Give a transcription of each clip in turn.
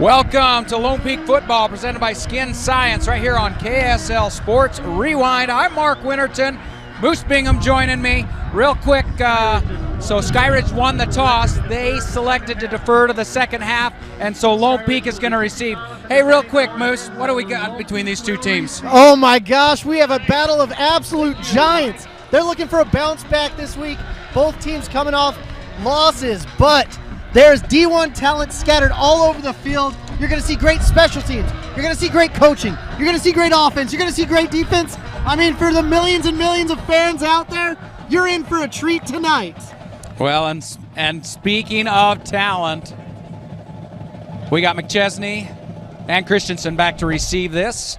Welcome to Lone Peak Football, presented by Skin Science, right here on KSL Sports Rewind. I'm Mark Winterton. Moose Bingham joining me. Real quick, so Skyridge won the toss. They selected to defer to the second half, and so Lone Peak is going to receive. Hey, real quick, Moose, what do we got between these two teams? Oh my gosh, we have a battle of absolute giants. They're looking for a bounce back this week. Both teams coming off losses, but there's D1 talent scattered all over the field. You're going to see great special teams. You're going to see great coaching. You're going to see great offense. You're going to see great defense. I mean, for the millions and millions of fans out there, you're in for a treat tonight. Well, and speaking of talent, we got McChesney and Christensen back to receive this,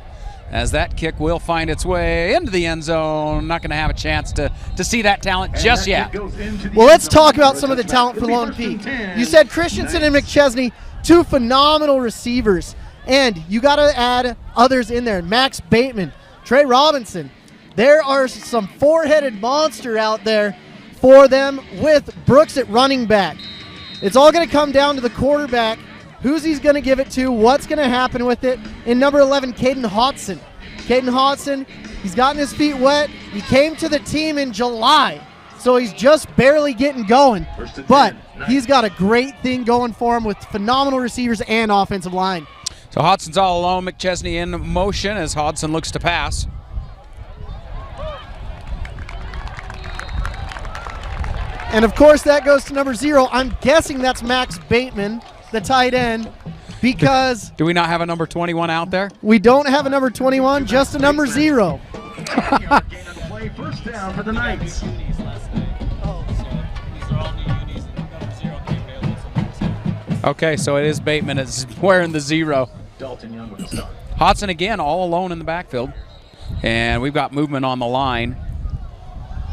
as that kick will find its way into the end zone. Not going to have a chance to see that talent just yet. Well, let's talk about some of the talent for Lone Peak. You said Christensen and McChesney, two phenomenal receivers, and you got to add others in there. Max Bateman, Trey Robinson. There are some four-headed monster out there for them with Brooks at running back. It's all going to come down to the quarterback. Who's he's going to give it to? What's going to happen with it? In number 11, Caden Hodson. Caden Hodson, he's gotten his feet wet. He came to the team in July, so he's just barely getting going. But he's got a great thing going for him with phenomenal receivers and offensive line. So Hodson's all alone. McChesney in motion as Hodson looks to pass. And of course that goes to number 0. I'm guessing that's Max Bateman, the tight end, because do we not have a number 21 out there? We don't have a number 21, just a number 0. First down for the Knights. Okay, so it is Bateman is wearing the 0. Dalton Young with the start. Hodson again all alone in the backfield, and we've got movement on the line.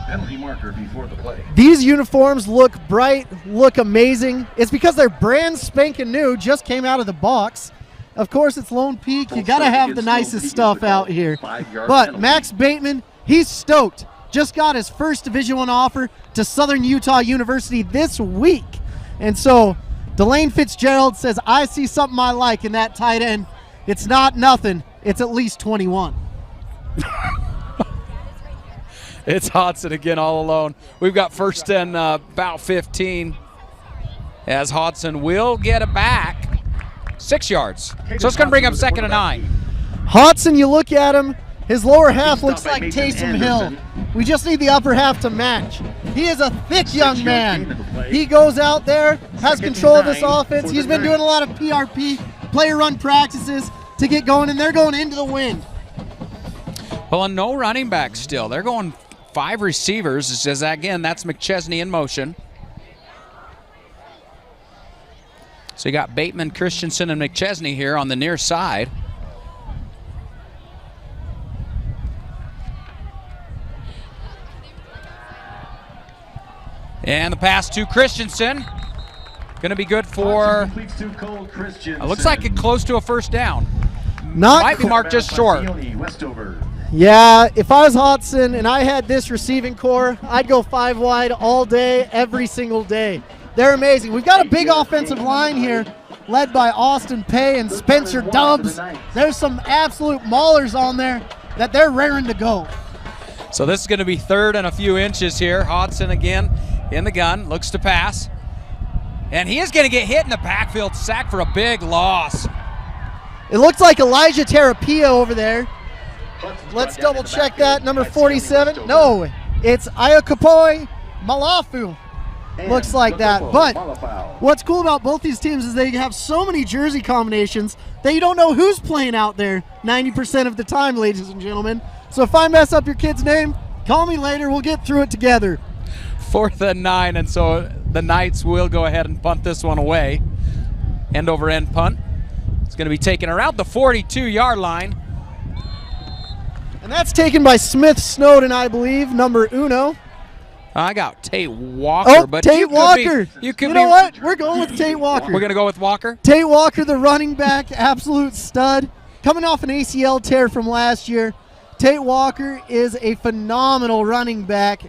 Penalty marker before the play. These uniforms look bright, look amazing. It's because they're brand spanking new, just came out of the box. Of course, it's Lone Peak. You got to have the nicest stuff out here. But Max Bateman, he's stoked. Just got his first Division I offer to Southern Utah University this week. And so Delane Fitzgerald says, I see something I like in that tight end. It's not nothing. It's at least 21. It's Hodson again all alone. We've got first and about 15 as Hodson will get it back 6 yards. So it's going to bring up 2nd and 9. Hodson, you look at him, his lower half looks like Taysom Hill. We just need the upper half to match. He is a thick young man. He goes out there, has control of this offense. He's been doing a lot of PRP, player run practices to get going, and they're going into the wind. Well, and no running back still. They're going 5 receivers. It says, again, that's McChesney in motion. So you got Bateman, Christensen, and McChesney here on the near side. And the pass to Christensen. Going to be good for, looks like it close to a first down. Might be marked just short. Yeah, if I was Hodson and I had this receiving core, I'd go 5 wide all day, every single day. They're amazing. We've got a big offensive line here led by Austin Pay and Spencer Dubbs. There's some absolute maulers on there that they're raring to go. So this is going to be 3rd and a few inches here. Hodson again in the gun, looks to pass. And he is going to get hit in the backfield, sacked for a big loss. It looks like Elijah Terapia over there. Let's double check that. Number 47. No, it's Ayakapoi Malafu. Looks like that. But what's cool about both these teams is they have so many jersey combinations that you don't know who's playing out there 90% of the time, ladies and gentlemen. So if I mess up your kid's name, call me later. We'll get through it together. 4th and 9, and so the Knights will go ahead and punt this one away. End over end punt. It's going to be taken around the 42-yard line. And that's taken by Smith Snowden, I believe, number 1. I got Tate Walker, but Tate Walker. You know what? We're going with Tate Walker. We're going to go with Walker? Tate Walker, the running back, absolute stud. Coming off an ACL tear from last year. Tate Walker is a phenomenal running back.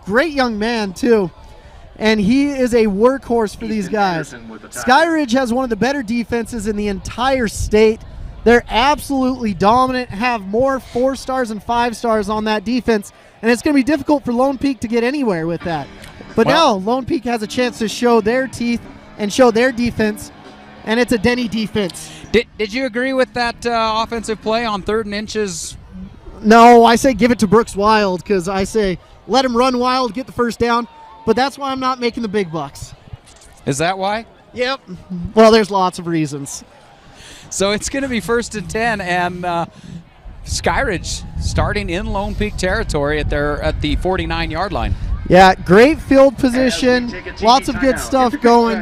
Great young man, too. and he is a workhorse for these guys. Anderson with the tackle. Skyridge has one of the better defenses in the entire state. They're absolutely dominant, have more 4 stars and 5 stars on that defense, and it's going to be difficult for Lone Peak to get anywhere with that. But now Lone Peak has a chance to show their teeth and show their defense, and it's a Denny defense. Did you agree with that offensive play on 3rd and inches? No, I say give it to Brooks Wild, because I say let him run wild, get the first down, but that's why I'm not making the big bucks. Is that why? Yep. Well, there's lots of reasons. So it's going to be 1st and 10, and Skyridge starting in Lone Peak territory at the 49-yard line. Yeah, great field position, lots of good stuff going,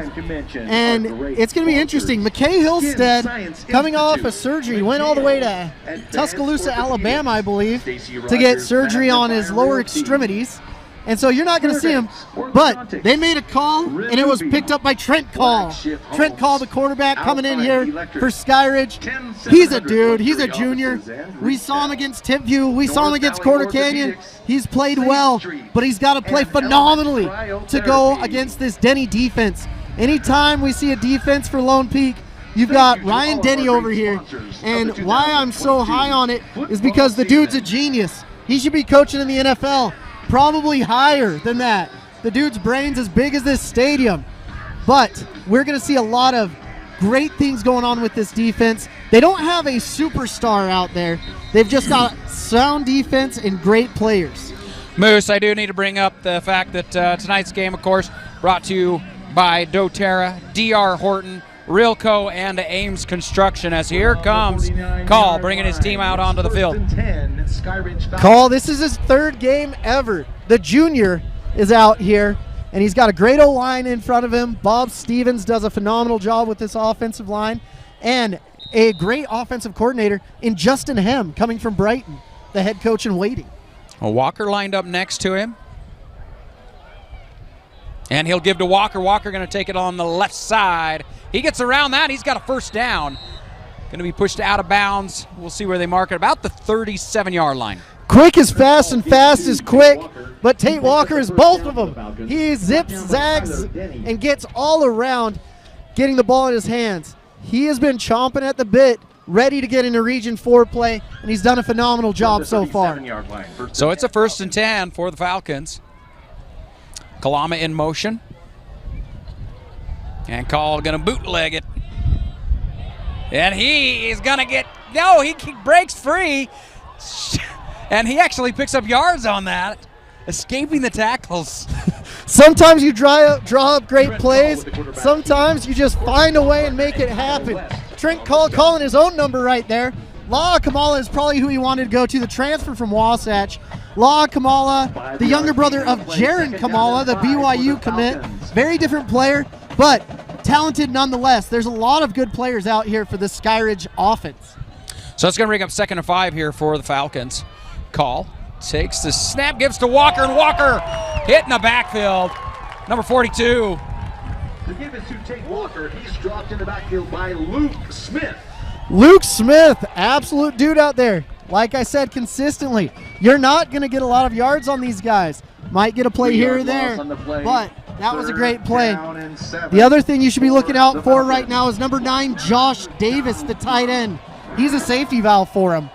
and it's going to be interesting. McKay Hillstead, coming off a surgery, went all the way to Tuscaloosa, Alabama, I believe, to get surgery on his lower extremities. And so you're not going to see him, but they made a call, and it was picked up by Trent Call. Trent Call, the quarterback, coming in here for Skyridge. He's a dude. He's a junior. We saw him against Tipview. We saw him against Corner Canyon. He's played well, but he's got to play phenomenally to go against this Denny defense. Anytime we see a defense for Lone Peak, you've got Ryan Denny over here, and why I'm so high on it is because the dude's a genius. He should be coaching in the NFL. Probably higher than that. The dude's brain's as big as this stadium. But we're going to see a lot of great things going on with this defense. They don't have a superstar out there. They've just got sound defense and great players. Moose, I do need to bring up the fact that tonight's game, of course, brought to you by doTERRA, DR Horton, Rilco, and Ames Construction, as here comes Call bringing his team out onto the field. Call, this is his 3rd game ever. The junior is out here, and he's got a great O-line in front of him. Bob Stevens does a phenomenal job with this offensive line, and a great offensive coordinator in Justin Hem, coming from Brighton, the head coach in waiting. Walker lined up next to him. And he'll give to Walker. Walker going to take it on the left side. He gets around that. He's got a first down. Going to be pushed out of bounds. We'll see where they mark it. About the 37-yard line. Quick is fast and fast is quick, but Tate Walker is both of them. He zips, zags, and gets all around getting the ball in his hands. He has been chomping at the bit, ready to get into Region 4 play, and he's done a phenomenal job so far. So it's a 1st and 10 for the Falcons. Kalama in motion. And Call going to bootleg it. And he is going to get, no, he breaks free. And he actually picks up yards on that, escaping the tackles. Sometimes you draw up great plays. Sometimes you just find a way and make it happen. Trent Call calling his own number right there. La'a Kamala is probably who he wanted to go to, the transfer from Wasatch. La'a Kamala, the younger brother of Jaron Kamala, the BYU commit. Very different player, but talented nonetheless. There's a lot of good players out here for the Skyridge offense. So it's going to bring up 2nd and 5 here for the Falcons. Call takes the snap, gives to Walker, and Walker hit in the backfield. Number 42. The give is to Tate Walker. He's dropped in the backfield by Luke Smith. Luke Smith, absolute dude out there. Like I said consistently, you're not going to get a lot of yards on these guys. Might get a play here or there, but that was a great play. The other thing you should be looking out for right now is number 9, Josh Davis, the tight end. He's a safety valve for him.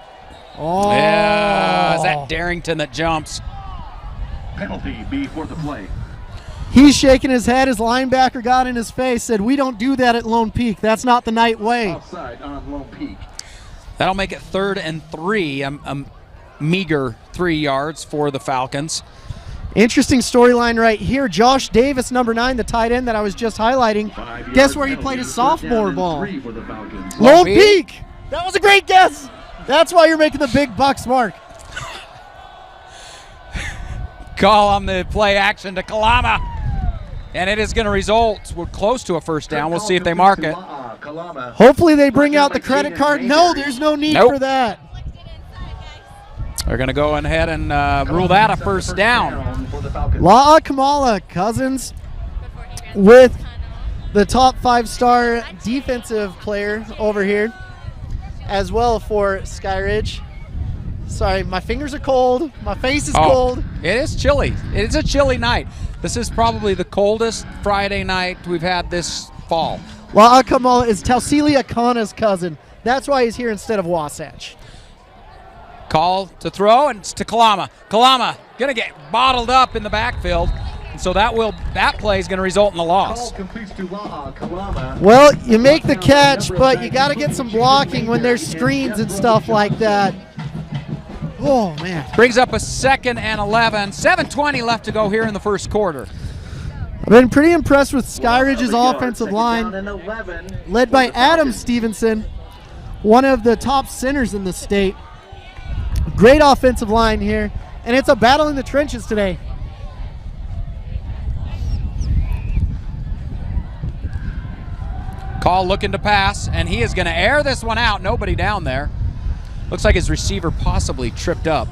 Oh. Yeah, is that Darrington that jumps? Penalty before the play. He's shaking his head. His linebacker got in his face, said, "We don't do that at Lone Peak. That's not the night way." Outside on Lone Peak. That'll make it 3rd and 3, a meager 3 yards for the Falcons. Interesting storyline right here. Josh Davis, number 9, the tight end that I was just highlighting. Guess where he played his sophomore ball? Lone Peak. That was a great guess. That's why you're making the big bucks, Mark. Call on the play action to Kalama. And it is going to result, we're close to a first down. We'll see if they mark it. Hopefully they bring out the credit card. No, there's no need for that. They're going to go ahead and rule that a first down. La'a Kamala, Cousins, with the top 5-star defensive player over here as well for Skyridge. Sorry, my fingers are cold. My face is cold. It is chilly. It is a chilly night. This is probably the coldest Friday night we've had this fall. Well, Akana is Tausili Akana's cousin. That's why he's here instead of Wasatch. Call to throw, and it's to Kalama. Kalama going to get bottled up in the backfield. And so that play is going to result in a loss. Well, you make the catch, but you got to get some blocking when there's screens and stuff like that. Oh, man. Brings up a 2nd and 11. 7:20 left to go here in the first quarter. I've been pretty impressed with Skyridge's offensive line, led by Adam Stevenson, one of the top centers in the state. Great offensive line here, and it's a battle in the trenches today. Call looking to pass, and he is going to air this one out. Nobody down there. Looks like his receiver possibly tripped up.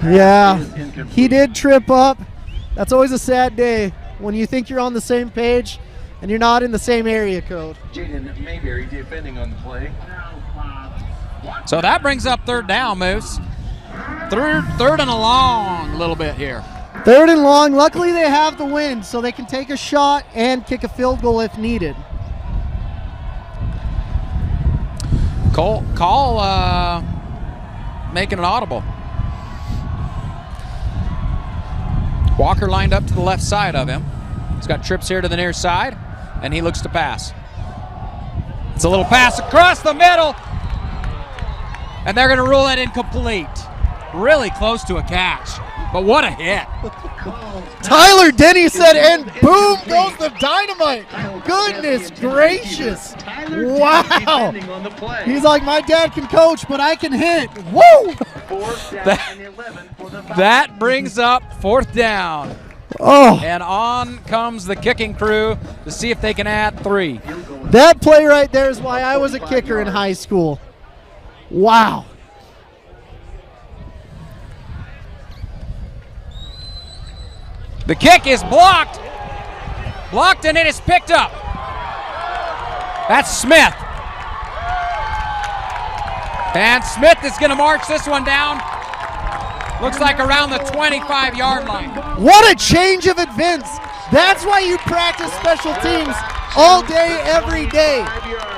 Yeah, he did trip up. That's always a sad day when you think you're on the same page and you're not in the same area code. Jaden Mayberry defending on the play. So that brings up 3rd down, Moose. Third and a long little bit here. 3rd and long. Luckily they have the wind, so they can take a shot and kick a field goal if needed. Call making an audible. Walker lined up to the left side of him. He's got trips here to the near side, and he looks to pass. It's a little pass across the middle, and they're going to rule it incomplete. Really close to a catch, but what a hit. Tyler Denny said, and boom goes the dynamite. Goodness gracious. Wow. He's like, my dad can coach, but I can hit. Woo! That brings up 4th down. Oh. And on comes the kicking crew to see if they can add 3. That play right there is why I was a kicker in high school. Wow. The kick is blocked. Blocked, and it is picked up. That's Smith. And Smith is going to march this one down. Looks like around the 25-yard line. What a change of events. That's why you practice special teams all day, every day.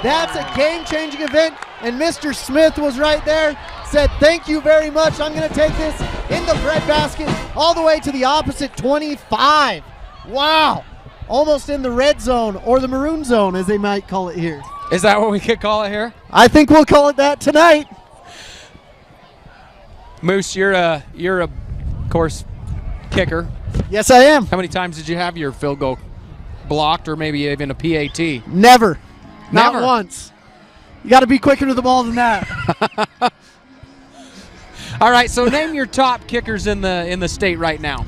That's a game-changing event, and Mr. Smith was right there, said, thank you very much. I'm going to take this in the breadbasket all the way to the opposite 25. Wow. Almost in the red zone, or the maroon zone, as they might call it here. Is that what we could call it here? I think we'll call it that tonight. Moose, you're of course, kicker. Yes, I am. How many times did you have your field goal blocked, or maybe even a PAT? Never. Never. Not once. You got to be quicker to the ball than that. All right, so name your top kickers in the state right now.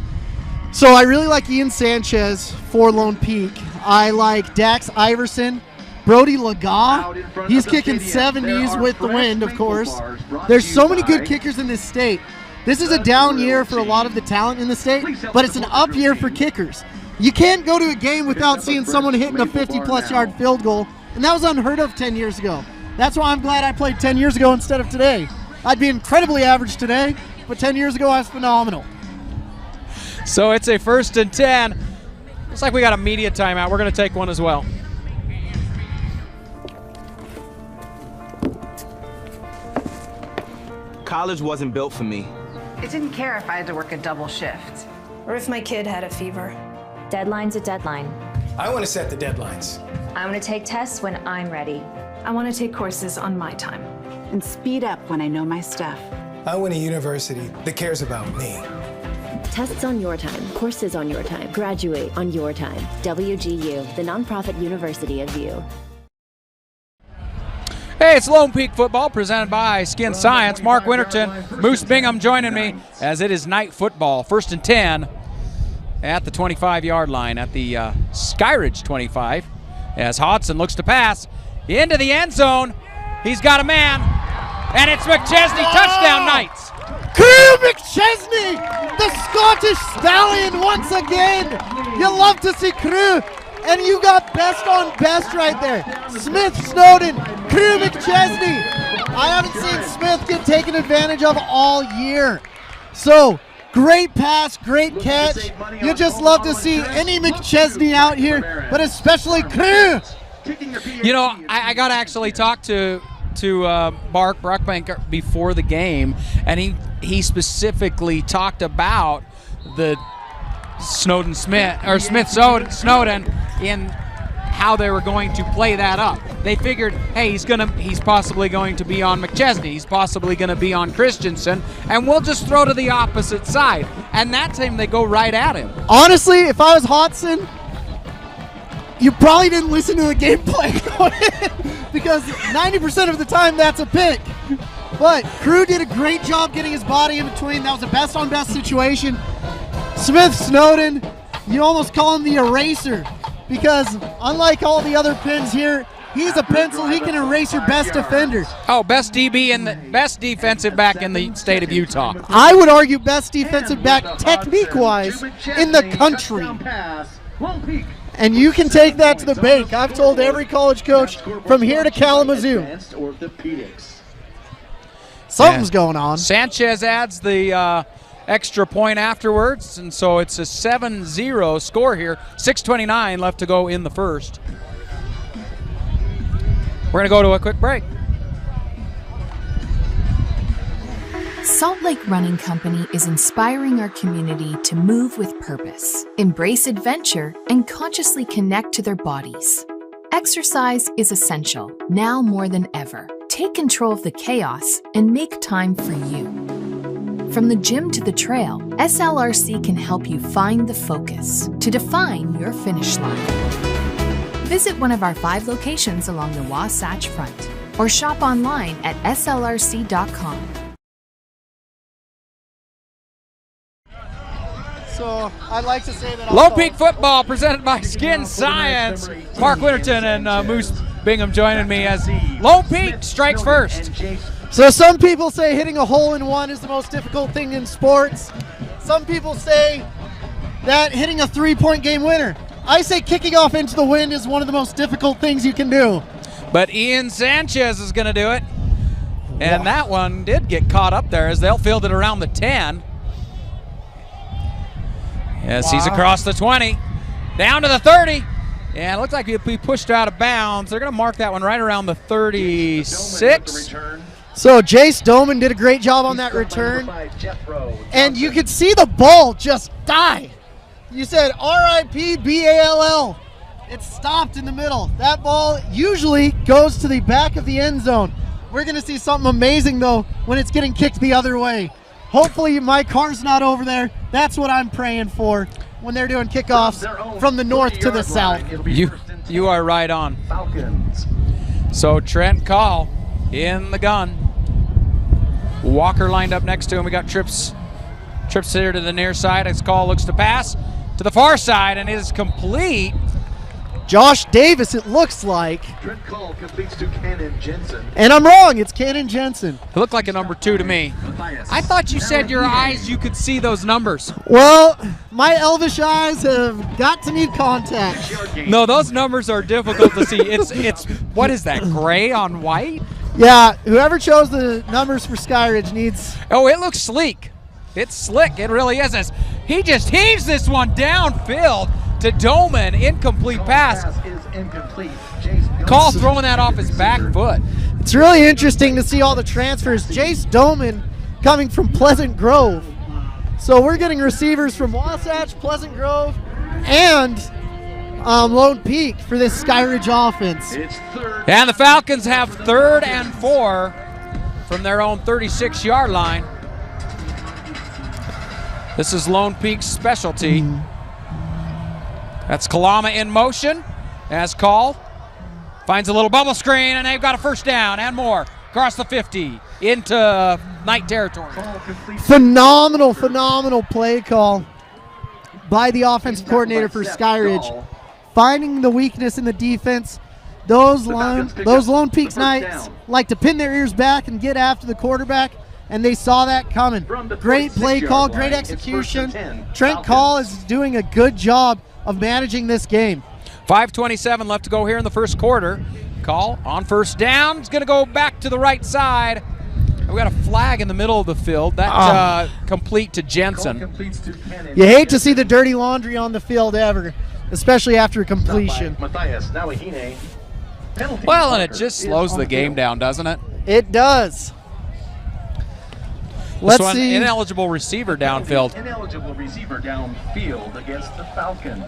So I really like Ian Sanchez for Lone Peak. I like Dax Iverson, Brody Laga. He's kicking 70s with the wind, of course. There's so many good kickers in this state. This is a down year for a lot of the talent in the state, but it's an up year for kickers. You can't go to a game without seeing someone hitting a 50-plus yard field goal, and that was unheard of 10 years ago. That's why I'm glad I played 10 years ago instead of today. I'd be incredibly average today, but 10 years ago I was phenomenal. So it's a 1st and 10. Looks like we got a media timeout. We're going to take one as well. College wasn't built for me. I didn't care if I had to work a double shift. Or if my kid had a fever. Deadline's a deadline. I want to set the deadlines. I want to take tests when I'm ready. I want to take courses on my time. And speed up when I know my stuff. I want a university that cares about me. Tests on your time, courses on your time, graduate on your time. WGU, the nonprofit university of you. Hey, it's Lone Peak Football presented by Skin Science. Mark Winterton, Moose Bingham joining me as it is night football. 1st and 10 at the 25-yard line at the Skyridge 25 as Hodson looks to pass into the end zone. He's got a man, and it's McChesney. Touchdown Knights. Crew McChesney, the Scottish Stallion once again. You love to see Crew, and you got best on best right there. Smith, Snowden, Crew McChesney, I haven't seen Smith get taken advantage of all year. So, great pass, great catch. You just love to see any McChesney out here, but especially Crew. You know, I got to actually talk to Mark Bruckbank before the game, and he specifically talked about the Snowden in how they were going to play that up. They figured, hey, he's possibly going to be on McChesney, he's possibly going to be on Christensen, and we'll just throw to the opposite side. And that time they go right at him. Honestly, if I was Hodson, you probably didn't listen to the gameplay because 90% of the time that's a pick. But Crew did a great job getting his body in between. That was a best on best situation. Smith Snowden, you almost call him the eraser because unlike all the other pins here, he's a pencil. He can erase your best defender. Oh, best DB and the best defensive back in the state of Utah. I would argue best defensive back technique-wise in the country. And you can take that to the bank. I've told every college coach from here to Kalamazoo. Something's going on. Sanchez adds the extra point afterwards, and so it's a 7-0 score here. 6:29 left to go in the first. We're going to go to a quick break. Salt Lake Running Company is inspiring our community to move with purpose, embrace adventure, and consciously connect to their bodies. Exercise is essential, now more than ever. Take control of the chaos and make time for you. From the gym to the trail, SLRC can help you find the focus to define your finish line. Visit one of our 5 locations along the Wasatch Front or shop online at slrc.com. So I'd like to say that Lone Peak football presented by Skin Science. Mark Winterton and Moose Bingham joining me as Lone Peak strikes first. So some people say hitting a hole-in-one is the most difficult thing in sports. Some people say that hitting a 3-point game winner. I say kicking off into the wind is one of the most difficult things you can do. But Ian Sanchez is going to do it. And that one did get caught up there as they'll field it around the 10. Yes, he's across the 20, down to the 30. And it looks like he'll be pushed out of bounds. They're going to mark that one right around the 36. So Jace Doman did a great job on that return. And you could see the ball just die. You said R.I.P. B-A-L-L. It stopped in the middle. That ball usually goes to the back of the end zone. We're going to see something amazing, though, when it's getting kicked the other way. Hopefully my car's not over there. That's what I'm praying for when they're doing kickoffs from the north to the south. You are right on. So Trent Call in the gun. Walker lined up next to him. We got Trips here to the near side as Call looks to pass to the far side, and it is complete. Josh Davis, it looks like. Trent Call completes to Cannon Jensen. And I'm wrong, it's Cannon Jensen. It looked like a number 2 to me. I thought you said your eyes, you could see those numbers. Well, my elvish eyes have got to need contact. No, those numbers are difficult to see. It's what is that, gray on white? Yeah, whoever chose the numbers for Skyridge needs. Oh, it looks sleek. It's slick, it really is. He just heaves this one downfield to Doman, incomplete pass. Call throwing that off his back foot. It's really interesting to see all the transfers. Jace Doman coming from Pleasant Grove. So we're getting receivers from Wasatch, Pleasant Grove, and Lone Peak for this Skyridge offense. And the Falcons have 3rd and 4 from their own 36-yard line. This is Lone Peak's specialty. That's Kalama in motion as Call finds a little bubble screen, and they've got a first down and more across the 50 into night territory. Phenomenal play call by the offensive coordinator for Skyridge, finding the weakness in the defense. Those Lone Peaks Knights like to pin their ears back and get after the quarterback, and they saw that coming. Great play call, great execution. Trent Call is doing a good job of managing this game. 5:27 left to go here in the first quarter. call on first down. It's going to go back to the right side. We got a flag in the middle of the field. That complete to Jensen. You hate to see the dirty laundry on the field ever, especially after a completion. Well, and it just slows the game down, doesn't it? It does. Let's see. Ineligible receiver downfield. Ineligible receiver downfield against the Falcons.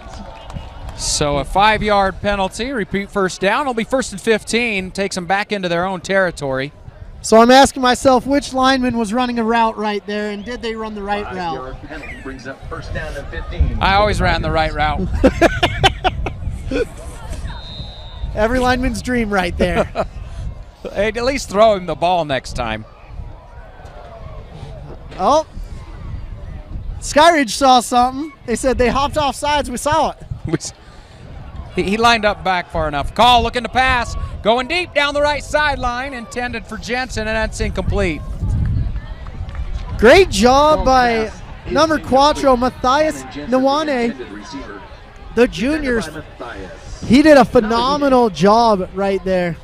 So a 5-yard penalty, repeat first down. It'll be 1st and 15, takes them back into their own territory. So I'm asking myself, which lineman was running a route right there, and did they run the right route? 5-yard penalty brings up 1st down and 15. I always ran the right route. Every lineman's dream right there. Hey, at least throw him the ball next time. Oh, Skyridge saw something. They said they hopped off sides. We saw it. He lined up back far enough. Call looking to pass. Going deep down the right sideline. Intended for Jensen, and that's incomplete. Great job by number Quattro, Matthias Nwane, the juniors. He did a phenomenal job right there.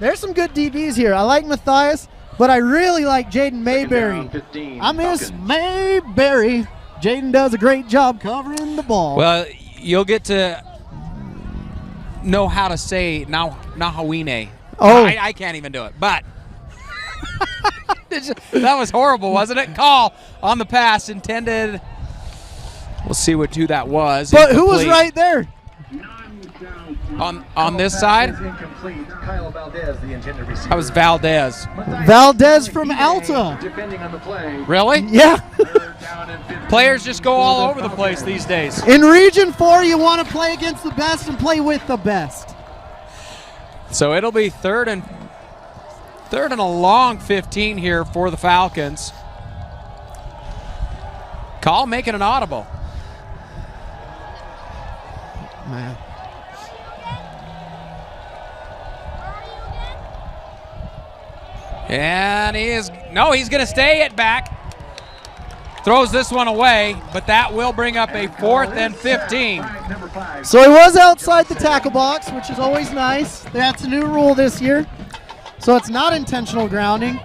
There's some good DBs here. I like Matthias, but I really like Jaden Mayberry. I miss Mayberry. Jaden does a great job covering the ball. Well, you'll get to know how to say Nahawine. Oh. I can't even do it, but that was horrible, wasn't it? Call on the pass intended. We'll see who that was. But who was right there? On this side? That was Valdez. Valdez from Alta. Really? Yeah. Players just go all over the place these days. In Region 4, you want to play against the best and play with the best. So it'll be third and a long 15 here for the Falcons. Call making an audible. Man. And he's going to stay it back. Throws this one away, but that will bring up a 4th and 15. So he was outside the tackle box, which is always nice. That's a new rule this year. So it's not intentional grounding.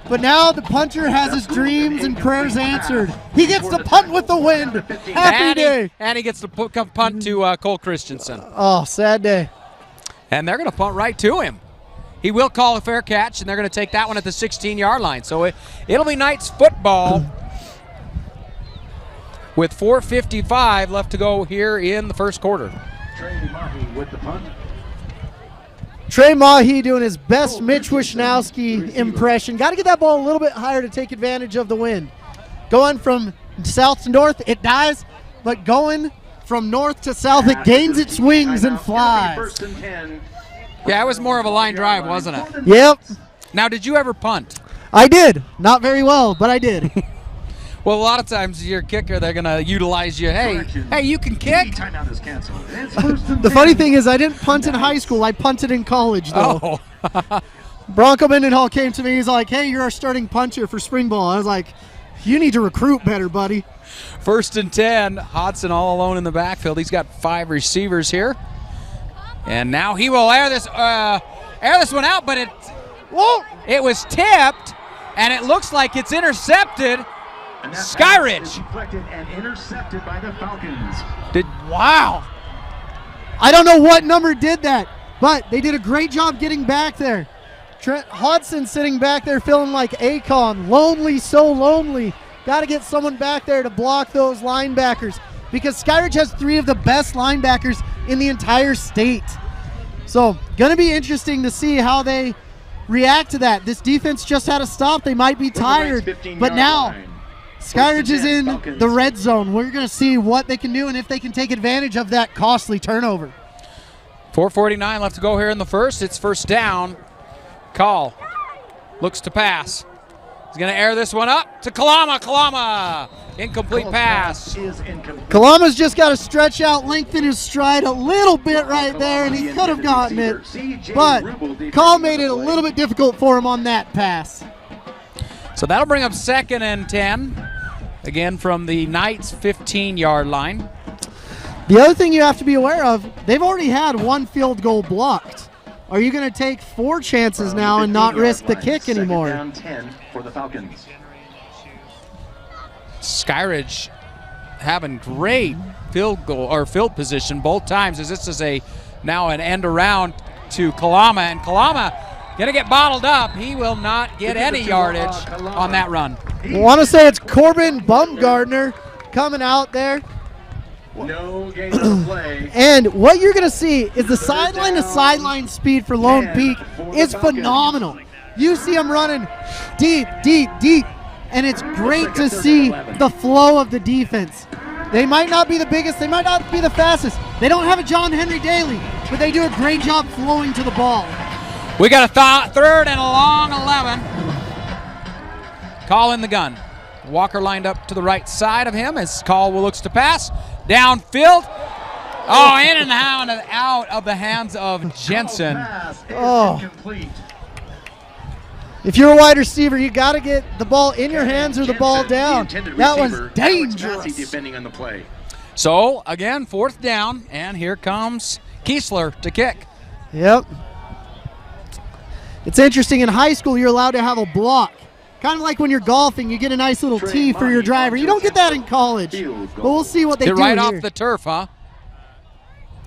But now the punter has his dreams and prayers answered. He gets to punt with the wind. Happy day. And he gets to punt to Cole Christensen. Oh, sad day. And they're going to punt right to him. He will call a fair catch, and they're going to take that one at the 16-yard line. So it'll be Knights football with 4:55 left to go here in the first quarter. Trey Mahi with the punt. Trey Mahi doing his best Mitch Wisnowski impression. Got to get that ball a little bit higher to take advantage of the wind. Going from south to north, it dies, but going from north to south, it gains its wings and flies. Yeah, it was more of a line drive, wasn't it? Yep. Now, did you ever punt? I did. Not very well, but I did. Well, a lot of times your kicker, they're going to utilize you. Hey, you can kick. Timeout is canceled. The funny thing is I didn't punt in high school. I punted in college, though. Oh. Bronco Mendenhall came to me. He's like, hey, you're our starting punter for spring ball. I was like, you need to recruit better, buddy. 1st and 10. Hodson all alone in the backfield. He's got 5 receivers here. And now he will air this one out, but it was tipped, and it looks like it's intercepted. Skyridge. Deflected and intercepted by the Falcons. Wow. I don't know what number did that, but they did a great job getting back there. Trent Hodson sitting back there feeling like Akon. Lonely, so lonely. Got to get someone back there to block those linebackers because Skyridge has 3 of the best linebackers in the entire state. So, going to be interesting to see how they react to that. This defense just had a stop. They might be tired, but now Skyridge is in the red zone. We're going to see what they can do and if they can take advantage of that costly turnover. 4:49 left to go here in the first. It's first down. Call looks to pass. He's going to air this one up to Kalama. Kalama. Incomplete pass. Kalama's just got to stretch out, lengthen his stride a little bit right there, and he could have gotten it. But Call made it a little bit difficult for him on that pass. So that'll bring up 2nd and 10. Again from the Knights 15-yard line. The other thing you have to be aware of, they've already had 1 field goal blocked Are you going to take 4 chances now and not risk the kick anymore? Down 10 for the Falcons. Skyridge having great field goal or field position both times, as this is now an end around to Kalama, and Kalama gonna get bottled up. He will not get any yardage on that run. I want to say it's Corbin Bumgarner coming out there. No gain of play. And what you're going to see is the sideline to sideline speed for Lone Peak is phenomenal. You see them running deep, deep, deep, and it's great to see the flow of the defense. They might not be the biggest, they might not be the fastest. They don't have a John Henry Daly, but they do a great job flowing to the ball. We got a third and a long 11. Call in the gun. Walker lined up to the right side of him as Caldwell looks to pass. Downfield. Oh, in and out of the hands of Jensen. Oh. If you're a wide receiver, you got to get the ball in your hands or the ball down. That was dangerous. Defending on the play. So, again, 4th down, and here comes Kiesler to kick. Yep. It's interesting. In high school, you're allowed to have a block. Kind of like when you're golfing, you get a nice little tee for your driver. You don't get that in college, but we'll see what they do right here. Off the turf, huh?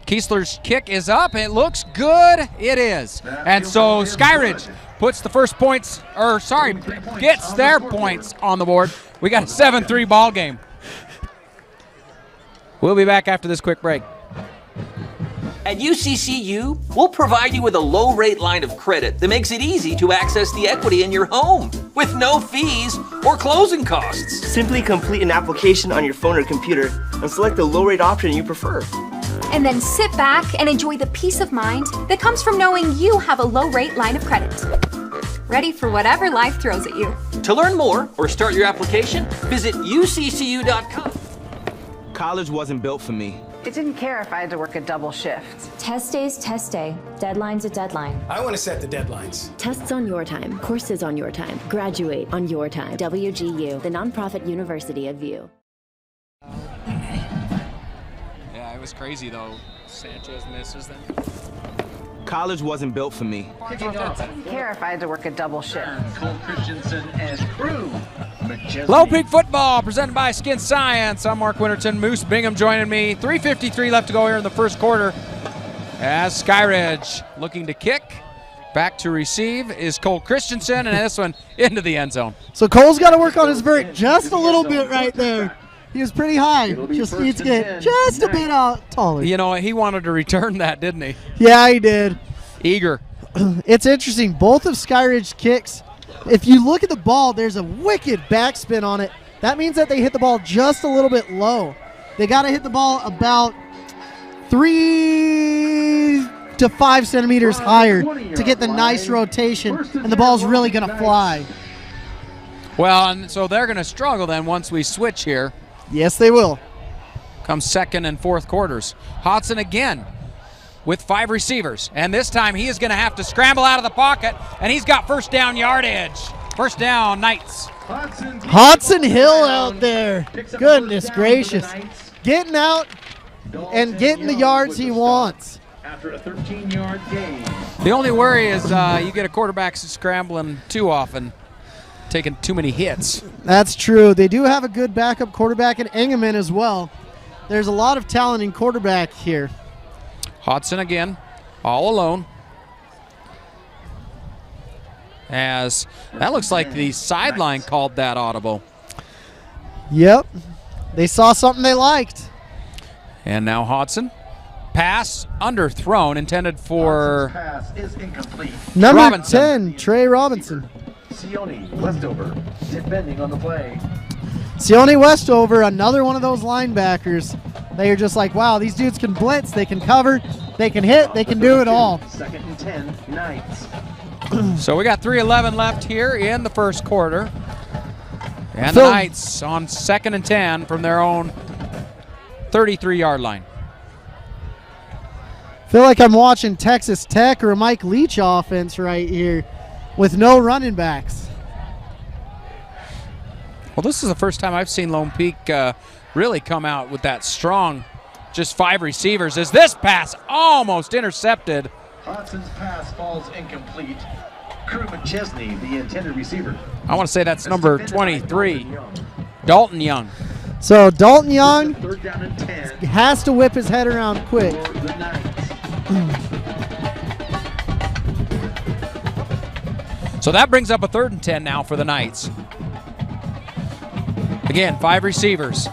Kiesler's kick is up. It looks good. It is. And so Skyridge puts the first points, gets their points on the board. We got a 7-3 ball game. We'll be back after this quick break. At UCCU, we'll provide you with a low-rate line of credit that makes it easy to access the equity in your home with no fees or closing costs. Simply complete an application on your phone or computer and select the low-rate option you prefer. And then sit back and enjoy the peace of mind that comes from knowing you have a low-rate line of credit. Ready for whatever life throws at you. To learn more or start your application, visit uccu.com. College wasn't built for me. I didn't care if I had to work a double shift. Test day's test day. Deadline's a deadline. I want to set the deadlines. Tests on your time, courses on your time, graduate on your time. WGU, the nonprofit university of VU. Yeah, it was crazy though. Sanchez misses them. College wasn't built for me. I didn't care if I had to work a double shift. Cole Christensen and crew. Lone Peak football presented by Skin Science. I'm Mark Winterton. Moose Bingham joining me. 3:53 left to go here in the first quarter. As Skyridge looking to kick. Back to receive is Cole Christensen, and this one into the end zone. So Cole's got to work on his vert just a little bit right there. He was pretty high. Just needs to get just a bit taller. You know, he wanted to return that, didn't he? Yeah, he did. Eager. It's interesting. Both of Skyridge kicks, if you look at the ball, there's a wicked backspin on it. That means that they hit the ball just a little bit low. They got to hit the ball about 3 to 5 centimeters higher to get the nice rotation, and the ball's really going to fly. Well, and so they're going to struggle then once we switch here. Yes, they will. Come second and fourth quarters. Hodson again with 5 receivers. And this time he is going to have to scramble out of the pocket, and he's got first down yardage. First down, Knights. Hodson Hill out there. Goodness gracious. Getting out and getting the yards he wants. After a 13-yard gain. The only worry is you get a quarterback scrambling too often, taking too many hits. That's true. They do have a good backup quarterback in Engelman as well. There's a lot of talent in quarterback here. Hodson again, all alone. As that looks like the sideline called that audible. Yep. They saw something they liked. And now Hodson. Pass underthrown, intended for pass is incomplete. Number Robinson. 10, Trey Robinson. Sione Westover defending on the play. Sione Westover, another one of those linebackers. They are just like, wow, these dudes can blitz, they can cover, they can hit, they can do it all. Second and 10, Knights. So we got 3:11 left here in the first quarter. And the Knights on second and 10 from their own 33-yard line. Feel like I'm watching Texas Tech or a Mike Leach offense right here with no running backs. Well, this is the first time I've seen Lone Peak really come out with that strong, just 5 receivers. As this pass almost intercepted Hodson's pass falls incomplete. Crew McChesney, the intended receiver. I want to say that's number 23, Dalton Young. So Dalton Young Third down and 10. has to whip his head around quick. For the Knights. So that brings up a 3rd and 10 now for the Knights. Again, 5 receivers.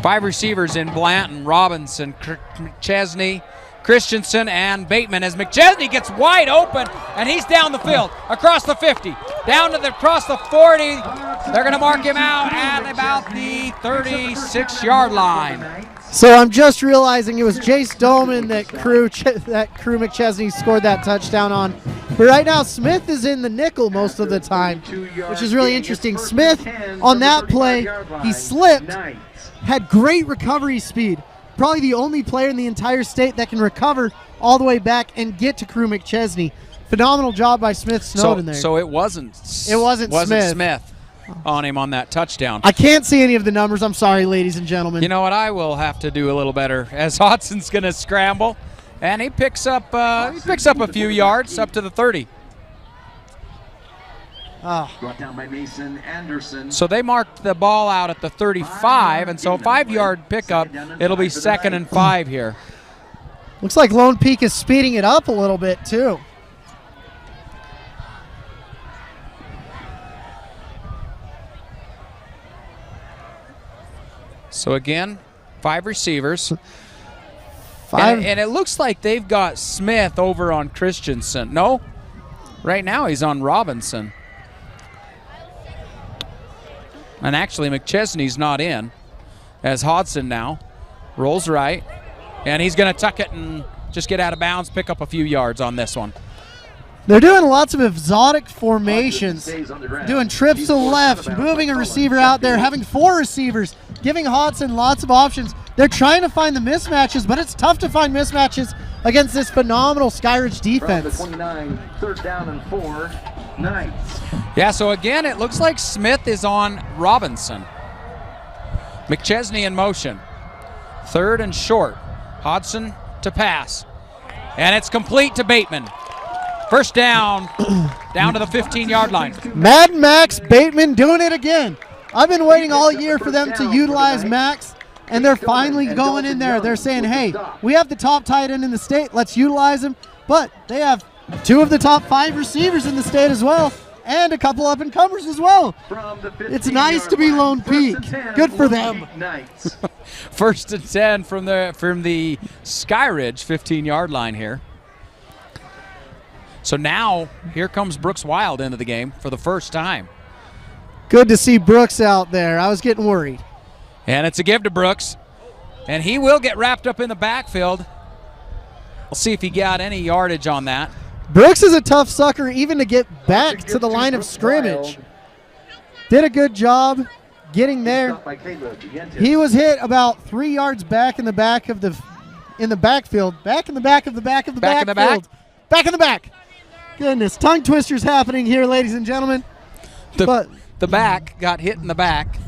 5 receivers in Blanton, Robinson, McChesney, Christensen, and Bateman as McChesney gets wide open, and he's down the field, across the 50, down to across the 40. They're going to mark him out at about the 36-yard line. So I'm just realizing it was Jace Doman that Crew McChesney scored that touchdown on. But right now, Smith is in the nickel most of the time, which is really interesting. Smith, on that play, he slipped, had great recovery speed. Probably the only player in the entire state that can recover all the way back and get to Crew McChesney. Phenomenal job by Smith Snowden there. So it wasn't Smith on him on that touchdown. I can't see any of the numbers. I'm sorry, ladies and gentlemen. You know what? I will have to do a little better as Hodson's going to scramble, and he picks up a few yards up to the 30. Brought down by Mason Anderson. So they marked the ball out at the 35, and so a 5-yard pickup. It'll be 2nd and 5 here. Looks like Lone Peak is speeding it up a little bit too. So again, 5 receivers. 5. And it looks like they've got Smith over on Christensen. No, right now he's on Robinson. And actually McChesney's not in, as Hodson now rolls right. And he's going to tuck it and just get out of bounds, pick up a few yards on this one. They're doing lots of exotic formations, doing trips to the left, moving a receiver out there, having 4 receivers, giving Hodson lots of options. They're trying to find the mismatches, but it's tough to find mismatches against this phenomenal Skyridge defense. From the 29, 3rd down and 4, Knights. Yeah, so again, it looks like Smith is on Robinson. McChesney in motion. 3rd and short. Hodson to pass. And it's complete to Bateman. First down, down to the 15-yard line. Mad Max Bateman doing it again. I've been waiting all year for them to utilize Max, and they're finally going in there. They're saying, hey, we have the top tight end in the state. Let's utilize him. But they have 2 of the top 5 receivers in the state as well, and a couple up-and-comers as well. It's nice to be Lone Peak. Good for them. 1st and 10 from the Skyridge 15-yard line here. So now here comes Brooks Wild into the game for the first time. Good to see Brooks out there. I was getting worried. And it's a give to Brooks. And he will get wrapped up in the backfield. We'll see if he got any yardage on that. Brooks is a tough sucker even to get back to the line of scrimmage. Did a good job getting there. He was hit about 3 yards back in the back of the backfield. Back in the back of the back of the backfield. Back in the back. Goodness, tongue twisters happening here, ladies and gentlemen. The back got hit in the back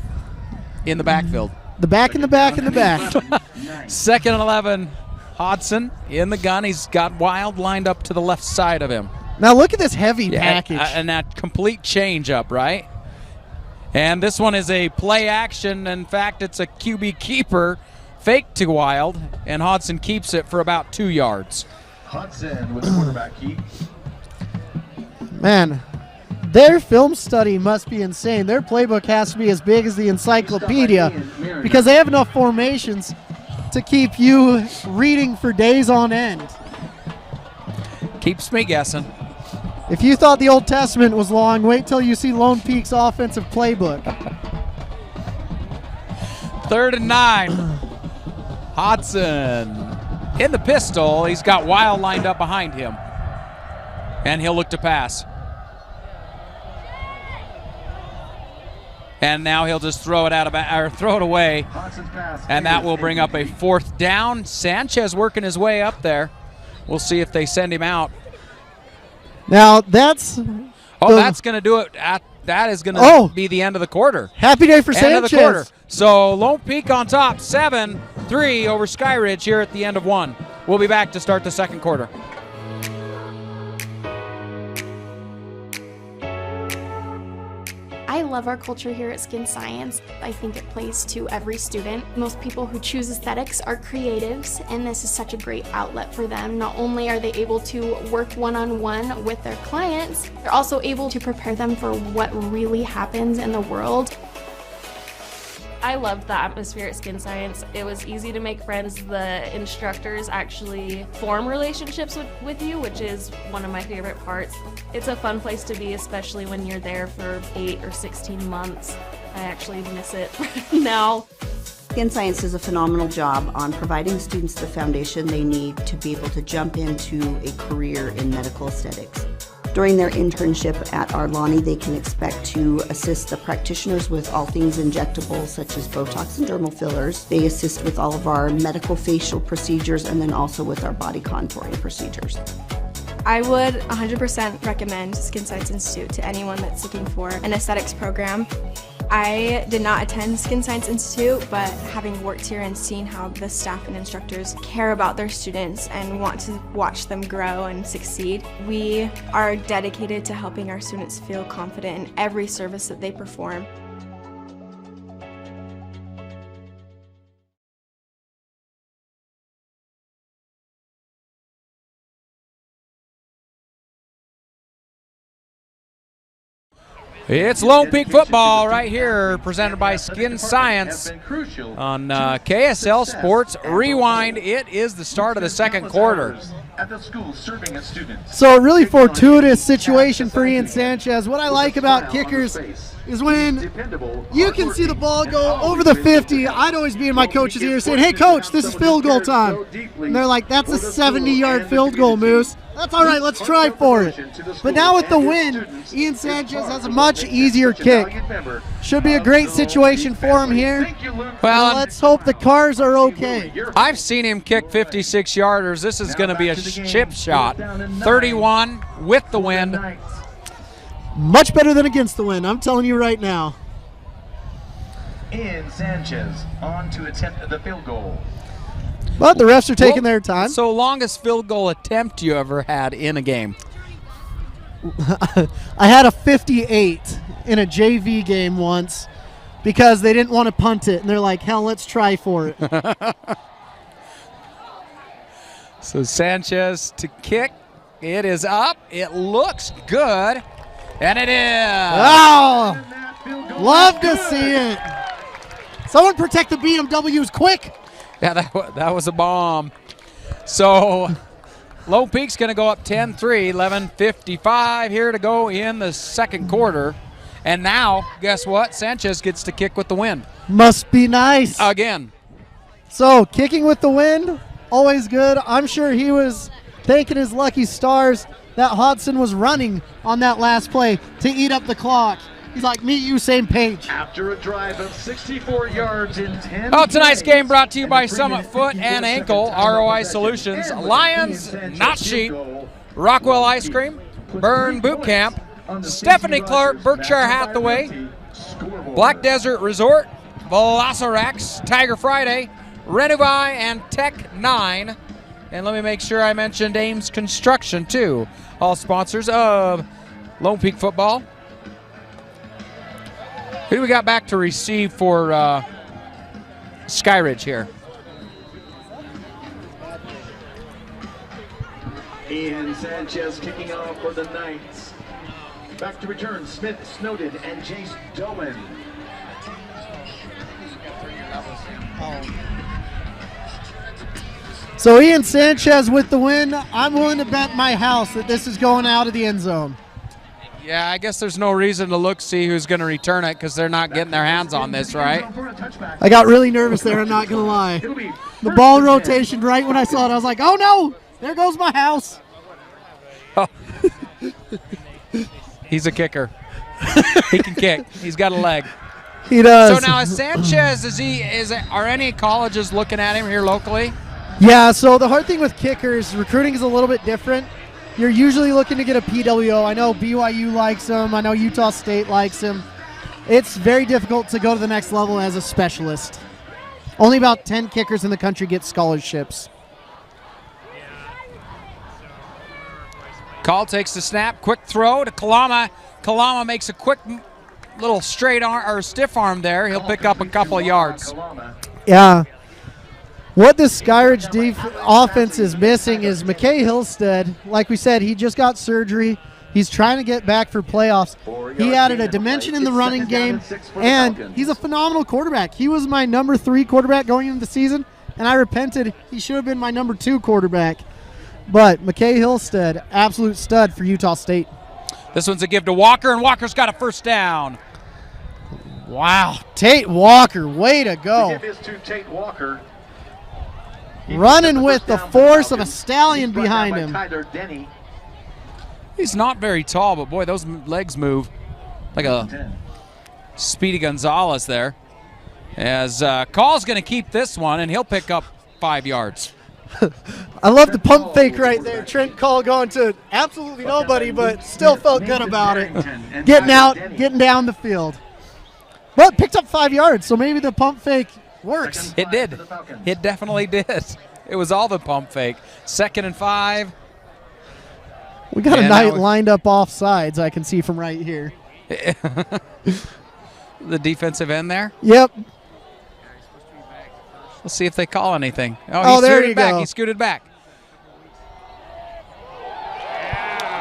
in the backfield. The back in the back in the back. 2nd and 11. Hodson in the gun. He's got Wild lined up to the left side of him. Now look at this heavy package. And that complete change up, right? And this one is a play action. In fact, it's a QB keeper fake to Wild, and Hodson keeps it for about 2 yards. Hudson with the quarterback keep. Man, their film study must be insane. Their playbook has to be as big as the encyclopedia because they have enough formations to keep you reading for days on end. Keeps me guessing. If you thought the Old Testament was long, wait till you see Lone Peak's offensive playbook. 3rd and 9. Hodson in the pistol. He's got Wild lined up behind him. And he'll look to pass. And now he'll just throw it throw it away. And that will bring up a 4th down. Sanchez working his way up there. We'll see if they send him out. Now that's that's going to do it. That is going to be the end of the quarter. Happy day for Sanchez. End of the quarter. So Lone Peak on top, 7-3 over Skyridge here at the end of 1. We'll be back to start the second quarter. I love our culture here at Skin Science. I think it plays to every student. Most people who choose aesthetics are creatives, and this is such a great outlet for them. Not only are they able to work one-on-one with their clients, they're also able to prepare them for what really happens in the world. I loved the atmosphere at Skin Science. It was easy to make friends. The instructors actually form relationships with you, which is one of my favorite parts. It's a fun place to be, especially when you're there for 8 or 16 months. I actually miss it now. Skin Science does a phenomenal job on providing students the foundation they need to be able to jump into a career in medical aesthetics. During their internship at Arlani, they can expect to assist the practitioners with all things injectable, such as Botox and dermal fillers. They assist with all of our medical facial procedures and then also with our body contouring procedures. I would 100% recommend Skin Science Institute to anyone that's looking for an aesthetics program. I did not attend Skin Science Institute, but having worked here and seen how the staff and instructors care about their students and want to watch them grow and succeed, we are dedicated to helping our students feel confident in every service that they perform. It's Lone Peak football right here, presented by Skin Science on KSL Sports Rewind. It is the start of the second quarter. So a really fortuitous situation for Ian Sanchez. What I like about kickers is when you can see the ball go over the 50. I'd always be in my coach's ear saying, hey, coach, this is field goal time. And they're like, that's a 70-yard field goal, Moose. That's all right, let's try for it. But now with the win, Ian Sanchez has a much easier kick. Should be a great situation for him here. Well, let's hope the cars are okay. I've seen him kick 56-yarders. This is going to be a chip shot. 31 with the wind. Much better than against the wind, I'm telling you right now. Ian Sanchez on to attempt the field goal. But the refs are taking their time. So longest field goal attempt you ever had in a game? I had a 58 in a JV game once because they didn't want to punt it. And they're like, hell, let's try for it. So Sanchez to kick. It is up. It looks good. And it is. Wow. Love to see it. Someone protect the BMWs quick. Yeah, that was a bomb. So Lone Peak's going to go up 10-3, 11:55 here to go in the second quarter. And now, guess what? Sanchez gets to kick with the wind. Must be nice. Again. So kicking with the wind, always good. I'm sure he was thanking his lucky stars that Hodson was running on that last play to eat up the clock. He's like, meet you, same page. After a drive of 64 yards in 10 Oh, tonight's game brought to you by Summit Foot and Ankle, ROI Solutions, Lions, Not Sheep, Rockwell Ice Cream, Burn Boot Camp, Stephanie Clark, Berkshire Hathaway, Black Desert Resort, Velocirax, Tiger Friday, Renovai, and Tech 9. And let me make sure I mentioned Ames Construction, too. All sponsors of Lone Peak football. Who do we got back to receive for Skyridge here? Ian Sanchez kicking off for the Knights. Back to return, Smith, Snowden, and Jace Doman. So Ian Sanchez with the win. I'm willing to bet my house that this is going out of the end zone. Yeah, I guess there's no reason to look, see who's going to return it because they're not getting their hands on this, right? I got really nervous there, I'm not going to lie. The ball rotation right when I saw it, I was like, oh no, there goes my house. Oh. He's a kicker. He can kick. He's got a leg. He does. So now is Sanchez, are any colleges looking at him here locally? Yeah, so the hard thing with kickers, recruiting is a little bit different. You're usually looking to get a PWO. I know BYU likes him. I know Utah State likes him. It's very difficult to go to the next level as a specialist. Only about 10 kickers in the country get scholarships. Call takes the snap, quick throw to Kalama. Kalama makes a quick little straight arm or stiff arm there. He'll pick up a couple of yards. Yeah. What the Skyridge offense is missing is McKay Hillstead. Like we said, he just got surgery. He's trying to get back for playoffs. He added a dimension in the running game, and he's a phenomenal quarterback. He was my number 3 quarterback going into the season, and I repented. He should have been my number 2 quarterback. But McKay Hillstead, absolute stud for Utah State. This one's a give to Walker, and Walker's got a first down. Wow, Tate Walker, way to go. The give is to Tate Walker. Running with the force of a stallion behind him. He's not very tall, but boy, those legs move like a Speedy Gonzalez there. As Call's going to keep this one, and he'll pick up 5 yards. I love the pump fake right there. Trent Call going to absolutely nobody, but still felt good about it. Getting out, getting down the field. But picked up 5 yards, so maybe the pump fake works. It did. It definitely did. It was all the pump fake. 2nd and 5. We got a night lined up off sides, I can see from right here. The defensive end there? Yep. Let's see if they call anything. Oh, there you back. go. He scooted back.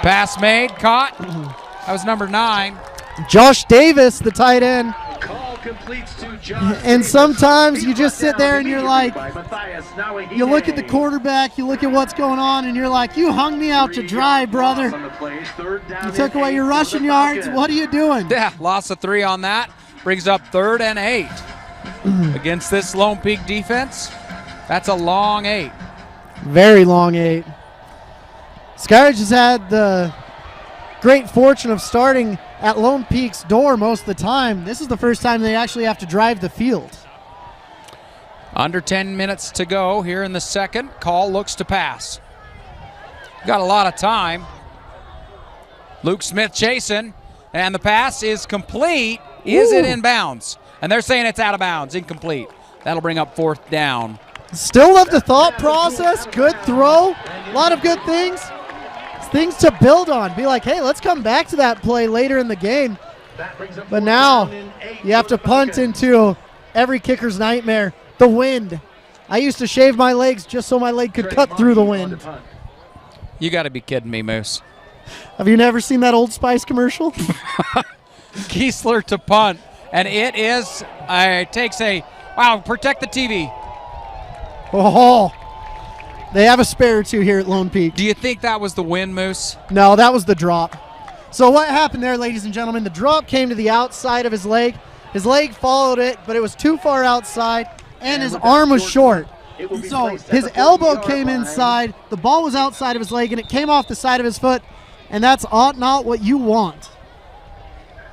Pass made, caught. That was number 9. Josh Davis, the tight end. Call completes to Josh And sometimes you just sit there and you're like, you look at the quarterback, you look at what's going on, and you're like, you hung me out to dry, brother. You took away your rushing yards. What are you doing? Yeah, loss of 3 on that. Brings up 3rd and 8. Against this Lone Peak defense, that's a long 8. Very long 8. Skyridge has had the great fortune of starting at Lone Peak's door most of the time. This is the first time they actually have to drive the field. Under 10 minutes to go here in the second. Call looks to pass. Got a lot of time. Luke Smith chasing, and the pass is complete. Is it in bounds? And they're saying it's out of bounds, incomplete. That'll bring up 4th down. Still love the thought process. Good throw. A lot of good things. Things to build on. Be like, hey, let's come back to that play later in the game. But now you have to punt into every kicker's nightmare, the wind. I used to shave my legs just so my leg could cut through the wind. You got to be kidding me, Moose. Have you never seen that Old Spice commercial? Kiesler to punt. And it is, takes a, wow, protect the TV. Oh, they have a spare or 2 here at Lone Peak. Do you think that was the win, Moose? No, that was the drop. So what happened there, ladies and gentlemen, the drop came to the outside of his leg. His leg followed it, but it was too far outside, and his arm was short. So his elbow came inside, the ball was outside of his leg, and it came off the side of his foot, and that's not what you want.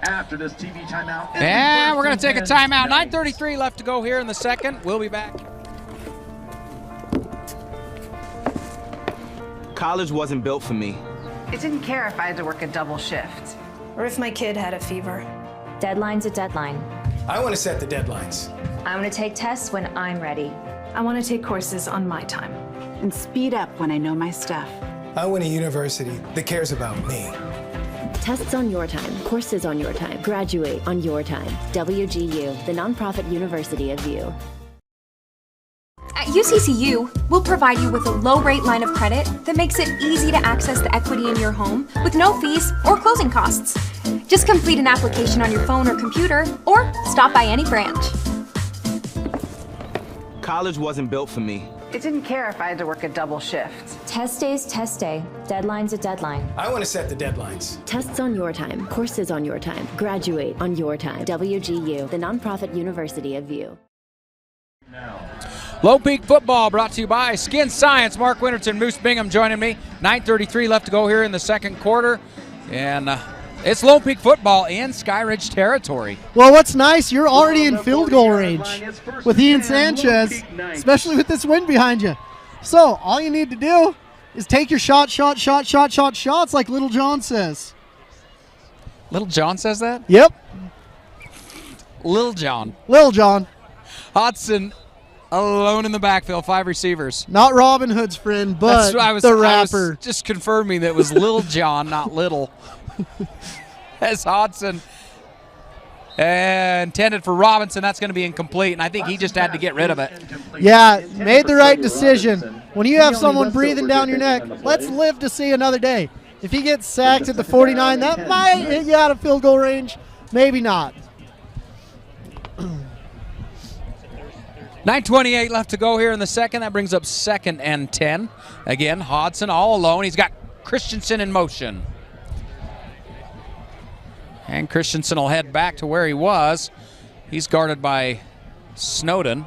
After this TV timeout. And we're going to take a timeout. 9:33 left to go here in the second. We'll be back. College wasn't built for me. It didn't care if I had to work a double shift. Or if my kid had a fever. Deadline's a deadline. I want to set the deadlines. I want to take tests when I'm ready. I want to take courses on my time. And speed up when I know my stuff. I want a university that cares about me. Tests on your time, courses on your time, graduate on your time. WGU, the nonprofit university of you. At UCCU, we'll provide you with a low-rate line of credit that makes it easy to access the equity in your home with no fees or closing costs. Just complete an application on your phone or computer, or stop by any branch. College wasn't built for me. It didn't care if I had to work a double shift. Test day's test day. Deadline's a deadline. I want to set the deadlines. Tests on your time, courses on your time, graduate on your time. WGU, the nonprofit university of you. Lone Peak football brought to you by Skin Science. Mark Winterton, Moose Bingham joining me. 9:33 left to go here in the second quarter. And it's Lone Peak football in Skyridge territory. Well, what's nice, you're already in field goal range with Ian Sanchez, especially with this wind behind you. So all you need to do is take your shots like Little John says. Little John says that? Yep. Little John. Little John. Hodson alone in the backfield, 5 receivers. Not Robin Hood's friend, but the rapper. I was just confirming that it was Lil John, not Little. As Hodson intended for Robinson, that's going to be incomplete, and I think he just had to get rid of it. Yeah, made the right decision. When you have someone breathing down your neck, let's live to see another day. If he gets sacked at the 49, that might hit you out of field goal range. Maybe not. 9:28 left to go here in the second. That brings up 2nd and 10. Again, Hodson all alone. He's got Christensen in motion. And Christensen will head back to where he was. He's guarded by Snowden.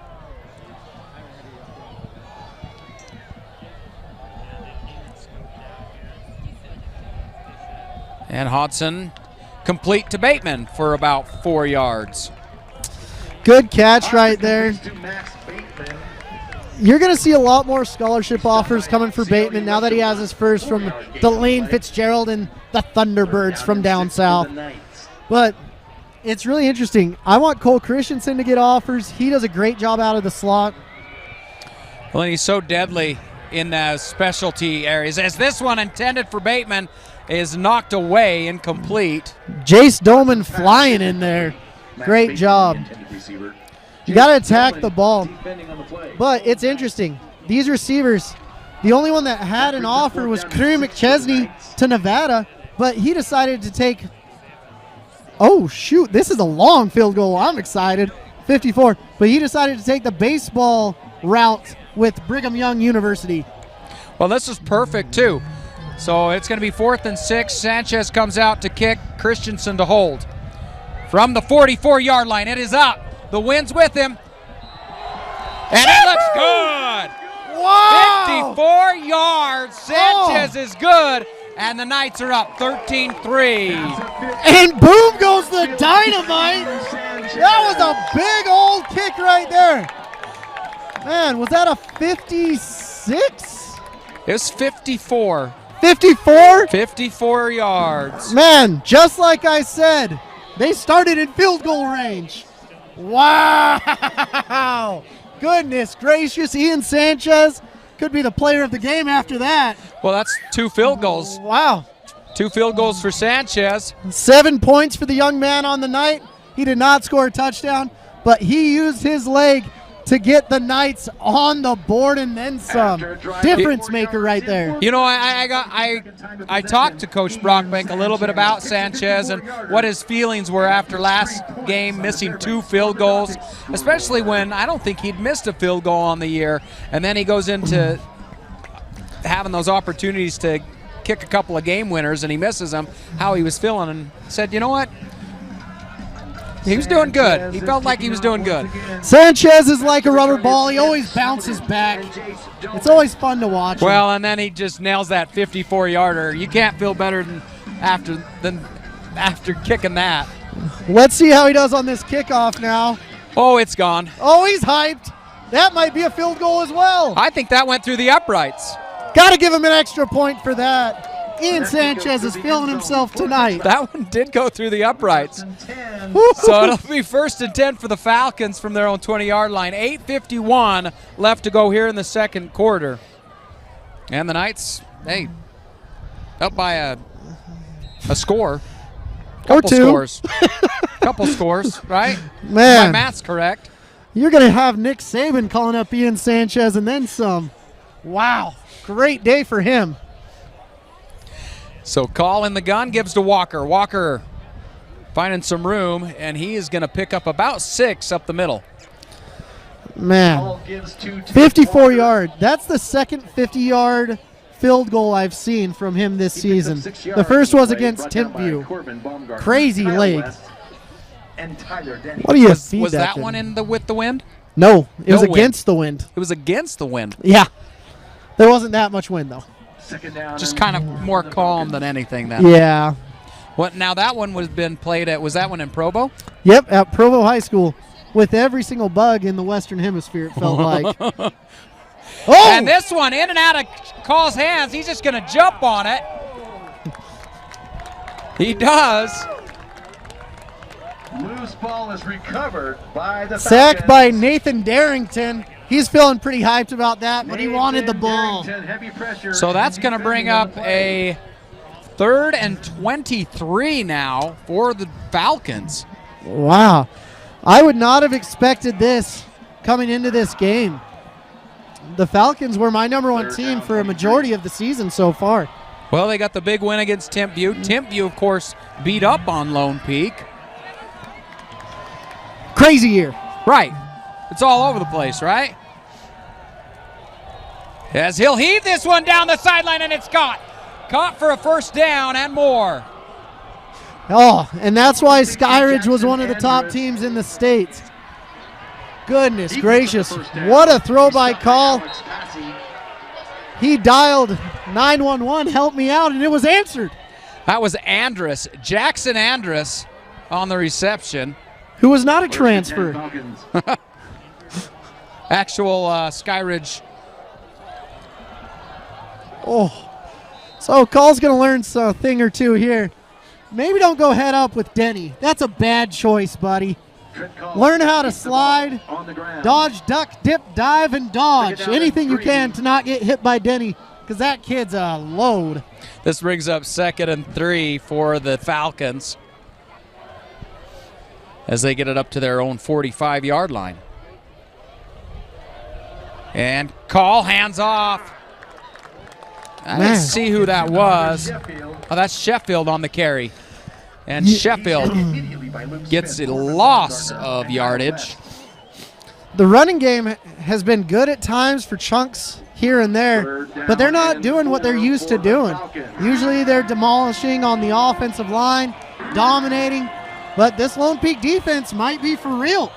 And Hodson complete to Bateman for about 4 yards. Good catch right there. You're going to see a lot more scholarship offers coming for Bateman now that he has his first from Delane Fitzgerald and the Thunderbirds from down south. But it's really interesting. I want Cole Christensen to get offers. He does a great job out of the slot. Well, and he's so deadly in the specialty areas. As this one intended for Bateman is knocked away, incomplete. Jace Doman flying in there. Great job. You got to attack the ball. But it's interesting. These receivers, the only one that had an offer was Kerry McChesney to Nevada, but he decided to take, oh, shoot, this is a long field goal. I'm excited. 54. But he decided to take the baseball route with Brigham Young University. Well, this is perfect, too. So it's going to be 4th and 6. Sanchez comes out to kick, Christensen to hold. From the 44-yard line, it is up. The wind's with him. And it looks good. Wow. 54 yards. Sanchez is good. And the Knights are up 13-3. And boom goes the dynamite. That was a big old kick right there. Man, was that a 56? It was 54. 54? 54 yards. Man, just like I said, they started in field goal range. Wow. Goodness gracious. Ian Sanchez could be the player of the game after that. Well, that's 2 field goals. Wow. 2 field goals for Sanchez. 7 points for the young man on the night. He did not score a touchdown, but he used his leg to get the Knights on the board and then some. Difference maker right there. You know, I talked to Coach Brockbank a little bit about Sanchez and what his feelings were after last game, missing 2 field goals, especially when I don't think he'd missed a field goal on the year, and then he goes into having those opportunities to kick a couple of game winners and he misses them, how he was feeling, and said, you know what? He was doing good. He felt like he was doing good. Sanchez is like a rubber ball. He always bounces back. It's always fun to watch him. Well, and then he just nails that 54-yarder. You can't feel better than after kicking that. Let's see how he does on this kickoff now. Oh, it's gone. Oh, he's hyped. That might be a field goal as well. I think that went through the uprights. Got to give him an extra point for that. Ian Sanchez is feeling himself tonight. That one did go through the uprights. So it'll be 1st and 10 for the Falcons from their own 20-yard line. 8:51 left to go here in the second quarter. And the Knights, hey, up by a score. Or 2. Scores. Couple scores, right? Man. My math's correct. You're going to have Nick Saban calling up Ian Sanchez and then some. Wow. Great day for him. So call in the gun, gives to Walker. Walker finding some room, and he is going to pick up about 6 up the middle. Man, 54 yard. That's the second 50-yard field goal I've seen from him this season. The first was against Timpview. Crazy leg. What do you feed was that thing? one with the wind? No, it was wind. against the wind. It was against the wind. Yeah. There wasn't that much wind, though. Just kind of more calm than anything then. Yeah. What now that one was been played at, was that one in Provo? Yep, at Provo High School with every single bug in the Western Hemisphere, it felt like. Oh! And this one in and out of Call's hands. He's just going to jump on it. He does. Loose ball is recovered by the Sacked Falcons. by Nathan Darrington. He's feeling pretty hyped about that, but he wanted the ball. So that's going to bring up a 3rd and 23 now for the Falcons. Wow. I would not have expected this coming into this game. The Falcons were my #1 team for a majority of the season so far. Well, they got the big win against Timpview. Timpview, of course, beat up on Lone Peak. Crazy year. Right. It's all over the place, right? As he'll heave this one down the sideline, and it's caught. Caught for a first down and more. Oh, and that's why Skyridge was one of the top teams in the state. Goodness gracious. What a throw-by call. He dialed 911, help me out, and it was answered. That was Andrus, Jackson Andrus on the reception. Who was not a transfer. Actual Skyridge. Oh, so Call's going to learn a thing or two here. Maybe don't go head up with Denny. That's a bad choice, buddy. Learn how to slide, dodge, duck, dip, dive, and dodge. Anything you can to not get hit by Denny, because that kid's a load. This brings up 2nd and 3 for the Falcons as they get it up to their own 45-yard line. And Call, hands off. I didn't see who that was. Oh, that's Sheffield on the carry. And Sheffield gets a loss of yardage. The running game has been good at times for chunks here and there, but they're not doing what they're used to doing. Usually they're demolishing on the offensive line, dominating, but this Lone Peak defense might be for real.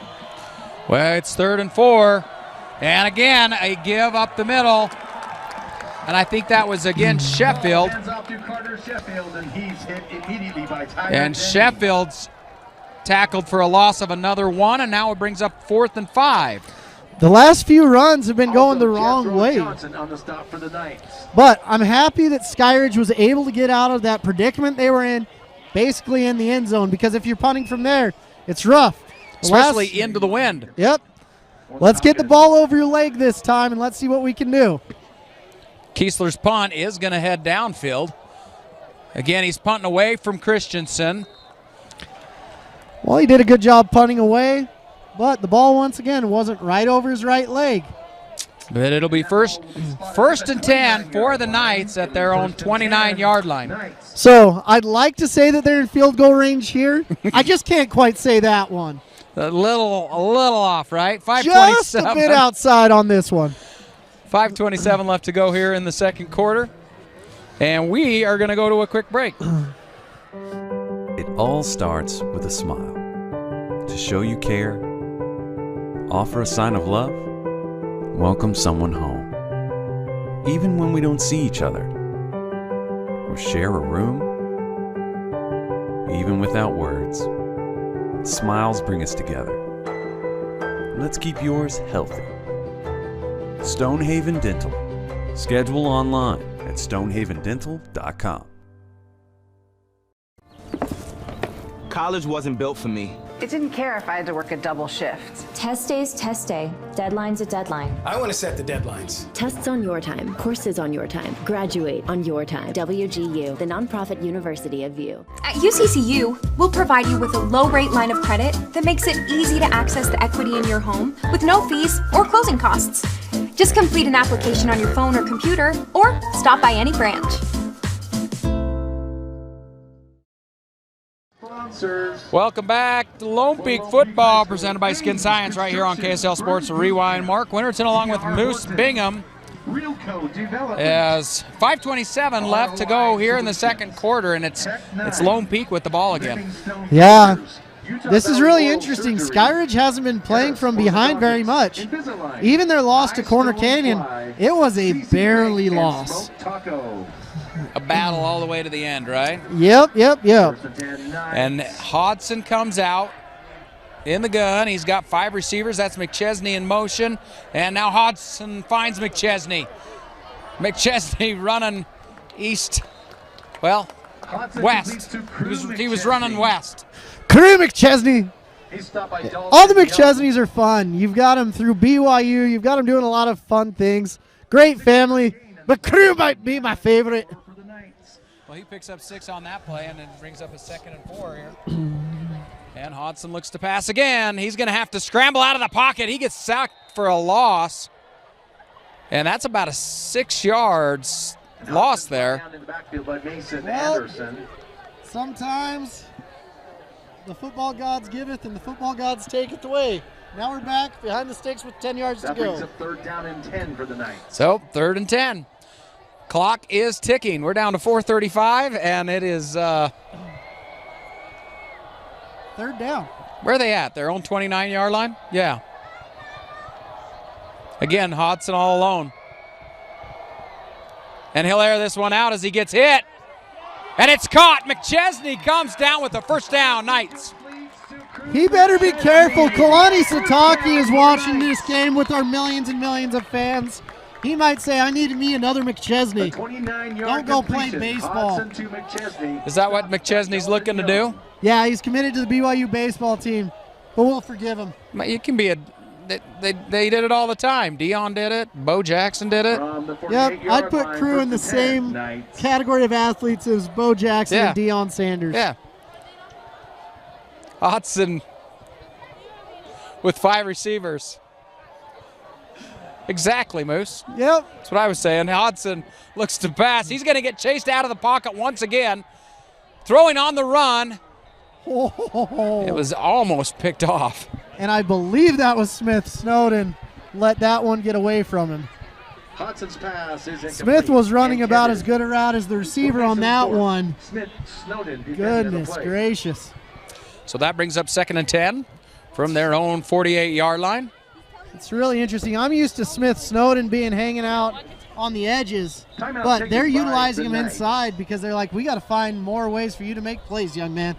Well, it's 3rd and 4. And again, a give up the middle. And I think that was against Sheffield. And Sheffield's tackled for a loss of another 1, and now it brings up 4th and 5. The last few runs have been going the wrong way. But I'm happy that Skyridge was able to get out of that predicament they were in, basically in the end zone, because if you're punting from there, it's rough. Especially into the wind. Yep. Let's get the ball over your leg this time, and let's see what we can do. Kiesler's punt is going to head downfield. Again, he's punting away from Christensen. Well, he did a good job punting away, but the ball once again wasn't right over his right leg. But it'll be first and 10 for the Knights at their own 29-yard line. So I'd like to say that they're in field goal range here. I just can't quite say that one. A little off, right? 5:27. Just a bit outside on this one. 5:27 left to go here in the second quarter. And we are going to go to a quick break. It all starts with a smile. To show you care, offer a sign of love, welcome someone home. Even when we don't see each other, or share a room, even without words, smiles bring us together. Let's keep yours healthy. Stonehaven Dental. Schedule online at stonehavendental.com. College wasn't built for me. It didn't care if I had to work a double shift. Test day's test day. Deadline's a deadline. I want to set the deadlines. Tests on your time, courses on your time, graduate on your time. WGU, the nonprofit university of VIEW. At UCCU, we'll provide you with a low-rate line of credit that makes it easy to access the equity in your home with no fees or closing costs. Just complete an application on your phone or computer, or stop by any branch. Welcome back to Lone Peak football, presented by Skin Science, right here on KSL Sports Rewind. Mark Winterton along with Moose Bingham. As 5:27 left to go here in the second quarter, and it's Lone Peak with the ball again. Yeah, this is really interesting. Skyridge hasn't been playing from behind very much. Even their loss to Corner Canyon, it was a barely loss. A battle all the way to the end, right? Yep. And Hodson comes out in the gun. He's got 5 receivers. That's McChesney in motion. And now Hodson finds McChesney. McChesney running east, well, west. He was running west. Kareem McChesney. He's stopped by Dalton. All the McChesneys are fun. You've got them through BYU. You've got them doing a lot of fun things. Great family. But Crew might be my favorite. Well, he picks up 6 on that play and then brings up a 2nd and 4 here. And Hodson looks to pass again. He's going to have to scramble out of the pocket. He gets sacked for a loss. And that's about a 6 yards loss there. Well, sometimes the football gods giveth and the football gods taketh away. Now we're back behind the sticks with 10 yards to go. That brings up 3rd down and 10 for the Knights. So 3rd and 10. Clock is ticking. We're down to 4:35, and it is 3rd down. Where are they at? Their own 29-yard line? Yeah. Again, Hodson all alone. And he'll air this one out as he gets hit. And it's caught. McChesney comes down with the 1st down, Knights. He better be careful. Kalani Sataki is watching this game with our millions and millions of fans. He might say, I need me another McChesney. Don't go play baseball. Is that what McChesney's looking to do? Yeah, he's committed to the BYU baseball team, but we'll forgive him. You can be they did it all the time. Dion did it. Bo Jackson did it. Yep, I'd put Crew in the same category of athletes as Bo Jackson and Deion Sanders. Yeah. Hodson with 5 receivers. Exactly, Moose. Yep. That's what I was saying. Hodson looks to pass. He's going to get chased out of the pocket once again. Throwing on the run. It was almost picked off. And I believe that was Smith. Snowden let that one get away from him. Hodson's pass is incomplete. Smith was running about as good a route as the receiver on that one. Snowden. Goodness gracious. So that brings up 2nd and 10 from their own 48-yard line. It's really interesting. I'm used to Smith Snowden being hanging out on the edges, but they're utilizing him inside because they're like, we got to find more ways for you to make plays, young man.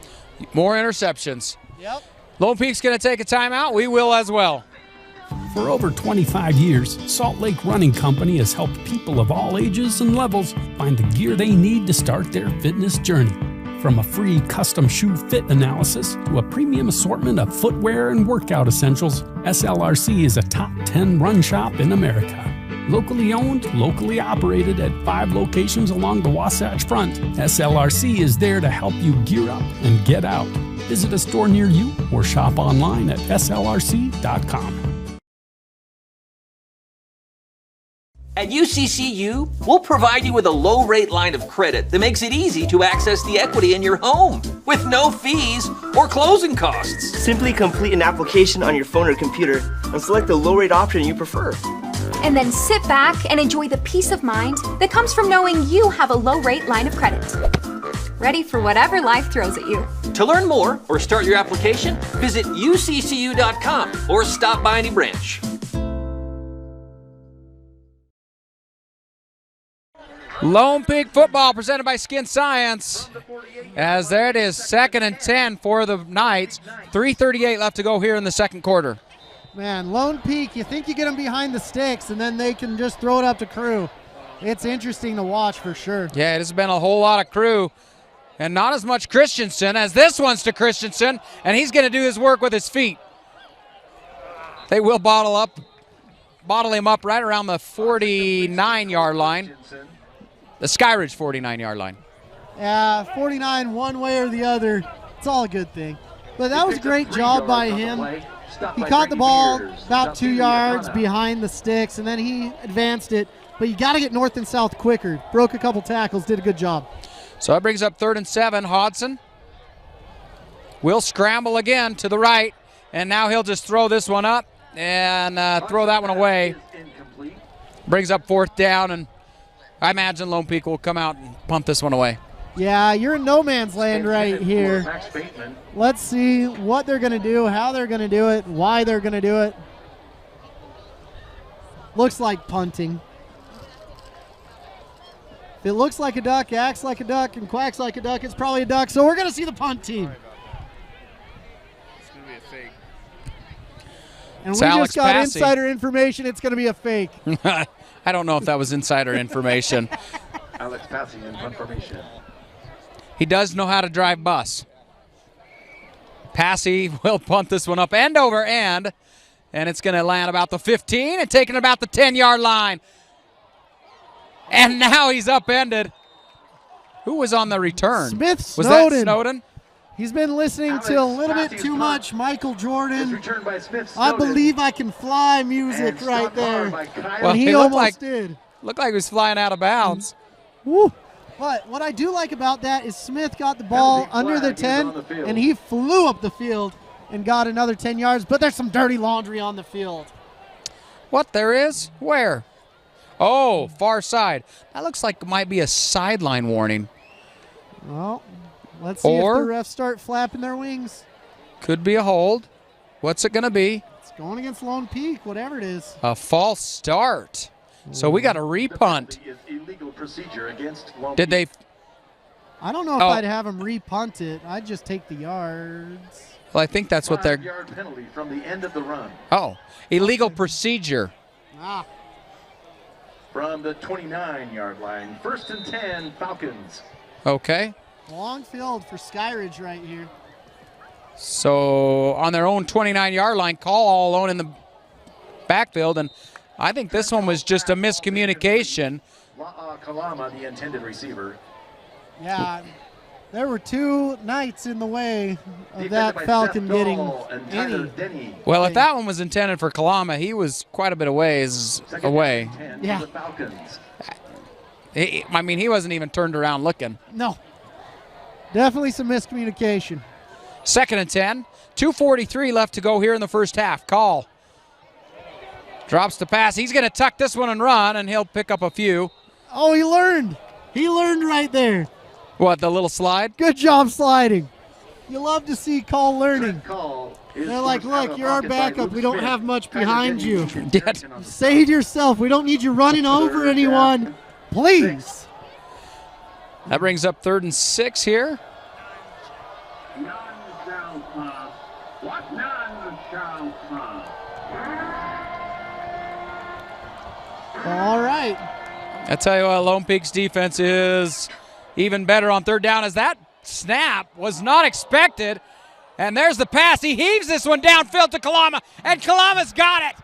More interceptions. Yep. Lone Peak's going to take a timeout. We will as well. For over 25 years, Salt Lake Running Company has helped people of all ages and levels find the gear they need to start their fitness journey. From a free custom shoe fit analysis to a premium assortment of footwear and workout essentials, SLRC is a top 10 run shop in America. Locally owned, locally operated at 5 locations along the Wasatch Front, SLRC is there to help you gear up and get out. Visit a store near you or shop online at slrc.com. At UCCU, we'll provide you with a low-rate line of credit that makes it easy to access the equity in your home with no fees or closing costs. Simply complete an application on your phone or computer and select the low-rate option you prefer. And then sit back and enjoy the peace of mind that comes from knowing you have a low-rate line of credit. Ready for whatever life throws at you. To learn more or start your application, visit uccu.com or stop by any branch. Lone Peak football presented by Skin Science. As there it is, 2nd and 10 for the Knights. 3:38 left to go here in the 2nd quarter. Man, Lone Peak, you think you get them behind the sticks and then they can just throw it up to Crew. It's interesting to watch for sure. Yeah, it has been a whole lot of Crew and not as much Christensen as this one's to Christensen, and he's going to do his work with his feet. They will bottle him up right around the 49-yard line. The Skyridge 49-yard line. Yeah, 49 one way or the other. It's all a good thing. But that was a great job by him. He caught the ball about 2 yards behind the sticks, and then he advanced it. But you got to get north and south quicker. Broke a couple tackles, did a good job. So that brings up 3rd and 7. Hodson will scramble again to the right, and now he'll just throw this one up and throw that one away. Brings up 4th down, and I imagine Lone Peak will come out and pump this one away. Yeah, you're in no man's land right here. Let's see what they're going to do, how they're going to do it, why they're going to do it. Looks like punting. If it looks like a duck, acts like a duck, and quacks like a duck, it's probably a duck. So we're going to see the punt team. It's going to be a fake. And we just got insider information. It's going to be a fake. I don't know if that was insider information. Alex Passy in punt formation. He does know how to drive bus. Passy will punt this one up end over end, and it's going to land about the 15 and taking about the 10-yard line. And now he's upended. Who was on the return? Snowden. Was that Snowden? He's been listening to a little bit too much Michael Jordan. I Believe I Can Fly music right there. Well, and he almost did. Looked like he was flying out of bounds. Woo. But what I do like about that is Smith got the ball under the 10, and he flew up the field and got another 10 yards. But there's some dirty laundry on the field. What, there is? Where? Oh, far side. That looks like it might be a sideline warning. Well, let's see if the refs start flapping their wings. Could be a hold. What's it going to be? It's going against Lone Peak, whatever it is. A false start. So we got a repunt. Did they? I don't know if I'd have them repunt it. I'd just take the yards. Well, I think that's what they're. 5-yard penalty from the end of the run. Oh, illegal procedure. Ah. From the 29-yard line, 1st and 10, Falcons. Okay. Long field for Skyridge right here. So on their own 29-yard line, call all alone in the backfield, and I think this one was just a miscommunication. Kalama, the intended receiver. Yeah, there were two Knights in the way of that Falcon getting any. Well, if that one was intended for Kalama, he was quite a bit of ways away. Yeah. I mean, he wasn't even turned around looking. No. Definitely some miscommunication. 2nd and 10. 2:43 left to go here in the first half. Call. Drops the pass. He's going to tuck this one and run, and he'll pick up a few. Oh, he learned. He learned right there. What, the little slide? Good job sliding. You love to see call learning. They're like, look, you're our backup. We don't have much behind you. Save yourself. We don't need you running over anyone. Please. That brings up 3rd and 6 here. All right. I tell you what, Lone Peak's defense is even better on 3rd down, as that snap was not expected. And there's the pass. He heaves this one downfield to Kalama, and Kalama's got it.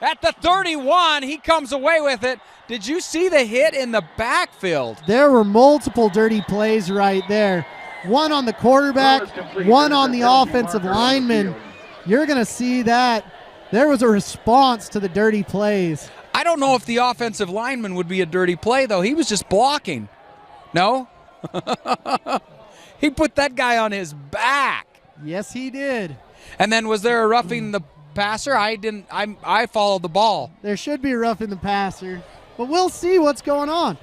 At the 31, he comes away with it. Did you see the hit in the backfield? There were multiple dirty plays right there. One on the quarterback, one on the offensive lineman. You're going to see that. There was a response to the dirty plays. I don't know if the offensive lineman would be a dirty play, though. He was just blocking. No? He put that guy on his back. Yes, he did. And then was there a roughing the passer? I followed the ball. There should be a roughing the passer. But we'll see what's going on.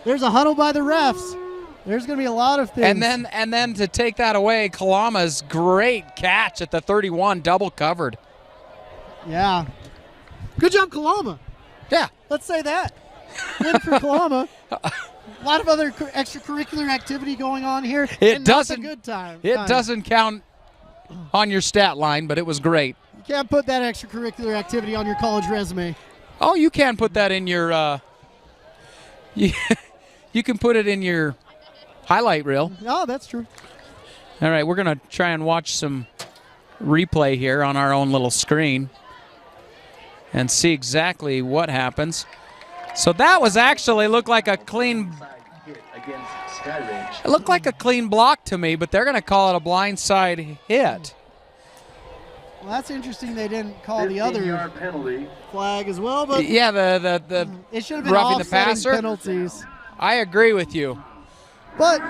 There's a huddle by the refs. There's going to be a lot of things. And then to take that away, Kalama's great catch at the 31, double covered. Yeah. Good job, Kalama. Yeah. Let's say that. Win for Kalama. A lot of other extracurricular activity going on here. It doesn't. A good time. It doesn't count on your stat line, but it was great. You can't put that extracurricular activity on your college resume. Oh, you can put that in your. You can put it in your highlight reel. Oh, that's true. All right, we're gonna try and watch some replay here on our own little screen and see exactly what happens. So that was actually looked like a clean. It looked like a clean block to me, but they're going to call it a blindside hit. Well, that's interesting. They didn't call the other penalty flag as well, but yeah, the it should have been roughing the passer penalties. I agree with you, but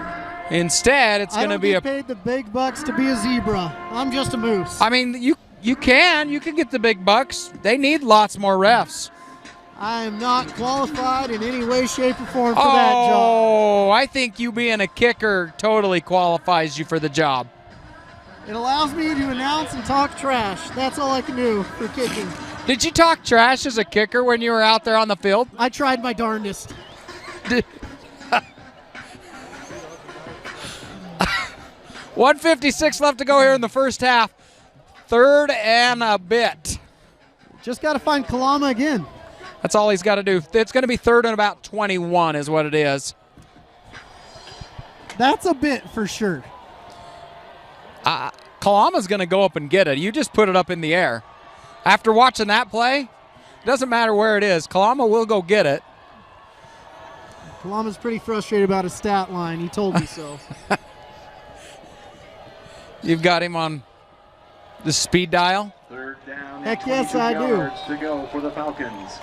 instead it's going to be paid the big bucks to be a zebra. I'm just a moose. I mean, you can get the big bucks. They need lots more refs. I am not qualified in any way, shape, or form for that job. Oh, I think you being a kicker totally qualifies you for the job. It allows me to announce and talk trash. That's all I can do for kicking. Did you talk trash as a kicker when you were out there on the field? I tried my darndest. 1:56 left to go here in the first half. 3rd and a bit. Just got to find Kalama again. That's all he's got to do. It's going to be 3rd and about 21 is what it is. That's a bit for sure. Kalama's going to go up and get it. You just put it up in the air. After watching that play, it doesn't matter where it is. Kalama will go get it. Kalama's pretty frustrated about his stat line. He told me so. You've got him on the speed dial? Third down. Heck yes, I do. Yards to go for the Falcons.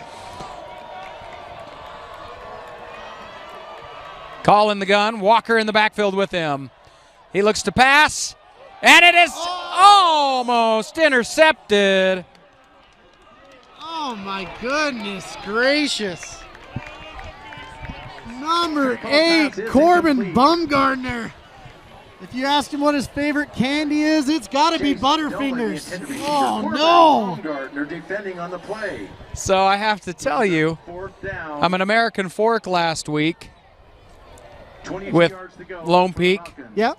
Call in the gun. Walker in the backfield with him. He looks to pass, and it is almost intercepted. Oh, my goodness gracious. Number 8, Corbin Bumgarner. If you ask him what his favorite candy is, it's got to be Butterfingers. Oh, no. Bumgarner defending on the play. So I have to tell you, I'm an American Fork last week with Lone Peak. Yep.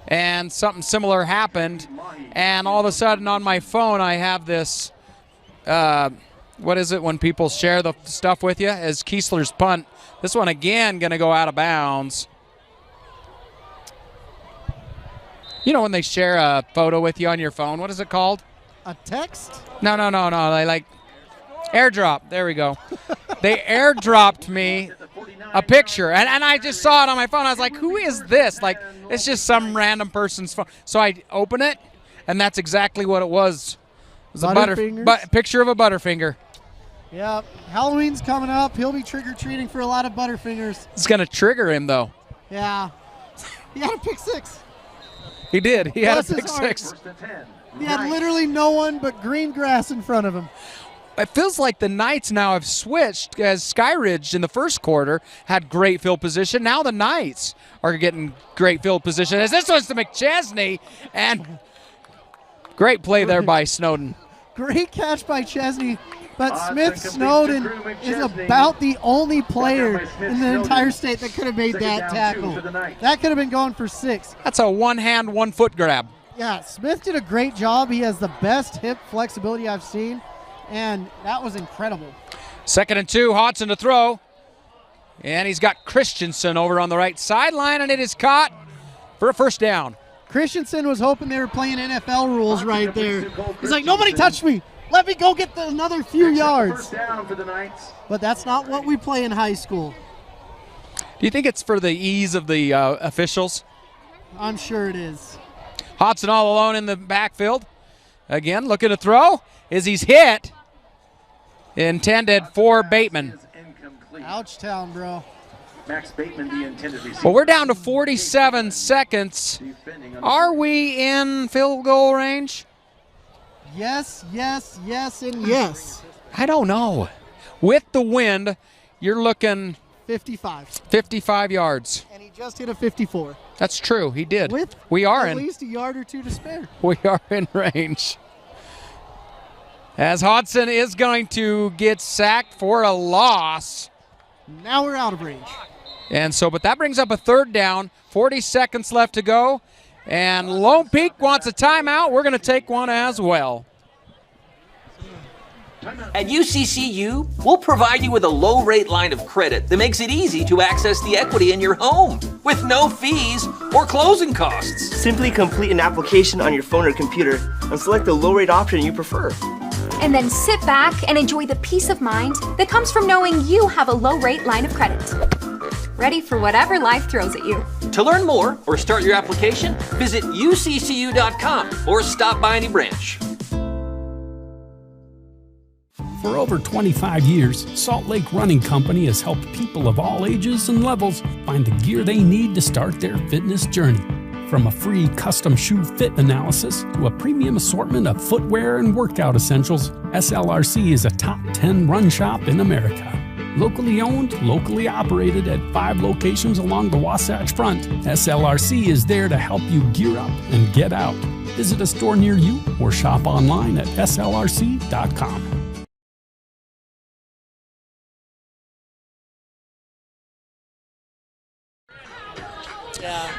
And something similar happened. And all of a sudden on my phone, I have this, what is it when people share the stuff with you? As Kiesler's punt. This one again going to go out of bounds. You know when they share a photo with you on your phone, what is it called? A text? No. They like airdrop. There we go. They airdropped me a picture, and I just saw it on my phone. I was like, who is this? Like, it's just some random person's phone. So I open it, and that's exactly what it was. It was a picture of a Butterfinger. Yep. Halloween's coming up. He'll be trick-or-treating for a lot of Butterfingers. It's going to trigger him, though. Yeah. He had a pick 6. He did. He had a pick 6. He had literally no one but green grass in front of him. It feels like the Knights now have switched, as Skyridge in the first quarter had great field position. Now the Knights are getting great field position. As this was to McChesney, and great play there by Snowden. Great catch by Chesney, but Smith Snowden is about the only player in the entire state that could have made that tackle. That could have been going for 6. That's a one-hand, one-foot grab. Yeah, Smith did a great job. He has the best hip flexibility I've seen, and that was incredible. 2nd and 2, Hodson to throw. And he's got Christensen over on the right sideline, and it is caught for a first down. Christensen was hoping they were playing NFL rules right there. He's like, nobody touched me. Let me go get another few yards. But that's not what we play in high school. Do you think it's for the ease of the officials? I'm sure it is. Hodson all alone in the backfield. Again, looking to throw. As he's hit. Intended for Bateman. Ouchtown, bro. Max Bateman, the intended receiver. Well, we're down to 47 seconds. Are we in field goal range? Yes, yes, yes, and yes. I don't know. With the wind, you're looking 55 yards. And he just hit a 54. That's true. He did. We are at least a yard or two to spare. We are in range. As Hodson is going to get sacked for a loss. Now we're out of range. And so, but that brings up a 3rd down. 40 seconds left to go. And Lone Peak wants a timeout. We're going to take one as well. At UCCU, we'll provide you with a low-rate line of credit that makes it easy to access the equity in your home with no fees or closing costs. Simply complete an application on your phone or computer and select the low-rate option you prefer. And then sit back and enjoy the peace of mind that comes from knowing you have a low-rate line of credit. Ready for whatever life throws at you. To learn more or start your application, visit uccu.com or stop by any branch. For over 25 years, Salt Lake Running Company has helped people of all ages and levels find the gear they need to start their fitness journey. From a free custom shoe fit analysis to a premium assortment of footwear and workout essentials, SLRC is a top 10 run shop in America. Locally owned, locally operated at 5 locations along the Wasatch Front, SLRC is there to help you gear up and get out. Visit a store near you or shop online at slrc.com.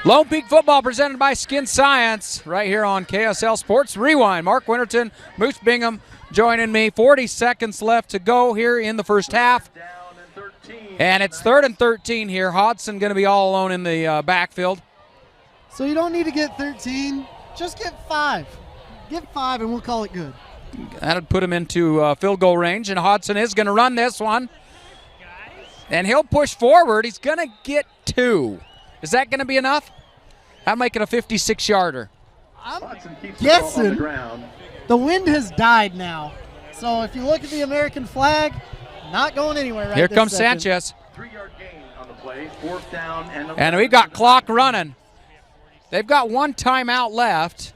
Lone Peak football presented by Skin Science right here on KSL Sports Rewind. Mark Winterton, Moose Bingham joining me. 40 seconds left to go here in the first half. And it's 3rd and 13 here. Hodson going to be all alone in the backfield. So you don't need to get 13. Just get 5. Get 5 and we'll call it good. That'd put him into field goal range, and Hodson is going to run this one. And he'll push forward. He's going to get 2. Is that going to be enough? I'll make it a 56-yarder. I'm guessing the wind has died now. So if you look at the American flag, not going anywhere right Here this comes second. Sanchez. 3-yard gain on the play, 4th down and 11. And we've got clock running. They've got 1 timeout left.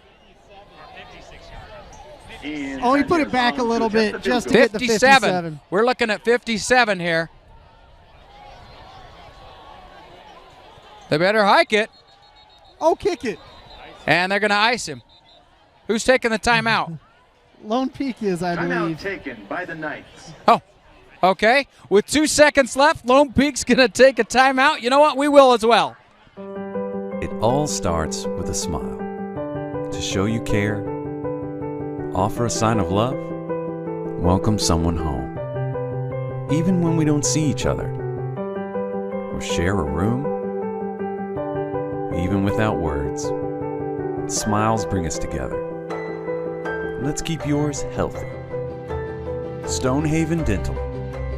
Oh, he put it back a little bit just to get the 57. We're looking at 57 here. They better hike it. Oh, kick it. And they're going to ice him. Who's taking the timeout? Lone Peak is, I believe. Timeout taken by the Knights. Oh, okay. With 2 seconds left, Lone Peak's going to take a timeout. You know what? We will as well. It all starts with a smile. To show you care, offer a sign of love, welcome someone home. Even when we don't see each other, or share a room, even without words, smiles bring us together. Let's keep yours healthy. Stonehaven Dental.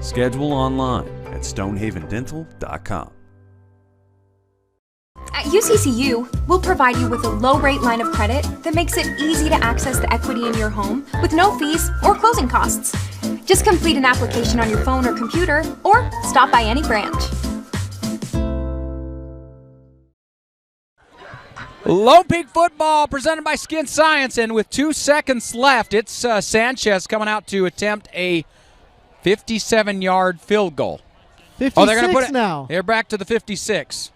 Schedule online at stonehavendental.com. At UCCU, we'll provide you with a low-rate line of credit that makes it easy to access the equity in your home with no fees or closing costs. Just complete an application on your phone or computer, or stop by any branch. Lone Peak football presented by Skin Science, and with 2 seconds left, it's Sanchez coming out to attempt a 57-yard field goal. 56 they're going to put it now. They're back to the 56.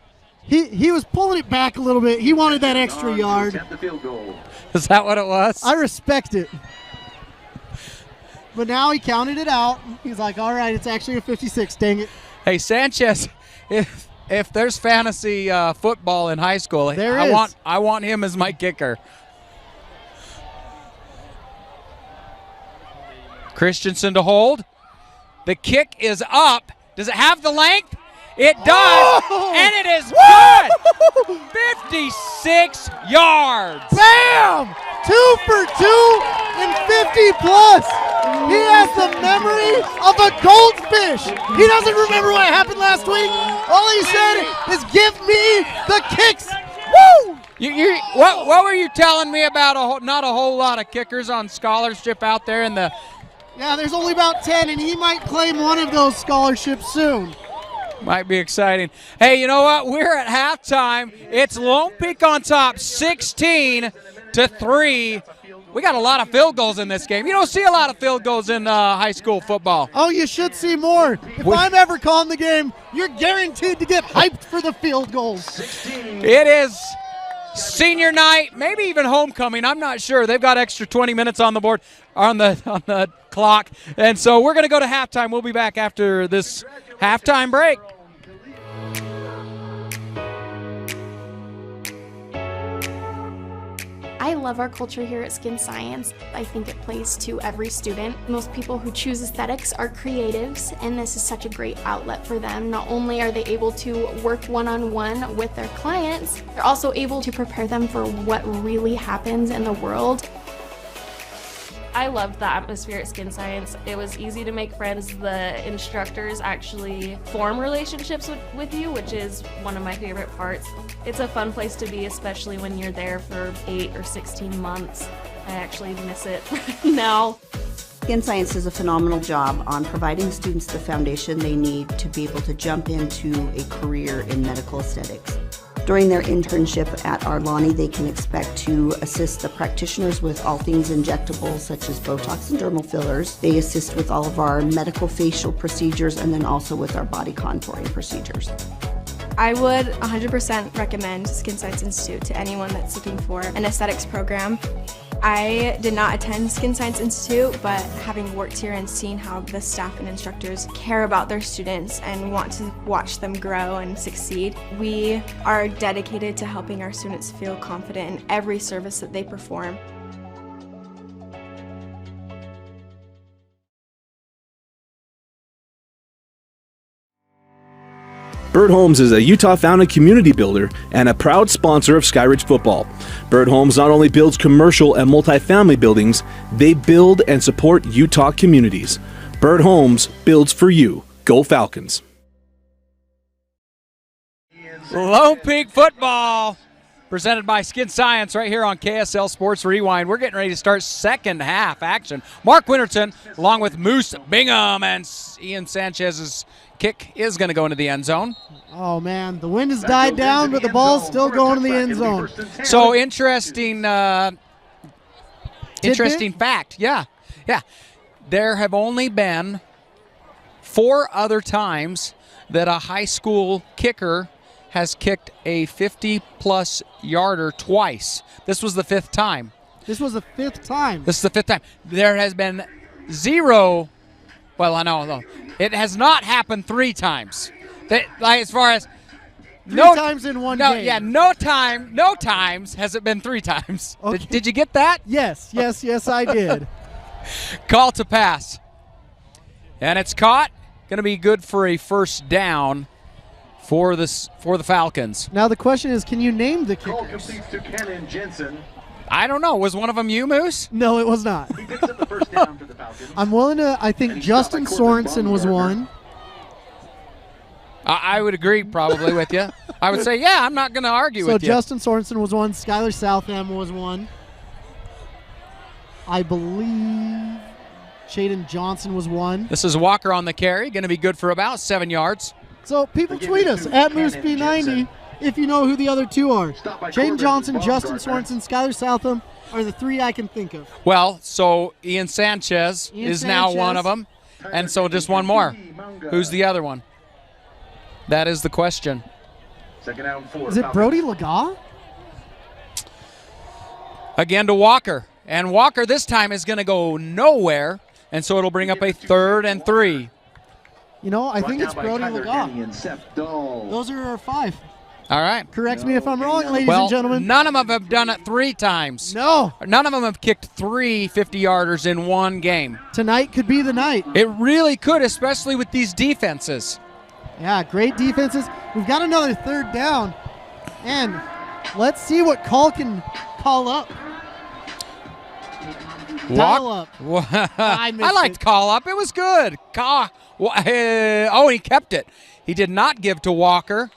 He was pulling it back a little bit. He wanted that extra yard. Is that what it was? I respect it. But now he counted it out. He's like, all right, it's actually a 56. Dang it. Hey, Sanchez, if there's fantasy football in high school, I want him as my kicker. Christensen to hold. The kick is up. Does it have the length? It does, and it is good. 56 yards. Bam! 2 for 2 and 50 plus. He has the memory of a goldfish. He doesn't remember what happened last week. All he said is, "Give me the kicks." Woo! What were you telling me about not a whole lot of kickers on scholarship out there in the? Yeah, there's only about 10, and he might claim one of those scholarships soon. Might be exciting. Hey, you know what? We're at halftime. It's Lone Peak on top, 16-3. We got a lot of field goals in this game. You don't see a lot of field goals in high school football. Oh, you should see more. If I'm ever calling the game, you're guaranteed to get hyped for the field goals. It is senior night, maybe even homecoming. I'm not sure. They've got extra 20 minutes on the board, on the clock. And so we're going to go to halftime. We'll be back after this halftime break. I love our culture here at Skin Science. I think it plays to every student. Most people who choose aesthetics are creatives, and this is such a great outlet for them. Not only are they able to work one-on-one with their clients, they're also able to prepare them for what really happens in the world. I loved the atmosphere at Skin Science. It was easy to make friends. The instructors actually form relationships with you, which is one of my favorite parts. It's a fun place to be, especially when you're there for 8 or 16 months. I actually miss it now. Skin Science does a phenomenal job on providing students the foundation they need to be able to jump into a career in medical aesthetics. During their internship at our Lonnie, they can expect to assist the practitioners with all things injectables such as Botox and dermal fillers. They assist with all of our medical facial procedures and then also with our body contouring procedures. I would 100% recommend Skin Science Institute to anyone that's looking for an aesthetics program. I did not attend Skin Science Institute, but having worked here and seen how the staff and instructors care about their students and want to watch them grow and succeed, we are dedicated to helping our students feel confident in every service that they perform. Bird Homes is a Utah-founded community builder and a proud sponsor of Skyridge football. Bird Homes not only builds commercial and multifamily buildings, they build and support Utah communities. Bird Homes builds for you. Go Falcons. Lone Peak football presented by Skin Science right here on KSL Sports Rewind. We're getting ready to start second half action. Mark Winterton along with Moose Bingham, and Ian Sanchez's kick is going to go into the end zone. Oh, man, the wind has died down, but the ball's still going in the end zone. So interesting fact. Yeah. There have only been 4 other times that a high school kicker has kicked a 50-plus yarder twice. This was the 5th time. This was the 5th time. This is the 5th time. There has been 0. Well, I know. It has not happened 3 times. As far as Three times in one game. Yeah, no times has it been 3 times. Okay. Did you get that? Yes, I did. Call to pass. And it's caught. Going to be good for a first down for the Falcons. Now the question is, can you name the kickers? Call completes to Cannon Jensen. I don't know. Was one of them you, Moose? No, it was not. He picks up the first down for the Falcons. I'm willing to, I think Justin Sorensen was one. I would agree probably with you. I would say, yeah, I'm not going to argue with you. So Justin Sorensen was one. Skylar Southam was one. I believe Shaden Johnson was one. This is Walker on the carry. Going to be good for about 7 yards. So people tweet us at MooseB90 if you know who the other 2 are. Shaden Johnson, Justin Sorensen, Skylar Southam are the 3 I can think of. Well, so Ian Sanchez is now one of them. And so just one more. Who's the other one? That is the question. Second down 4. Is it Brody Laga? Again to Walker. And Walker this time is going to go nowhere. And so it'll bring up a 3rd and 3. You know, I think it's Brody Laga. Those are our 5. All right. Correct me if I'm wrong, ladies and gentlemen. None of them have done it 3 times. No. None of them have kicked 3 50-yarders in one game. Tonight could be the night. It really could, especially with these defenses. Yeah, great defenses. We've got another 3rd down. And let's see what call can call up. Dial up. I liked call up. It was good. He kept it. He did not give to Walker.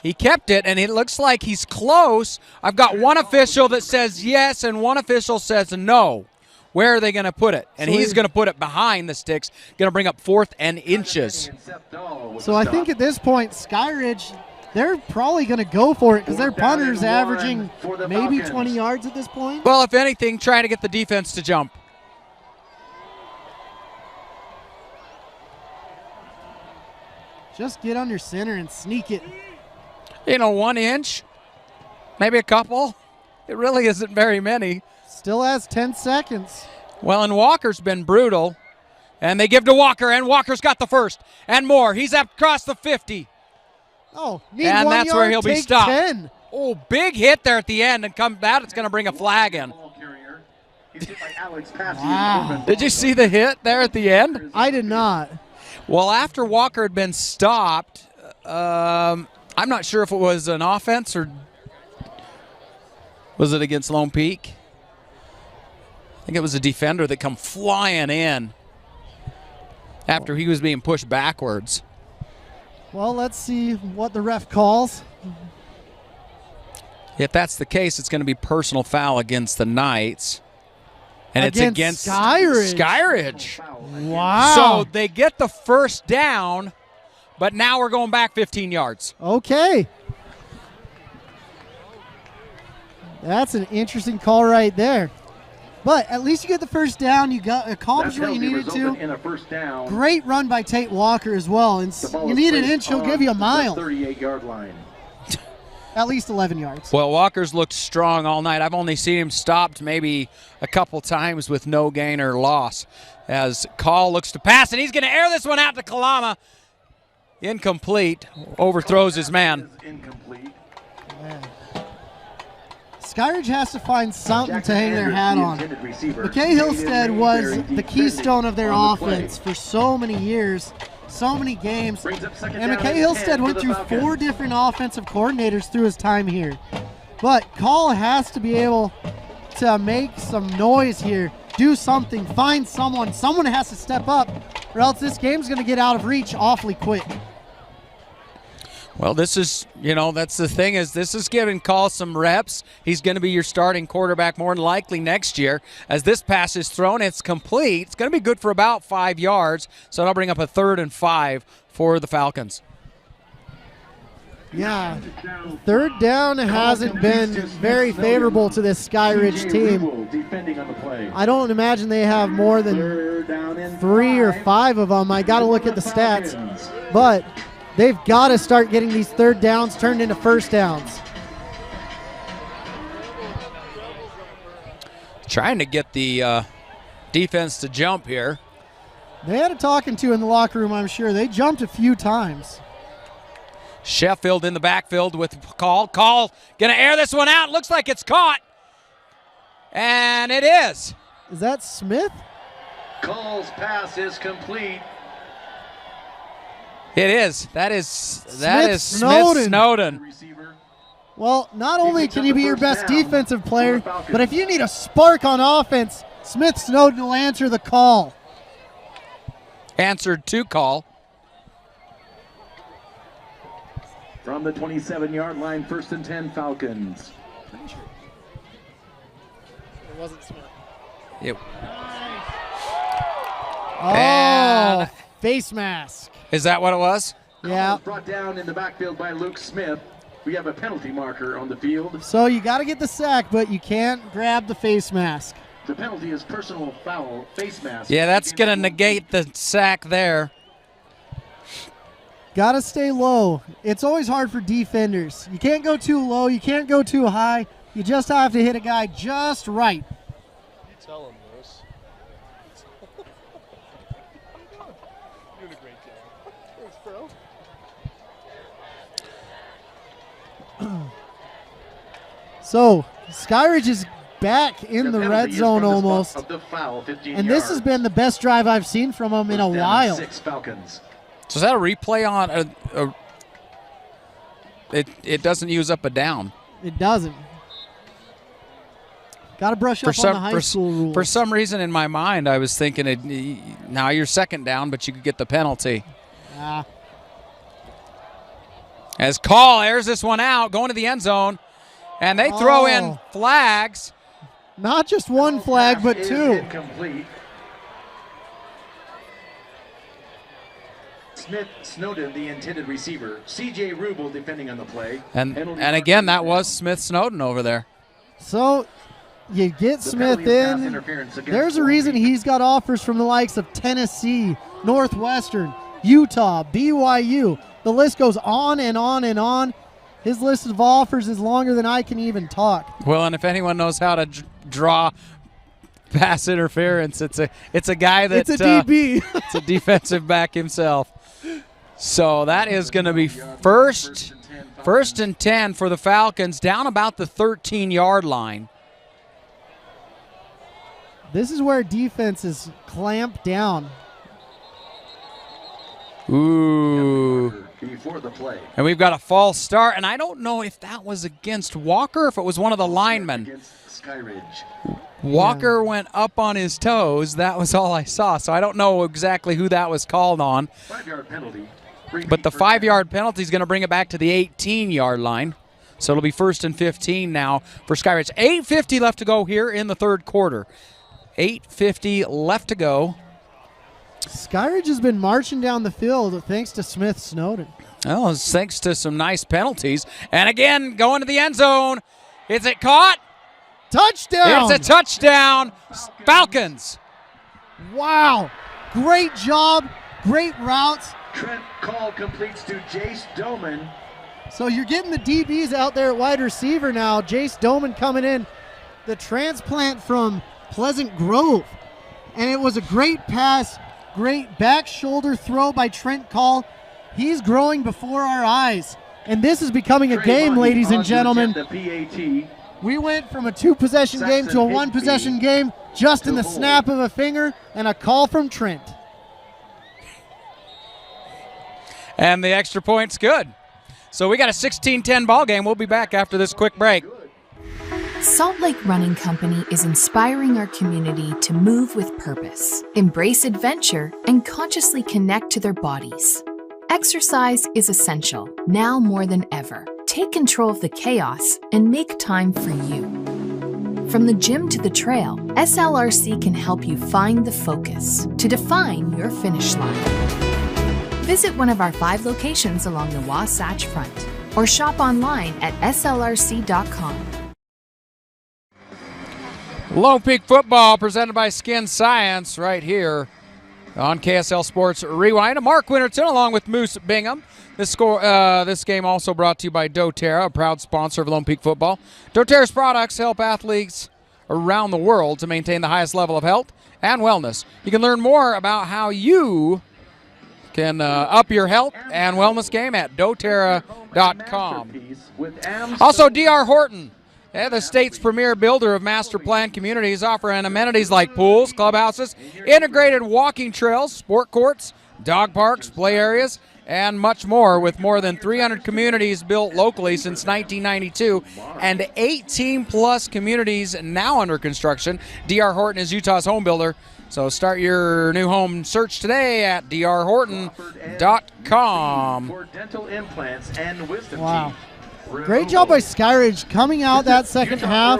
He kept it, and it looks like he's close. I've got one official that says yes and one official says no. Where are they going to put it? And he's going to put it behind the sticks, going to bring up 4th and inches. So I think at this point, Skyridge, they're probably going to go for it because their punter's averaging maybe 20 yards at this point. Well, if anything, try to get the defense to jump. Just get under center and sneak it. 1 inch, maybe a couple. It really isn't very many. Still has 10 seconds. Well, and Walker's been brutal. And they give to Walker, and Walker's got the first and more. He's up across the 50. Oh, and that's yard, where he'll be stopped. 10. Oh, big hit there at the end, and come back. It's going to bring a flag in. Wow. Did you see the hit there at the end? I did not. Well, after Walker had been stopped, I'm not sure if it was an offense or was it against Lone Peak? I think it was a defender that come flying in after he was being pushed backwards. Well, let's see what the ref calls. If that's the case, it's going to be personal foul against the Knights. And it's against Skyridge. Wow. So they get the first down, but now we're going back 15 yards. Okay. That's an interesting call right there. But at least you get the first down. You got accomplished what you needed to. In a first down. Great run by Tate Walker as well. And you need an inch, he'll give you a mile. 38-yard line. At least 11 yards. Well, Walker's looked strong all night. I've only seen him stopped maybe a couple times with no gain or loss. As Call looks to pass, and he's going to air this one out to Kalama. Incomplete. Overthrows his man. Incomplete. Skyridge has to find something to hang their hat on. McKay Hillstead was the keystone of their offense for so many years. so many games. Brings up second And down McKay and 10 Hillstead for went the through Falcons. 4 different offensive coordinators through his time here. But Call has to be able to make some noise here, do something, find someone. Someone has to step up, or else this game's going to get out of reach awfully quick. Well, this is, that's the thing, is this is giving Call some reps. He's going to be your starting quarterback more than likely next year. As this pass is thrown, it's complete. It's going to be good for about 5 yards, so that'll bring up a 3rd and 5 for the Falcons. Yeah, 3rd down hasn't been very favorable to this Skyridge team. I don't imagine they have more than 3 or 5 of them. I got to look at the stats. But they've got to start getting these 3rd downs turned into 1st downs. Trying to get the defense to jump here. They had a talking to in the locker room, I'm sure. They jumped a few times. Sheffield in the backfield with Call. Call going to air this one out. Looks like it's caught. And it is. Is that Smith? Call's pass is complete. It is. That is Snowden. Smith Snowden. Well, not only can he be your best defensive player, but if you need a spark on offense, Smith Snowden will answer the call. Answered to Call. From the 27-yard line, 1st and 10 Falcons. It wasn't Smith. Yep. Oh, and face mask. Is that what it was? Yeah. Brought down in the backfield by Luke Smith. We have a penalty marker on the field. So you got to get the sack, but you can't grab the face mask. The penalty is personal foul, face mask. Yeah, that's going to negate the sack there. Got to stay low. It's always hard for defenders. You can't go too low. You can't go too high. You just have to hit a guy just right. You tell him this. You're doing a great job. Thanks, bro. So, Skyridge is back in the red zone almost. And this has been the best drive I've seen from him in a while. 6 Falcons. So is that a replay on it doesn't use up a down? It doesn't. Got to brush up on the high school rules. For some reason in my mind, I was thinking now you're 2nd down, but you could get the penalty. As Call airs this one out, going to the end zone, and they throw in flags. Not just one flag, but 2. Incomplete. Smith Snowden, the intended receiver. C.J. Rubel defending on the play. And again, that was Smith Snowden over there. So you get Smith in. There's a reason he's got offers from the likes of Tennessee, Northwestern, Utah, BYU. The list goes on and on and on. His list of offers is longer than I can even talk. Well, and if anyone knows how to draw pass interference, it's a guy that it's a DB. It's a defensive back himself. So that is going to be first and 10 for the Falcons, down about the 13-yard line. This is where defense is clamped down. Ooh. Before the play. And we've got a false start, and I don't know if that was against Walker or if it was one of the linemen. Against Skyridge. Walker went up on his toes. That was all I saw, so I don't know exactly who that was called on. 5-yard penalty. But the 5-yard penalty is going to bring it back to the 18-yard line. So it'll be 1st and 15 now for Skyridge. 8:50 left to go here in the 3rd quarter. 8:50 left to go. Skyridge has been marching down the field thanks to Smith Snowden. Oh, thanks to some nice penalties. And again, going to the end zone. Is it caught? Touchdown! It's a touchdown. Falcons. Wow. Great job. Great routes. Trent Call completes to Jace Doman. So you're getting the DBs out there at wide receiver now. Jace Doman coming in, the transplant from Pleasant Grove. And it was a great pass, great back shoulder throw by Trent Call. He's growing before our eyes. And this is becoming a game, ladies and gentlemen. We went from a 2-possession game to a 1-possession game just in the snap of a finger and a call from Trent. And the extra point's good. So we got a 16-10 ball game. We'll be back after this quick break. Salt Lake Running Company is inspiring our community to move with purpose, embrace adventure, and consciously connect to their bodies. Exercise is essential, now more than ever. Take control of the chaos and make time for you. From the gym to the trail, SLRC can help you find the focus to define your finish line. Visit one of our 5 locations along the Wasatch Front or shop online at slrc.com. Lone Peak football presented by Skin Science right here on KSL Sports Rewind. Mark Winterton along with Moose Bingham. This game also brought to you by doTERRA, a proud sponsor of Lone Peak football. doTERRA's products help athletes around the world to maintain the highest level of health and wellness. You can learn more about how you can up your health and wellness game at doTERRA.com. Also, D.R. Horton, the state's premier builder of master plan communities, offering amenities like pools, clubhouses, integrated walking trails, sport courts, dog parks, play areas, and much more, with more than 300 communities built locally since 1992 and 18-plus communities now under construction. D.R. Horton is Utah's home builder. So start your new home search today at drhorton.com. For dental implants and wisdom Wow. Great job by Skyridge coming out that second half.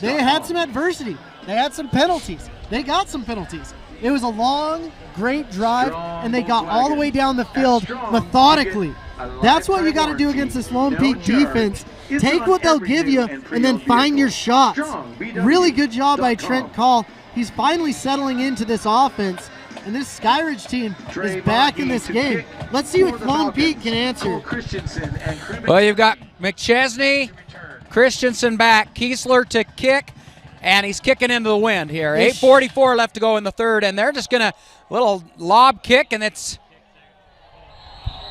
They had some adversity. They had some penalties. They got some penalties. It was a long, great drive, and they got all the way down the field methodically. That's what you got to do against this Lone Peak defense. Take what they'll give you and then find your shots. Really good job by Trent Call. He's finally settling into this offense, and this Skyridge team is back in this game. Let's see what Lone Peak can answer. Well, you've got McChesney, Christensen back, Kiesler to kick, and he's kicking into the wind here. 8:44 left to go in the third, and they're just going to little lob kick, and it's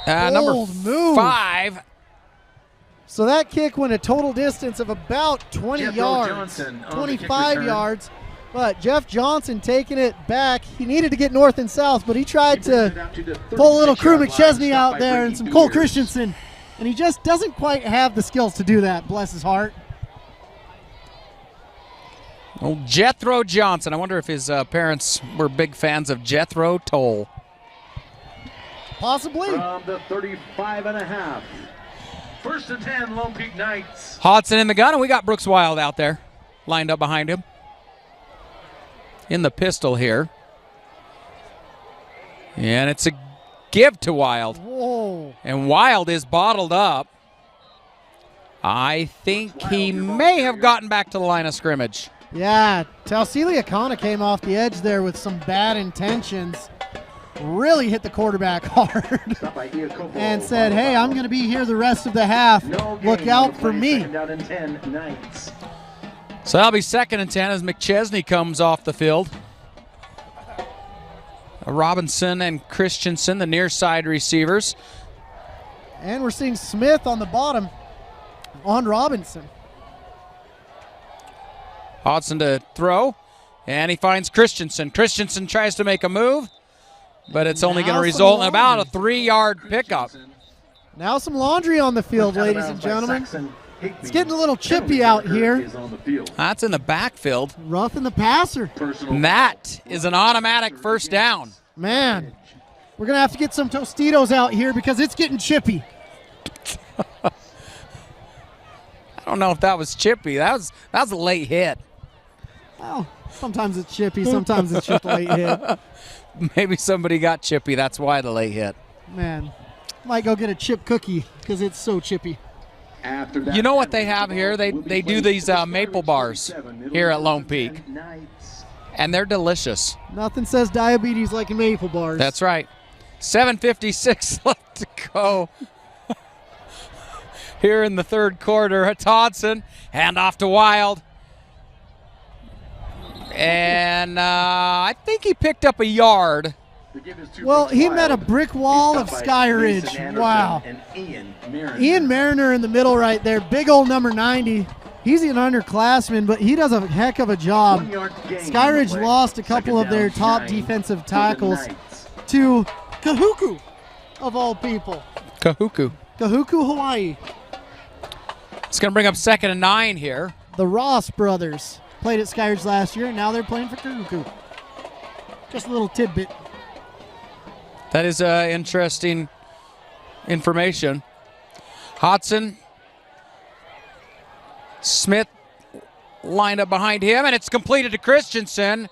number 5. So that kick went a total distance of about 20 yards, 25 yards. But Jeff Johnson taking it back. He needed to get north and south, but he tried to pull a little Crew McChesney out there and some Cole Christensen, and he just doesn't quite have the skills to do that, bless his heart. Old Jethro Johnson. I wonder if his parents were big fans of Jethro Tull. Possibly. From the 35.5. 1st and 10, Lone Peak Knights. Hodson in the gun, and we got Brooks Wild out there lined up behind him in the pistol here. And it's a give to Wild. Whoa. And Wild is bottled up. I think he may have gotten back to the line of scrimmage. Yeah, Tausili Akana came off the edge there with some bad intentions. Really hit the quarterback hard and said, hey, I'm going to be here the rest of the half. Look out for me. So that'll be 2nd and 10 as McChesney comes off the field. Robinson and Christensen, the near side receivers. And we're seeing Smith on the bottom on Robinson. Hodson to throw, and he finds Christensen. Christensen tries to make a move, but it's only going to result in about a 3-yard pickup. Now some laundry on the field, ladies and gentlemen. It's getting a little chippy out here. That's in the backfield. Roughing the passer. And that is an automatic first down. Man, we're going to have to get some Tostitos out here because it's getting chippy. I don't know if that was chippy. That was a late hit. Well, sometimes it's chippy, sometimes it's just a late hit. Maybe somebody got chippy. That's why the late hit. Man, might go get a chip cookie because it's so chippy. You know what they have here? They do these maple bars here at Lone Peak, and they're delicious. Nothing says diabetes like maple bars. That's right. 7:56 left to go here in the third quarter. It's Hodson, hand off to Wild. And I think he picked up a yard. Well, he met a brick wall of Skyridge. Wow. Ian Mariner in the middle right there. Big old number 90. He's an underclassman, but he does a heck of a job. Skyridge lost a couple of their top defensive tackles to Kahuku. of all people. Kahuku. Kahuku, Hawaii. It's going to bring up 2nd and 9 here. The Ross brothers played at Skyridge last year, and now they're playing for Kahuku. Just a little tidbit. That is interesting information. Hodson, Smith lined up behind him, and it's completed to Christensen.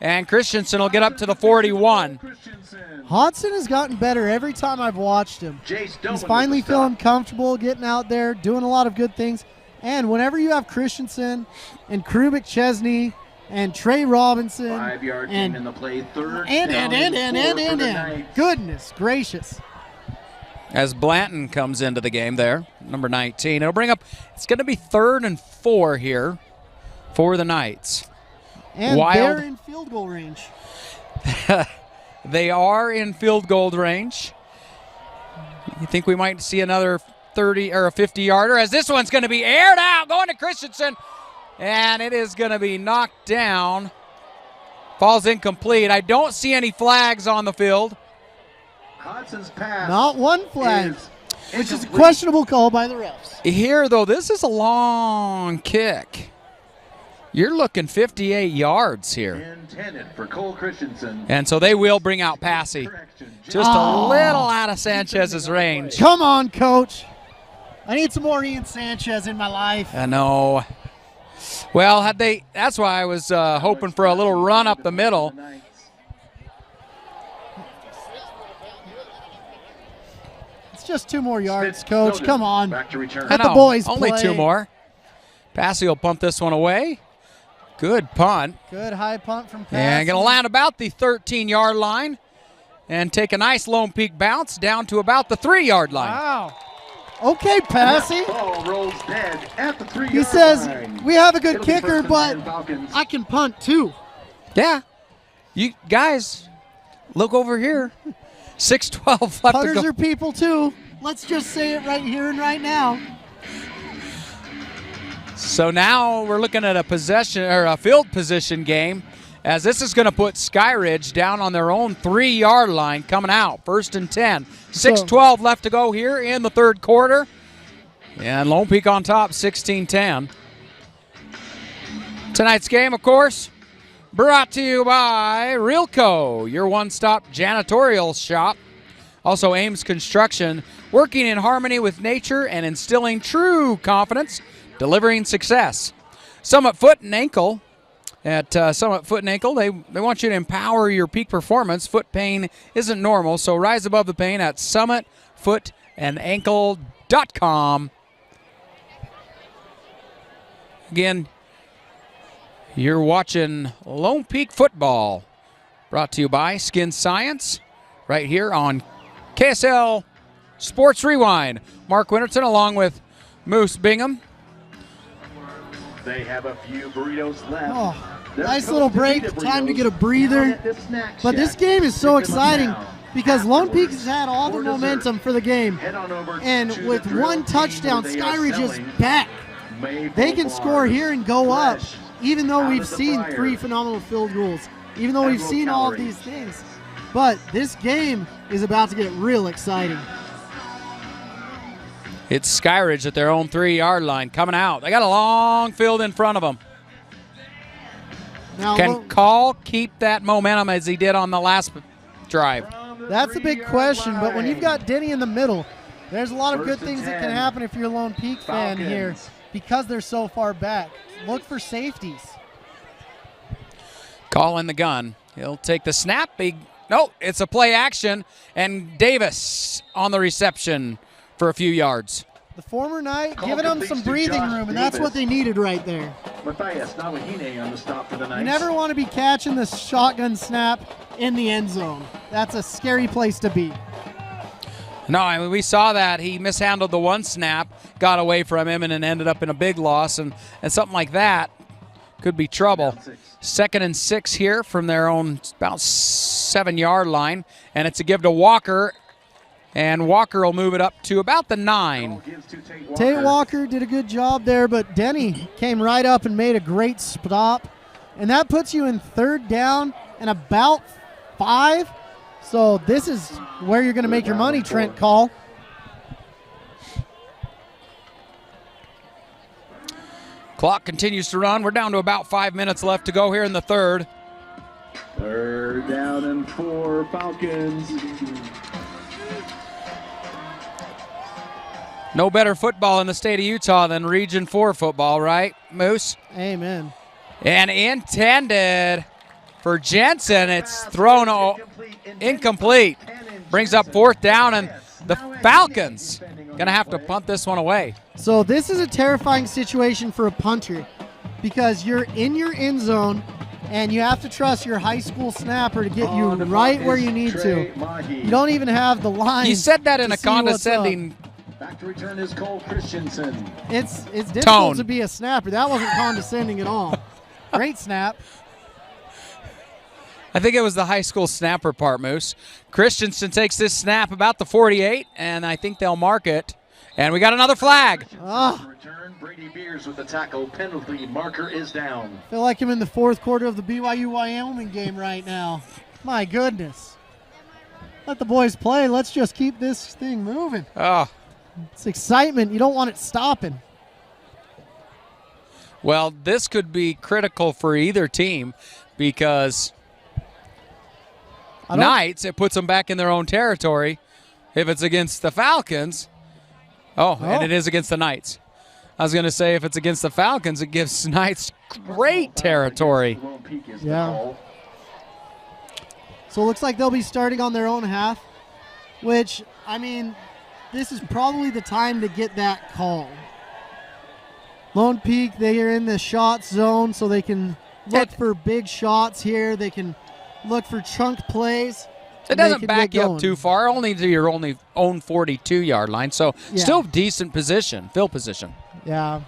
And Christensen will get up to the 41. Hodson has gotten better every time I've watched him. He's finally feeling comfortable getting out there, doing a lot of good things. And whenever you have Christensen and Crew McChesney and Trey Robinson 5-yard gain in the play, third and goodness gracious. As Blanton comes into the game there, number 19. It'll bring up, it's going to be 3rd and 4 here for the Knights. And Wild. they're in field goal range. They are in field goal range. You think we might see another 30 or a 50-yarder as this one's going to be aired out, going to Christensen, and it is going to be knocked down. Falls incomplete. I don't see any flags on the field. Hodson's pass. Not one flag, which is a questionable call by the refs. Here, though, this is a long kick. You're looking 58 yards here. Intended for Cole Christensen. And so they will bring out Passy. Just a little out of Sanchez's range. Come on, coach. I need some more Ian Sanchez in my life. I know. Well, that's why I was hoping for a little run up the middle. It's just 2 more yards, coach. Come on. Back to return. Let the boys play. Only 2 more. Passy will pump this one away. Good punt. Good high punt from Passy. And going to land about the 13-yard line and take a nice Lone Peak bounce down to about the 3-yard line. Wow. Okay, Passy. Ball rolls dead at the 3-yard line. He says, we have a good kicker, but I can punt too. Yeah. You guys, look over here. 6:12 left to go. Punters are people too. Let's just say it right here and right now. So now we're looking at a possession or a field position game, as this is going to put Skyridge down on their own 3-yard line coming out. 1st and 10. 6:12 left to go here in the 3rd quarter. And Lone Peak on top, 16-10. Tonight's game, of course, brought to you by Realco, your one-stop janitorial shop. Also Ames Construction, working in harmony with nature and instilling true confidence, delivering success. Summit Foot and Ankle. At Summit Foot and Ankle, they want you to empower your peak performance. Foot pain isn't normal, so rise above the pain at summitfootandankle.com. Again, you're watching Lone Peak football, brought to you by Skin Science, right here on KSL Sports Rewind. Mark Winterton along with Moose Bingham. They have a few burritos left. Oh, nice little break. Time to get a breather. But this game is so exciting because Lone Peak has had all the momentum for the game. And with 1 touchdown, Skyridge is back. They can score here and go up, even though we've seen 3 phenomenal field goals, even though we've seen all of these things. But this game is about to get real exciting. It's Skyridge at their own 3-yard line coming out. They got a long field in front of them. Now, can Call keep that momentum as he did on the last drive? That's a big question, but when you've got Denny in the middle, there's a lot of good things that can happen if you're a Lone Peak fan here because they're so far back. Look for safeties. Call in the gun. He'll take the snap. No, it's a play action, and Davis on the reception for a few yards. The former Knight giving them some breathing room, and that's what they needed right there. Matthias Nawahine on the stop for the Knights. You never want to be catching the shotgun snap in the end zone. That's a scary place to be. No, I mean, we saw that. He mishandled the 1 snap, got away from him, and then ended up in a big loss, and something like that could be trouble. 2nd and 6 here from their own about 7-yard line, and it's a give to Walker. And Walker will move it up to about the 9. Tate Walker did a good job there, but Denny came right up and made a great stop. And that puts you in 3rd down and about 5. So this is where you're going to make your money, Trent Call. Clock continues to run. We're down to about 5 minutes left to go here in the third. 3rd down and 4, Falcons. No better football in the state of Utah than Region 4 football, right, Moose? Amen. And intended for Jensen. It's thrown incomplete. Brings up 4th down, and the Falcons going to have to punt this one away. So this is a terrifying situation for a punter because you're in your end zone and you have to trust your high school snapper to get you right where you need to. You don't even have the line. You said that in a condescending Back to return is Cole Christensen. It's difficult tone. to be a snapper. That wasn't condescending at all. Great snap. I think it was the high school snapper part, Moose. Christensen takes this snap about the 48, and I think they'll mark it. And we got another flag. Return, Brady Beers with the tackle. Penalty marker is down. Feel like I'm in the 4th quarter of the BYU-Wyoming game right now. My goodness. Let the boys play. Let's just keep this thing moving. Oh. It's excitement. You don't want it stopping. Well, this could be critical for either team because Knights, it puts them back in their own territory. If it's against the Falcons, and it is against the Knights. I was going to say if it's against the Falcons, it gives Knights great territory. Yeah. So it looks like they'll be starting on their own half, which, I mean, this is probably the time to get that call. Lone Peak, they are in the shot zone, so they can look for big shots here. They can look for chunk plays. It doesn't back you up too far, only to your own 42-yard line. So still decent position, field position. Yeah.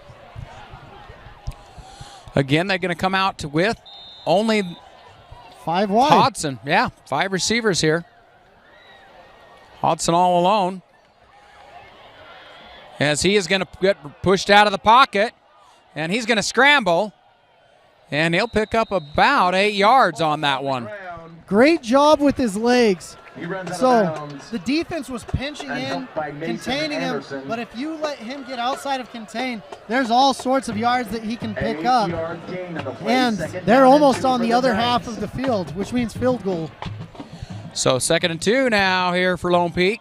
Again, they're going to come out with only 5 wide. Hodson, 5 receivers here. Hodson all alone. As he is going to get pushed out of the pocket, and he's going to scramble, and he'll pick up about 8 yards on that one. Great job with his legs. So bounds. the defense was pinching in, containing him, Anderson. but if you let him get outside of contain, there's all sorts of yards that he can pick up. And they're almost on the other half of the field, which means field goal. So 2nd and 2 now here for Lone Peak.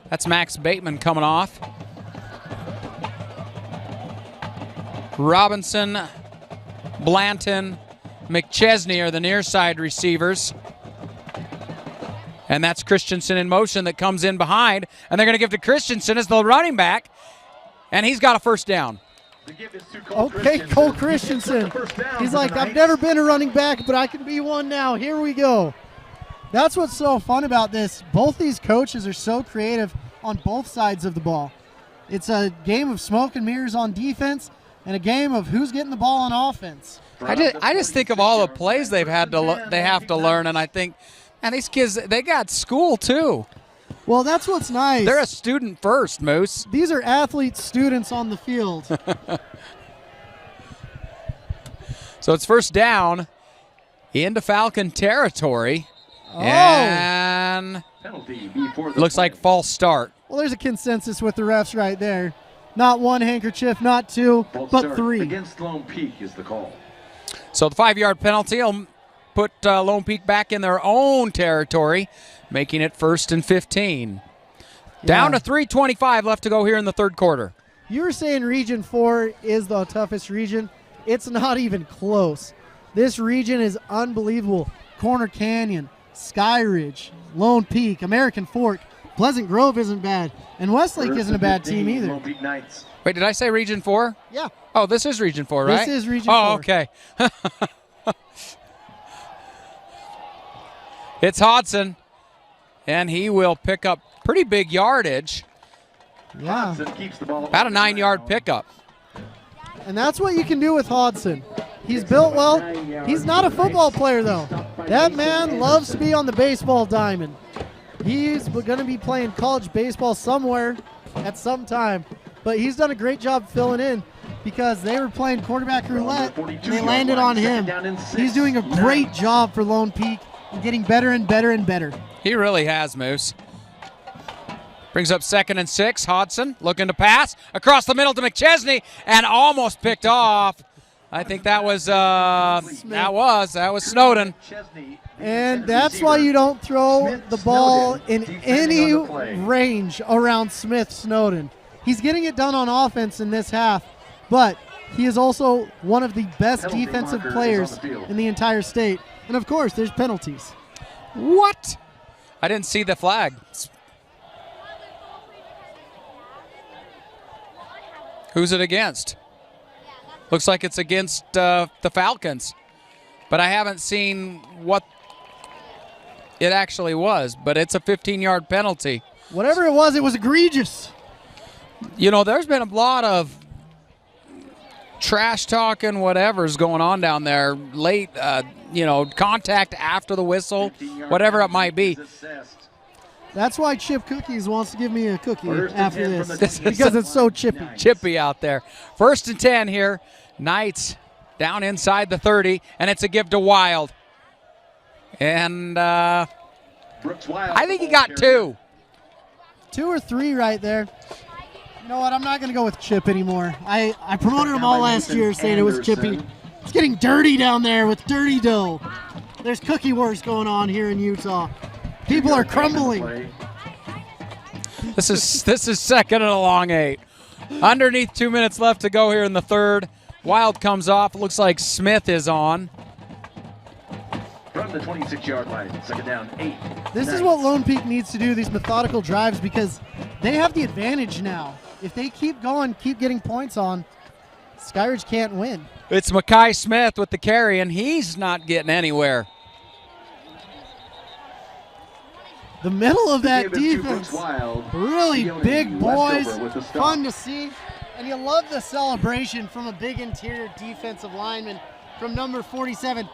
That's Max Bateman coming off. Robinson, Blanton, McChesney are the near side receivers. And that's Christensen in motion that comes in behind. And they're going to give to Christensen as the running back. And he's got a 1st down. Okay, Cole Christensen. He's like, I've never been a running back, but I can be one now. Here we go. That's what's so fun about this. Both these coaches are so creative on both sides of the ball. It's a game of smoke and mirrors on defense and a game of who's getting the ball on offense. I just think of all the plays they have to learn, and I think, man, these kids, they got school too. Well, that's what's nice. They're a student first, Moose. These are athlete students on the field. So it's 1st down into Falcon territory. And looks like false start. Well, there's a consensus with the refs right there. Not 1 handkerchief, not 2, but 3. Against Lone Peak is the call. So the 5-yard penalty will put Lone Peak back in their own territory, making it 1st and 15. Down to 3:25 left to go here in the 3rd quarter. You were saying Region 4 is the toughest region. It's not even close. This region is unbelievable. Corner Canyon, Skyridge, Lone Peak, American Fork, Pleasant Grove isn't bad, and Westlake isn't a bad team either. Wait, did I say Region 4? Yeah. Oh, this is Region 4, right? This is Region 4. Oh, okay. It's Hodson, and he will pick up pretty big yardage. Yeah. About a 9-yard pickup. And that's what you can do with Hodson. He's built well. He's not a football player, though. That man loves to be on the baseball diamond. He's going to be playing college baseball somewhere at some time. But he's done a great job filling in because they were playing quarterback roulette, and they landed on him. He's doing a great job for Lone Peak and getting better and better and better. He really has, Moose. Brings up 2nd and 6. Hodson looking to pass across the middle to McChesney and almost picked off. I think that was Snowden. And that's why you don't throw the ball in any range around Smith Snowden. He's getting it done on offense in this half, but he is also one of the best defensive players in the entire state. And of course, there's penalties. What? I didn't see the flag. Who's it against? Looks like it's against the Falcons, but I haven't seen what it actually was, but it's a 15-yard penalty. Whatever it was egregious. You know, there's been a lot of trash talking, whatever's going on down there late, contact after the whistle, whatever it might be. That's why Chip Cookies wants to give me a cookie after this, because it's so chippy. Chippy out there. 1st and 10 here. Knights down inside the 30, and it's a give to Wild. And I think he got 2. 2 or 3 right there. You know what? I'm not going to go with Chip anymore. I promoted him all last year saying it was chippy. It's getting dirty down there with dirty dough. There's cookie wars going on here in Utah. People are crumbling. This is 2nd and a long 8. Underneath 2 minutes left to go here in the 3rd. Wild comes off. It looks like Smith is on. From the 26-yard line, 2nd down, 8. This is what Lone Peak needs to do, these methodical drives, because they have the advantage now. If they keep going, keep getting points on, Skyridge can't win. It's Mackay Smith with the carry, and he's not getting anywhere. The middle of that defense, really big boys, fun to see. And you love the celebration from a big interior defensive lineman from number 47,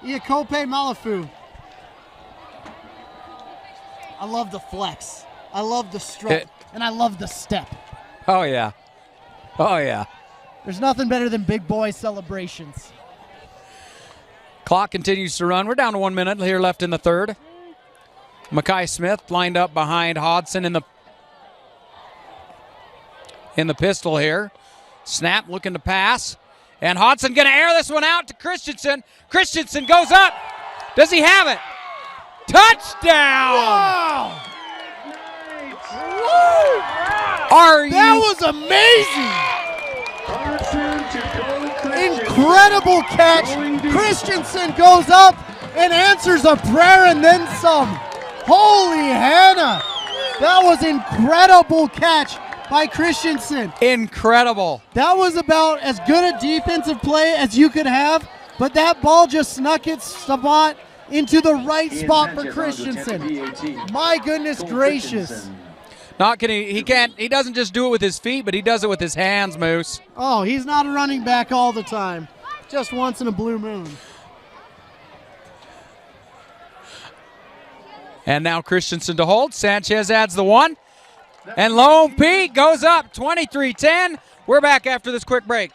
Iakope Malafu. I love the flex. I love the strut. And I love the step. Oh, yeah. Oh, yeah. There's nothing better than big boy celebrations. Clock continues to run. We're down to 1 minute here left in the 3rd. Mackay Smith lined up behind Hodson in the pistol here. Snap looking to pass. And Hodson going to air this one out to Christensen. Christensen goes up. Does he have it? Touchdown! Wow! That was amazing! Incredible catch. Christensen goes up and answers a prayer and then some. Holy Hannah! That was incredible catch by Christensen. Incredible. That was about as good a defensive play as you could have, but that ball just snuck its spot into the right spot for Christensen. My goodness gracious. Not kidding. He doesn't just do it with his feet, but he does it with his hands, Moose. Oh, he's not a running back all the time. Just once in a blue moon. And now Christensen to hold. Sanchez adds the 1. And Lone Peak goes up 23-10. We're back after this quick break.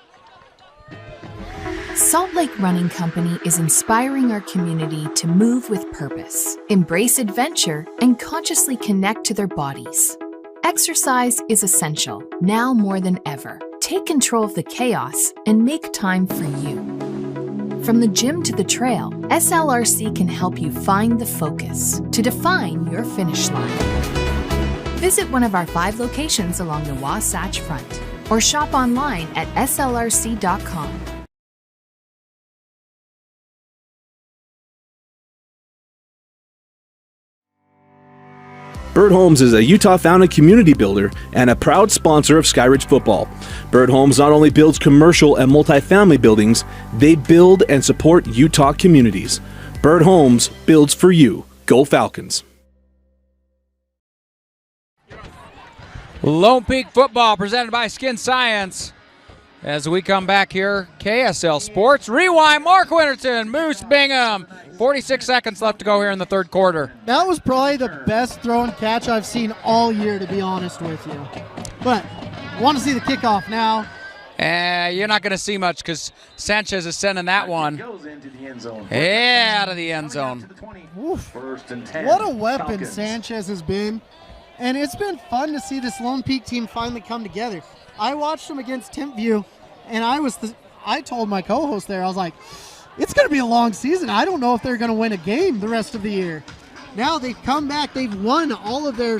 Salt Lake Running Company is inspiring our community to move with purpose, embrace adventure, and consciously connect to their bodies. Exercise is essential, now more than ever. Take control of the chaos and make time for you. From the gym to the trail, SLRC can help you find the focus to define your finish line. Visit one of our 5 locations along the Wasatch Front or shop online at slrc.com. Bird Homes is a Utah-founded community builder and a proud sponsor of Skyridge football. Bird Homes not only builds commercial and multifamily buildings, they build and support Utah communities. Bird Homes builds for you. Go Falcons. Lone Peak football presented by Skin Science. As we come back here, KSL Sports Rewind. Mark Winterton, Moose Bingham. 46 seconds left to go here in the 3rd quarter. That was probably the best throw and catch I've seen all year, to be honest with you. But I want to see the kickoff now. You're not going to see much because Sanchez is sending that one out of the end zone. First and 10. What a weapon Falcons. Sanchez has been. And it's been fun to see this Lone Peak team finally come together. I watched them against Timpview, and I told my co-host there, I was like, it's going to be a long season. I don't know if they're going to win a game the rest of the year. Now they've come back. They've won all of their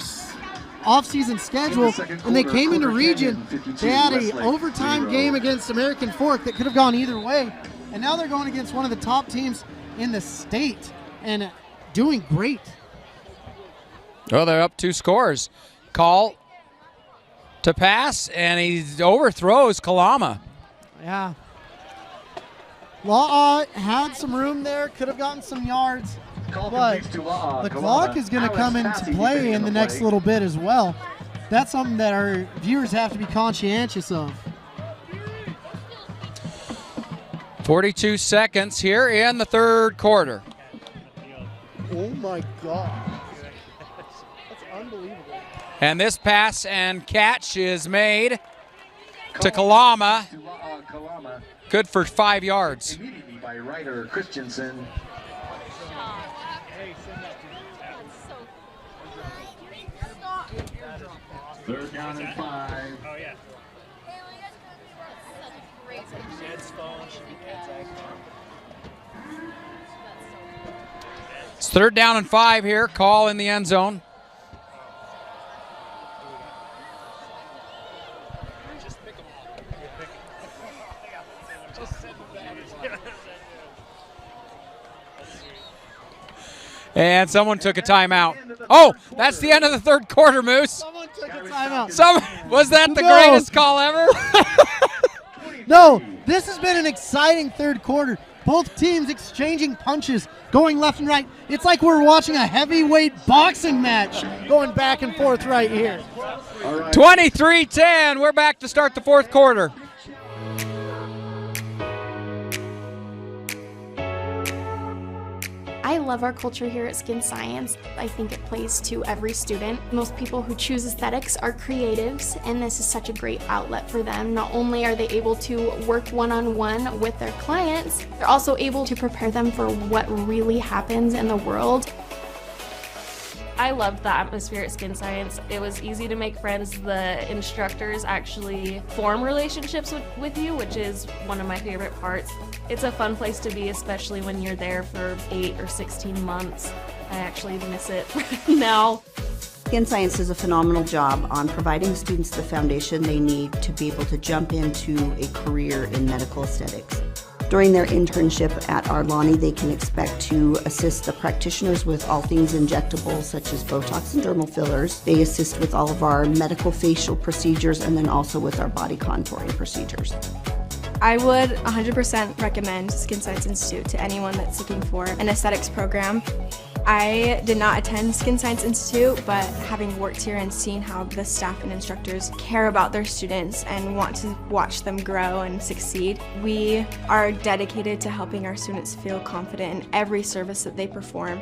off-season schedule, and they came into region. They had an overtime game against American Fork that could have gone either way, and now they're going against one of the top teams in the state and doing great. Oh, they're up 2 scores. Call to pass, and he overthrows Kalama. Yeah. Law had some room there, could have gotten some yards, but the clock is going to come into play in the next little bit as well. That's something that our viewers have to be conscientious of. 42 seconds here in the third quarter. Oh my God. That's unbelievable. And this pass and catch is made to Kalama. Good for 5 yards. Immediately by Ryder Christensen. Third down and 5. Oh, yeah. It's third down and 5 here. Call in the end zone. And someone took a timeout. Oh, that's the end of the third quarter, Moose. Someone took a timeout. Was that the greatest call ever? No, this has been an exciting third quarter. Both teams exchanging punches, going left and right. It's like we're watching a heavyweight boxing match going back and forth right here. 23-10. We're back to start the fourth quarter. I love our culture here at Skin Science. I think it plays to every student. Most people who choose aesthetics are creatives, and this is such a great outlet for them. Not only are they able to work one-on-one with their clients, they're also able to prepare them for what really happens in the world. I loved the atmosphere at Skin Science. It was easy to make friends. The instructors actually form relationships with you, which is one of my favorite parts. It's a fun place to be, especially when you're there for 8 or 16 months. I actually miss it now. Skin Science does a phenomenal job on providing students the foundation they need to be able to jump into a career in medical aesthetics. During their internship at our Lonnie, they can expect to assist the practitioners with all things injectable, such as Botox and dermal fillers. They assist with all of our medical facial procedures and then also with our body contouring procedures. I would 100% recommend Skin Science Institute to anyone that's looking for an aesthetics program. I did not attend Skin Science Institute, but having worked here and seen how the staff and instructors care about their students and want to watch them grow and succeed, we are dedicated to helping our students feel confident in every service that they perform.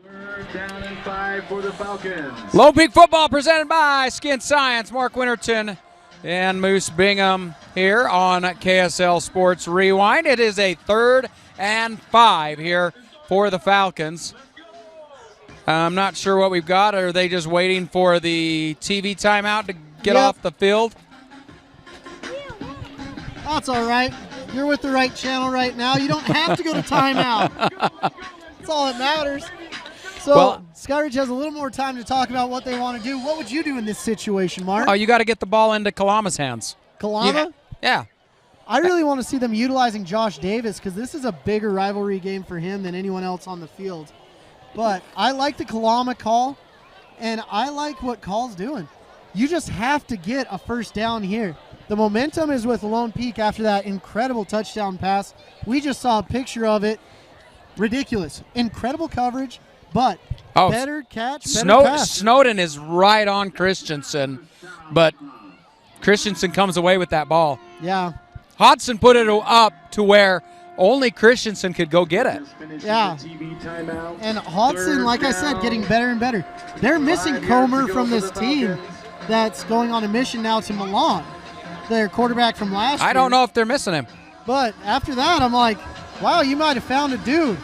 Third down and 5 for the Falcons. Lone Peak football presented by Skin Science. Mark Winterton and Moose Bingham here on KSL Sports Rewind. It is a 3rd and 5 here for the Falcons. I'm not sure what we've got. Are they just waiting for the TV timeout to get off the field? That's all right. You're with the right channel right now. You don't have to go to timeout. That's all that matters. So Skyridge has a little more time to talk about what they want to do. What would you do in this situation, Mark? Oh, you got to get the ball into Kalama's hands. Kalama? Yeah. I really want to see them utilizing Josh Davis because this is a bigger rivalry game for him than anyone else on the field. But I like the Kalama call, and I like what Call's doing. You just have to get a first down here. The momentum is with Lone Peak after that incredible touchdown pass. We just saw a picture of it. Ridiculous. Incredible coverage, but better catch, better pass. Snowden is right on Christensen, but Christensen comes away with that ball. Yeah. Hodson put it up to where only Christensen could go get it. Yeah. And Hodson, like I said, getting better and better. They're missing Comer from this team that's going on a mission now to Milan, their quarterback from last year. I don't know if they're missing him. But after that, I'm like, wow, you might have found a dude.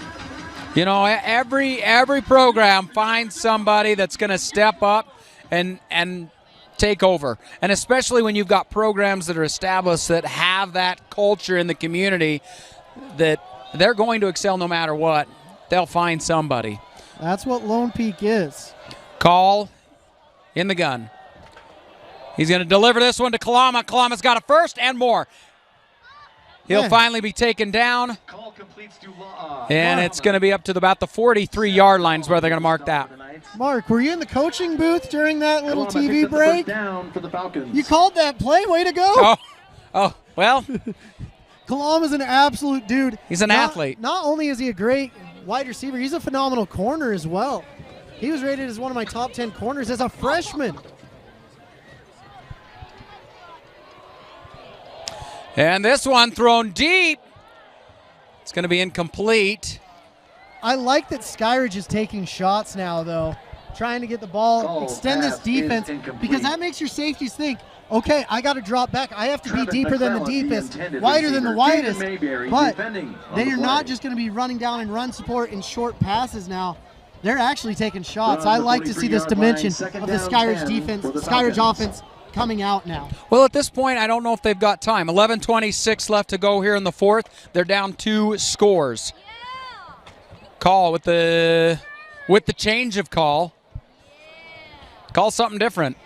You know, every program finds somebody that's going to step up and take over. And especially when you've got programs that are established that have that culture in the community that they're going to excel no matter what. They'll find somebody. That's what Lone Peak is. Call in the gun. He's going to deliver this one to Kalama. Kalama's got a first and more. He'll finally be taken down. And it's going to be up to about the 43-yard line is where they're going to mark that. Mark, were you in the coaching booth during that little TV break? You called that play. Way to go. Oh well. Kalama's an absolute dude. He's an athlete. Not only is he a great wide receiver, he's a phenomenal corner as well. He was rated as one of my top 10 corners as a freshman. And this one thrown deep. It's going to be incomplete. I like that Skyridge is taking shots now, though, trying to get the ball, extend this defense, because that makes your safeties think, okay, I got to drop back. I have to be deeper than the deepest, wider than the widest. But they are not just going to be running down and run support in short passes now. They're actually taking shots. I like to see this dimension of the Skyridge defense, Skyridge offense coming out now. Well, at this point, I don't know if they've got time. 11:26 left to go here in the fourth. They're down 2 scores. Call with the change of call. Call something different.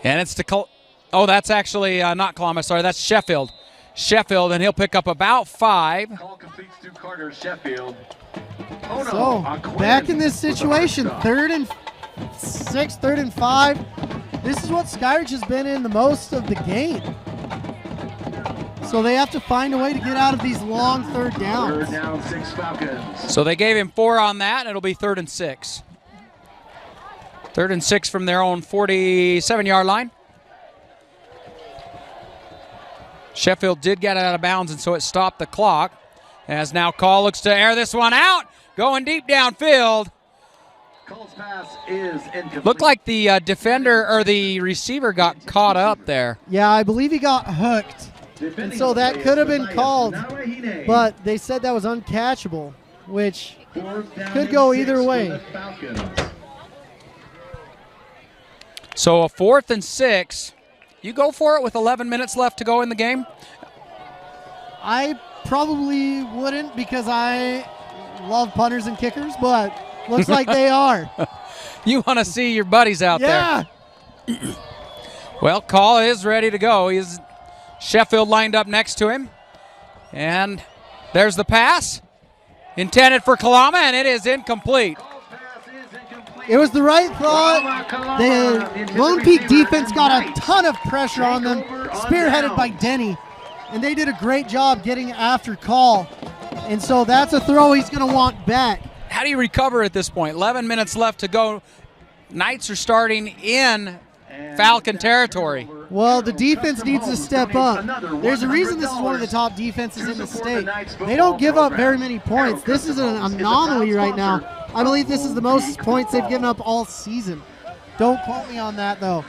And it's to that's actually not Kalama. Sorry, that's Sheffield. Sheffield, and he'll pick up about 5. Call completes to Carter Sheffield. So, back in this situation, 3rd and 6, 3rd and 5. This is what Skyridge has been in the most of the game. So they have to find a way to get out of these long 3rd downs. 3rd down, 6 Falcons. So they gave him 4 on that, and it'll be 3rd and 6. 3rd and 6 from their own 47-yard line. Sheffield did get it out of bounds, and so it stopped the clock. As now Call looks to air this one out, going deep downfield. Call's pass is incomplete. Looked like the defender or the receiver got caught up there. Yeah, I believe he got hooked. And so that could have been called, but they said that was uncatchable, which could go either way. So a 4th and 6. You go for it with 11 minutes left to go in the game? I probably wouldn't because I love punters and kickers, but looks like they are. You want to see your buddies out there. Well, Call is ready to go. He's Sheffield lined up next to him. And there's the pass. Intended for Kalama, and it is incomplete. It was the right thought. The Lone Peak defense got a ton of pressure on them, spearheaded by Denny, and they did a great job getting after Call. And so that's a throw he's going to want back. How do you recover at this point? 11 minutes left to go. Knights are starting in Falcon territory. Well, the defense needs to step up. There's a reason this is one of the top defenses in the state. They don't give up very many points. This is an anomaly right now. I believe this is the most points they've given up all season. Don't quote me on that, though.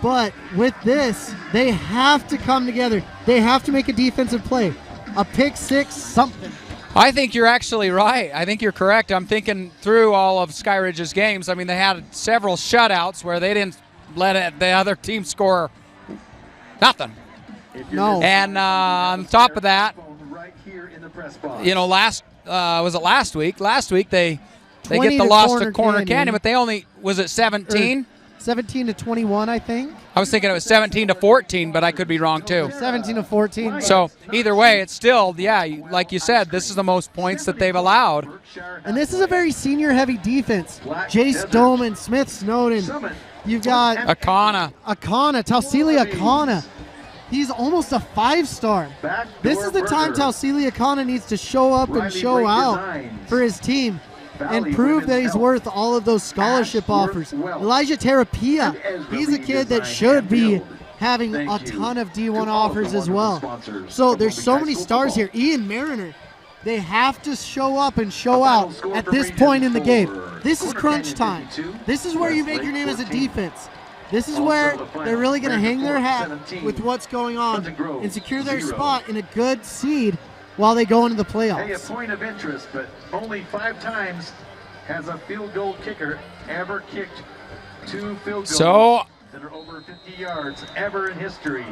But with this, they have to come together. They have to make a defensive play. A pick six, something. I think you're actually right. I think you're correct. I'm thinking through all of Skyridge's games. I mean, they had several shutouts where they didn't let the other team score nothing. No. And on top of that, you know, was it last week? Last week they get the loss to Corner Canyon, but they only, was it 17? 17 to 21, I think. I was thinking it was 17 to 14, but I could be wrong too. 17 to 14. So either way, it's still, like you said, this is the most points that they've allowed. And this is a very senior-heavy defense. Jace Doman, Smith Snowden. You've got Akana, Tausili Akana. He's almost a 5-star. This is the time Tausili Akana needs to show up and show out for his team and prove that he's worth all of those scholarship offers. Elijah Terapia, he's a kid that should be having a ton of D1 offers as well. So there's so many stars here. Ian Mariner, they have to show up and show out at this point in the game. This is crunch time. This is where you make your name as a defense. This is where they're really going to hang their hat with what's going on and secure their spot in a good seed while they go into the playoffs. Hey, a point of interest, but only 5 times has a field goal kicker ever kicked 2 field goals that are over 50 yards ever in history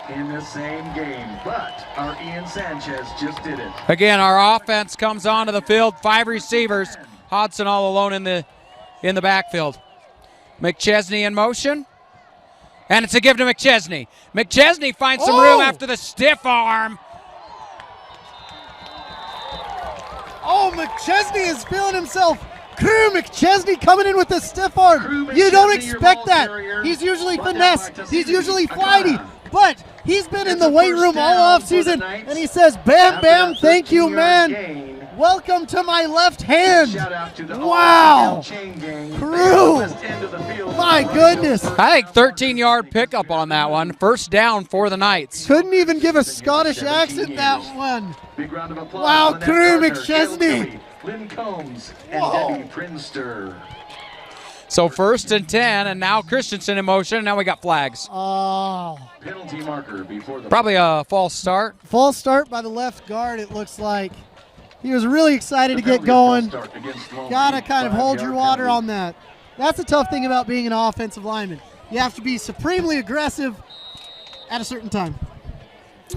in the same game. But our Ian Sanchez just did it. Again, our offense comes onto the field. 5 receivers. Hodson all alone in the backfield. McChesney in motion. And it's a give to McChesney. McChesney finds some room after the stiff arm. Oh, McChesney is feeling himself. Crew McChesney coming in with the stiff arm. You don't expect that. He's usually finesse. He's usually flighty. But he's been in the weight room all offseason, and he says, bam, bam, thank you, man. Welcome to my left hand. Wow. Crew. My goodness. I think 13-yard pickup on that one. First down for the Knights. Couldn't even give a Scottish accent that one. Wow, Crew McChesney. Lynn Combs and Debbie Prinster. So 1st and 10, and now Christensen in motion, and now we got flags. Oh. Penalty marker before the probably a false start. False start by the left guard, it looks like. He was really excited to get going. Got to kind of hold your water on that. That's the tough thing about being an offensive lineman. You have to be supremely aggressive at a certain time.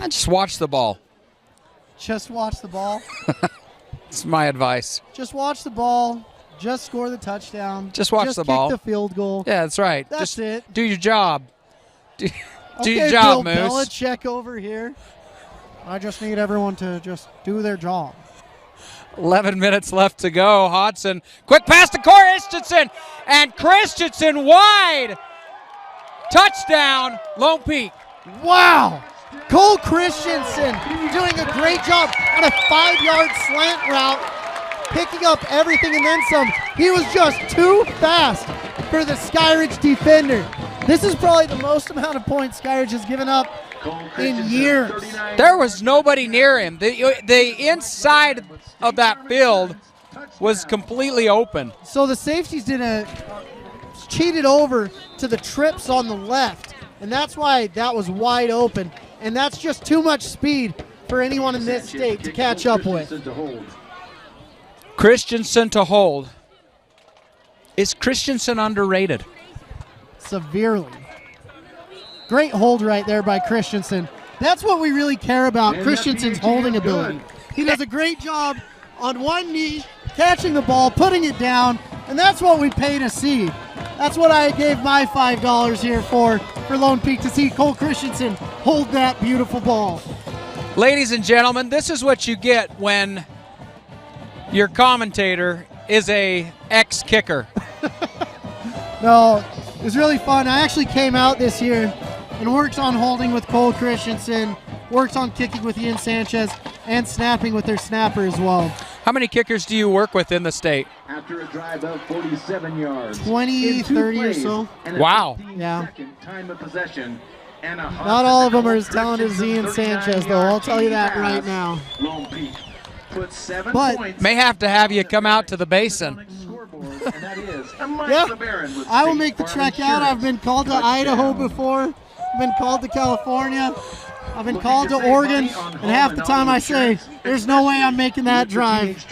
I just watch the ball. Just watch the ball. That's my advice. Just watch the ball. Just score the touchdown. Just watch the ball. Just kick the field goal. Yeah, that's right. That's just it. Do your job. Do your Bill job, Moose. Belichick over here. I just need everyone to just do their job. 11 minutes left to go. Hodson, quick pass to Christensen, and Christensen wide. Touchdown, Lone Peak. Wow. Cole Christensen doing a great job on a 5-yard slant route, picking up everything and then some. He was just too fast for the Skyridge defender. This is probably the most amount of points Skyridge has given up in years. There was nobody near him. The inside of that field was completely open. So the safeties cheated over to the trips on the left, and that's why that was wide open. And that's just too much speed for anyone in this state to catch up with. Christensen to hold. Is Christensen underrated? Severely. Great hold right there by Christensen. That's what we really care about, Christensen's holding ability. He does a great job on one knee, catching the ball, putting it down, and that's what we pay to see. That's what I gave my $5 here for Lone Peak, to see Cole Christensen hold that beautiful ball. Ladies and gentlemen, this is what you get when your commentator is a ex-kicker. No, it was really fun. I actually came out this year and worked on holding with Cole Christensen, worked on kicking with Ian Sanchez, and snapping with their snapper as well. How many kickers do you work with in the state? After a drive of 47 yards. 20, 30 or so. Wow. Yeah. Time of possession. And not all of them are as talented as Ian Sanchez, though. I'll tell you that right now. Lone Peak put 7 But points. May have to have you come out to the basin. Yeah, I will make the trek out. I've been called to Idaho before. I've been called to California. I've been called to Oregon, and half the time I say, there's no way I'm making that drive.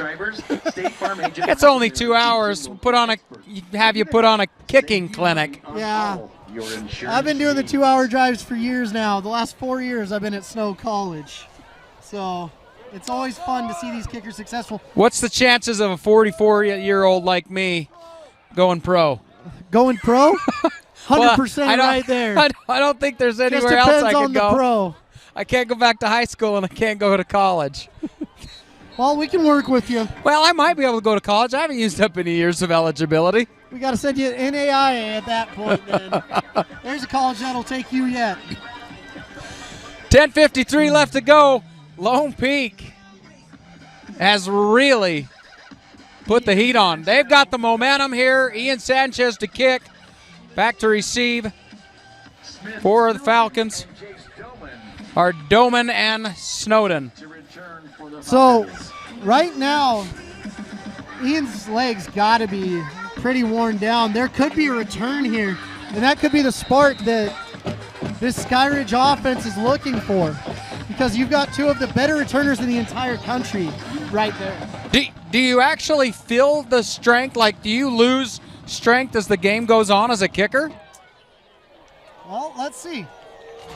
It's only 2 hours. Have you put on a kicking clinic. Yeah. I've been doing the 2-hour drives for years now. The last 4 years I've been at Snow College. So it's always fun to see these kickers successful. What's the chances of a 44-year-old like me going pro? Going pro? 100% well, right there. I don't think there's anywhere else I can go. The pro. I can't go back to high school and I can't go to college. Well, we can work with you. Well, I might be able to go to college. I haven't used up any years of eligibility. We got to send you an NAIA at that point, then. There's a college that'll take you yet. 10:53 left to go. Lone Peak has really put the heat on. They've got the momentum here. Ian Sanchez to kick. Back to receive. for the Falcons are Doman and Snowden. So right now, Ian's legs got to be pretty worn down. There could be a return here, and that could be the spark that this Skyridge offense is looking for, because you've got two of the better returners in the entire country right there. Do you actually feel the strength? Like, do you lose strength as the game goes on as a kicker? Well, let's see.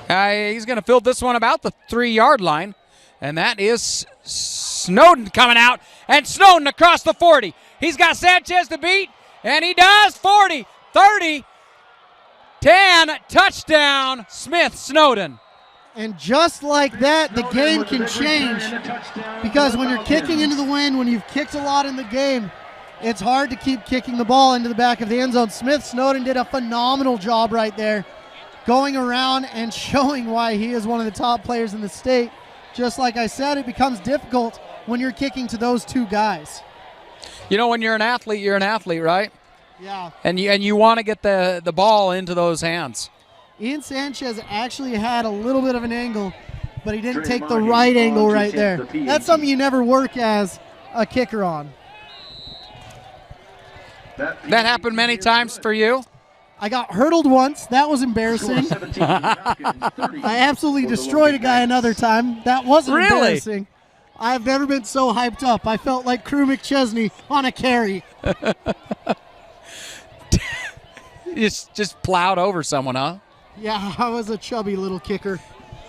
He's going to field this one about the 3-yard line, and that is Snowden coming out, and Snowden across the 40. He's got Sanchez to beat, and he does. 40, 30, 10, touchdown, Smith Snowden. And just like that, the game can change, because when you're kicking into the wind, when you've kicked a lot in the game, it's hard to keep kicking the ball into the back of the end zone. Smith Snowden did a phenomenal job right there, going around and showing why he is one of the top players in the state. Just like I said, it becomes difficult when you're kicking to those two guys. You know, when you're an athlete, right? Yeah. And you want to get the ball into those hands. Ian Sanchez actually had a little bit of an angle, but he didn't take the right angle right there. That's something you never work as a kicker on. That happened many times for you? I got hurdled once. That was embarrassing. I absolutely destroyed a guy another time. That wasn't embarrassing. I've never been so hyped up. I felt like Crew McChesney on a carry. just plowed over someone, huh? Yeah, I was a chubby little kicker.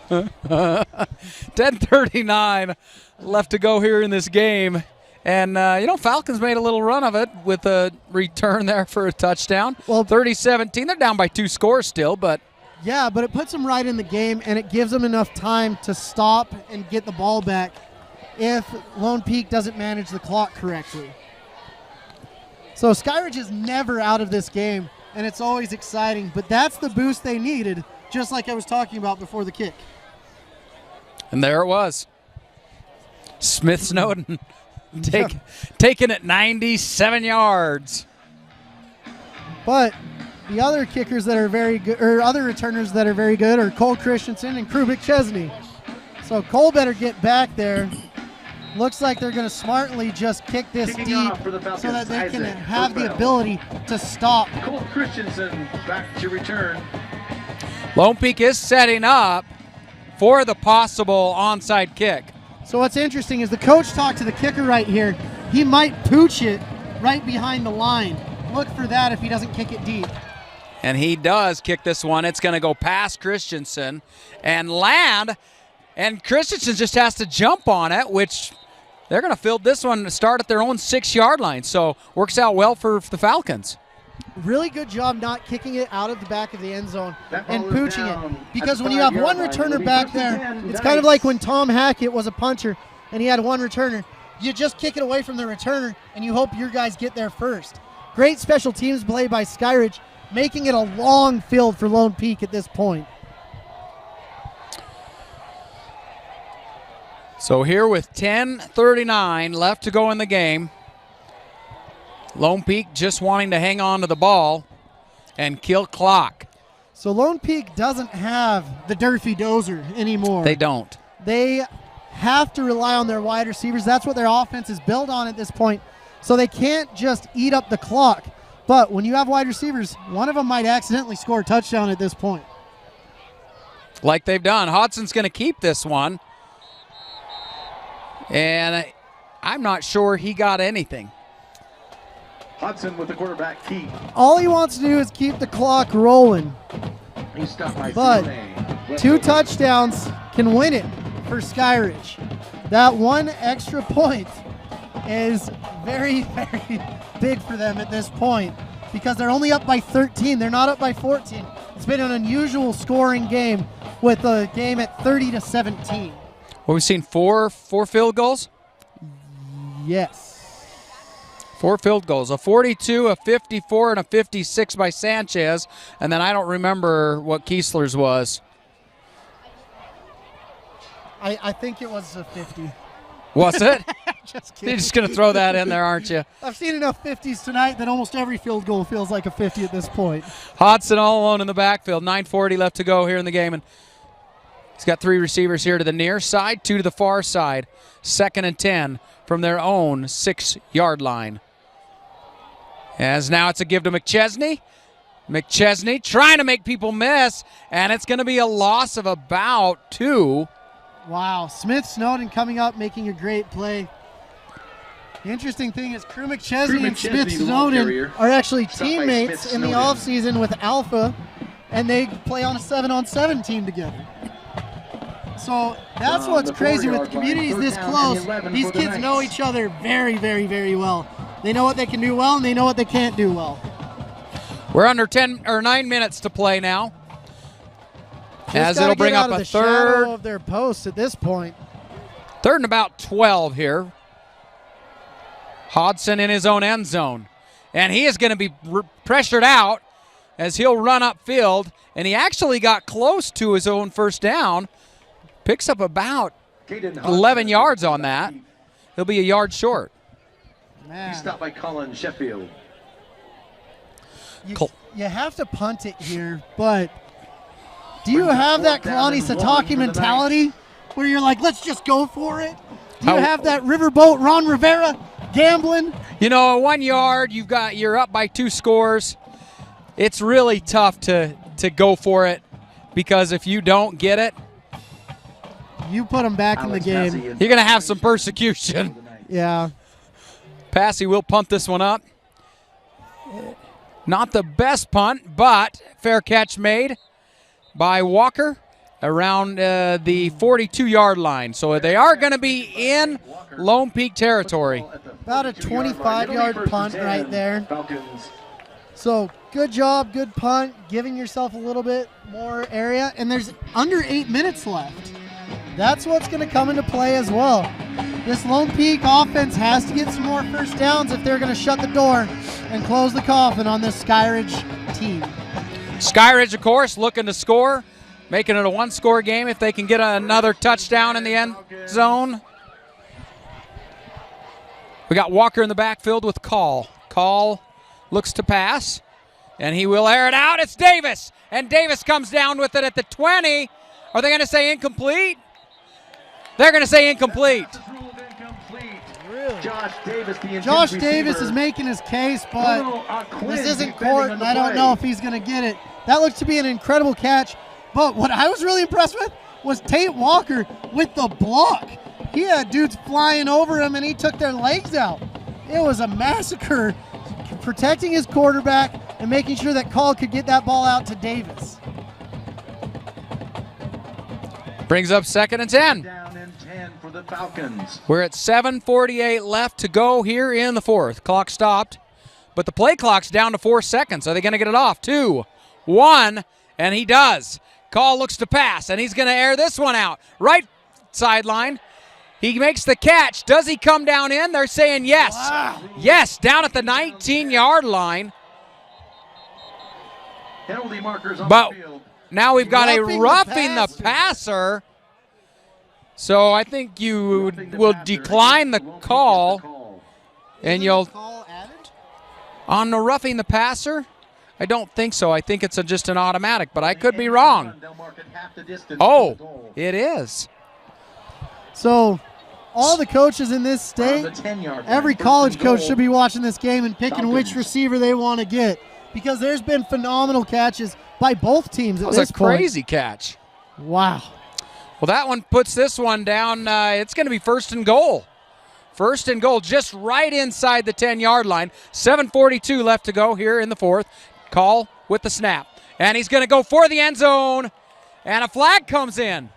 10:39 left to go here in this game. And, Falcons made a little run of it with a return there for a touchdown. Well, 30-17. They're down by 2 scores still, but. Yeah, but it puts them right in the game, and it gives them enough time to stop and get the ball back if Lone Peak doesn't manage the clock correctly. So Skyridge is never out of this game, and it's always exciting, but that's the boost they needed, just like I was talking about before the kick. And there it was. Smith Snowden taking it 97 yards. But the other kickers that are very good, or other returners that are very good, are Cole Christensen and Crew McChesney. So Cole better get back there. Looks like they're going to smartly just kick this deep so that they can have the ability to stop. Cole Christensen back to return. Lone Peak is setting up for the possible onside kick. So what's interesting is the coach talked to the kicker right here. He might pooch it right behind the line. Look for that if he doesn't kick it deep. And he does kick this one. It's going to go past Christensen and land. And Christensen just has to jump on it, which they're going to field this one to start at their own 6-yard line. So works out well for the Falcons. Really good job not kicking it out of the back of the end zone and pooching it. Because when you have one returner back there, it's kind of like when Tom Hackett was a punter and he had one returner. You just kick it away from the returner and you hope your guys get there first. Great special teams play by Skyridge, making it a long field for Lone Peak at this point. So here with 10:39 left to go in the game, Lone Peak just wanting to hang on to the ball and kill clock. So Lone Peak doesn't have the Durfee Dozer anymore. They don't. They have to rely on their wide receivers. That's what their offense is built on at this point. So they can't just eat up the clock. But when you have wide receivers, one of them might accidentally score a touchdown at this point. Like they've done. Hodson's going to keep this one. And I'm not sure he got anything. Hudson with the quarterback key. All he wants to do is keep the clock rolling. But 2 touchdowns can win it for Skyridge. That one extra point is very, very big for them at this point because they're only up by 13. They're not up by 14. It's been an unusual scoring game with the game at 30-17. Well, we've seen four field goals? Yes. 4 field goals, a 42, a 54, and a 56 by Sanchez. And then I don't remember what Kiesler's was. I think it was a 50. Was it? Just kidding. You're just going to throw that in there, aren't you? I've seen enough 50s tonight that almost every field goal feels like a 50 at this point. Hodson all alone in the backfield. 9:40 left to go here in the game. And he's got 3 receivers here to the near side, 2 to the far side. 2nd and 10 from their own 6-yard line. As now it's a give to McChesney. McChesney trying to make people miss, and it's going to be a loss of about 2. Wow, Smith Snowden coming up, making a great play. The interesting thing is Crew McChesney and Smith Snowden are actually teammates in the offseason with Alpha, and they play on a 7-on-7 team together. So that's what's crazy with communities this close. These kids know each other very, very, very well. They know what they can do well, and they know what they can't do well. We're under 9 minutes to play now. As it'll bring up a third of their posts at this point. 3rd and about 12 here. Hodson in his own end zone. And he is going to be pressured out as he'll run upfield. And he actually got close to his own first down. Picks up about 11 yards on that. He'll be a yard short. He stopped by Colin Sheffield. You have to punt it here, but do you have that Kalani Satake mentality where you're like, let's just go for it? Do you have that riverboat Ron Rivera gambling? You know, 1 yard, you're up by 2 scores. It's really tough to go for it because if you don't get it, you put them back in the game. You're going to have some persecution. Yeah. Passy will punt this one up. Not the best punt, but fair catch made by Walker around the 42-yard line. So they are going to be in Lone Peak territory. About a 25-yard punt right there. So good job, good punt, giving yourself a little bit more area. And there's under 8 minutes left. That's what's going to come into play as well. This Lone Peak offense has to get some more first downs if they're going to shut the door and close the coffin on this Skyridge team. Skyridge, of course, looking to score, making it a 1-score game if they can get another touchdown in the end zone. We got Walker in the backfield with Call. Call looks to pass, and he will air it out. It's Davis, and Davis comes down with it at the 20. Are they going to say incomplete? They're going to say incomplete. Really? Josh Davis is making his case, but this isn't court, and I don't know if he's going to get it. That looks to be an incredible catch, but what I was really impressed with was Tate Walker with the block. He had dudes flying over him, and he took their legs out. It was a massacre, protecting his quarterback and making sure that Call could get that ball out to Davis. Brings up 2nd and 10. Down and 10 for the Falcons. We're at 7:48 left to go here in the 4th. Clock stopped, but the play clock's down to 4 seconds. Are they going to get it off? 2, 1, and he does. Call looks to pass, and he's going to air this one out. Right sideline. He makes the catch. Does he come down in? They're saying yes. Wow. Yes, down at the 19-yard line. Penalty markers on But the field. now we've got a roughing the passer. So I think you will decline the call, and you'll on the roughing the passer. I don't think so. I think it's just an automatic, but I could be wrong. Oh, it is. So all the coaches in this state, every college coach should be watching this game and picking which receiver they want to get, because there's been phenomenal catches by both teams at this point. That was a crazy catch. Wow. Well, that one puts this one down. It's going to be 1st and goal. 1st and goal, just right inside the 10-yard line. 7:42 left to go here in the 4th. Call with the snap. And he's going to go for the end zone. And a flag comes in.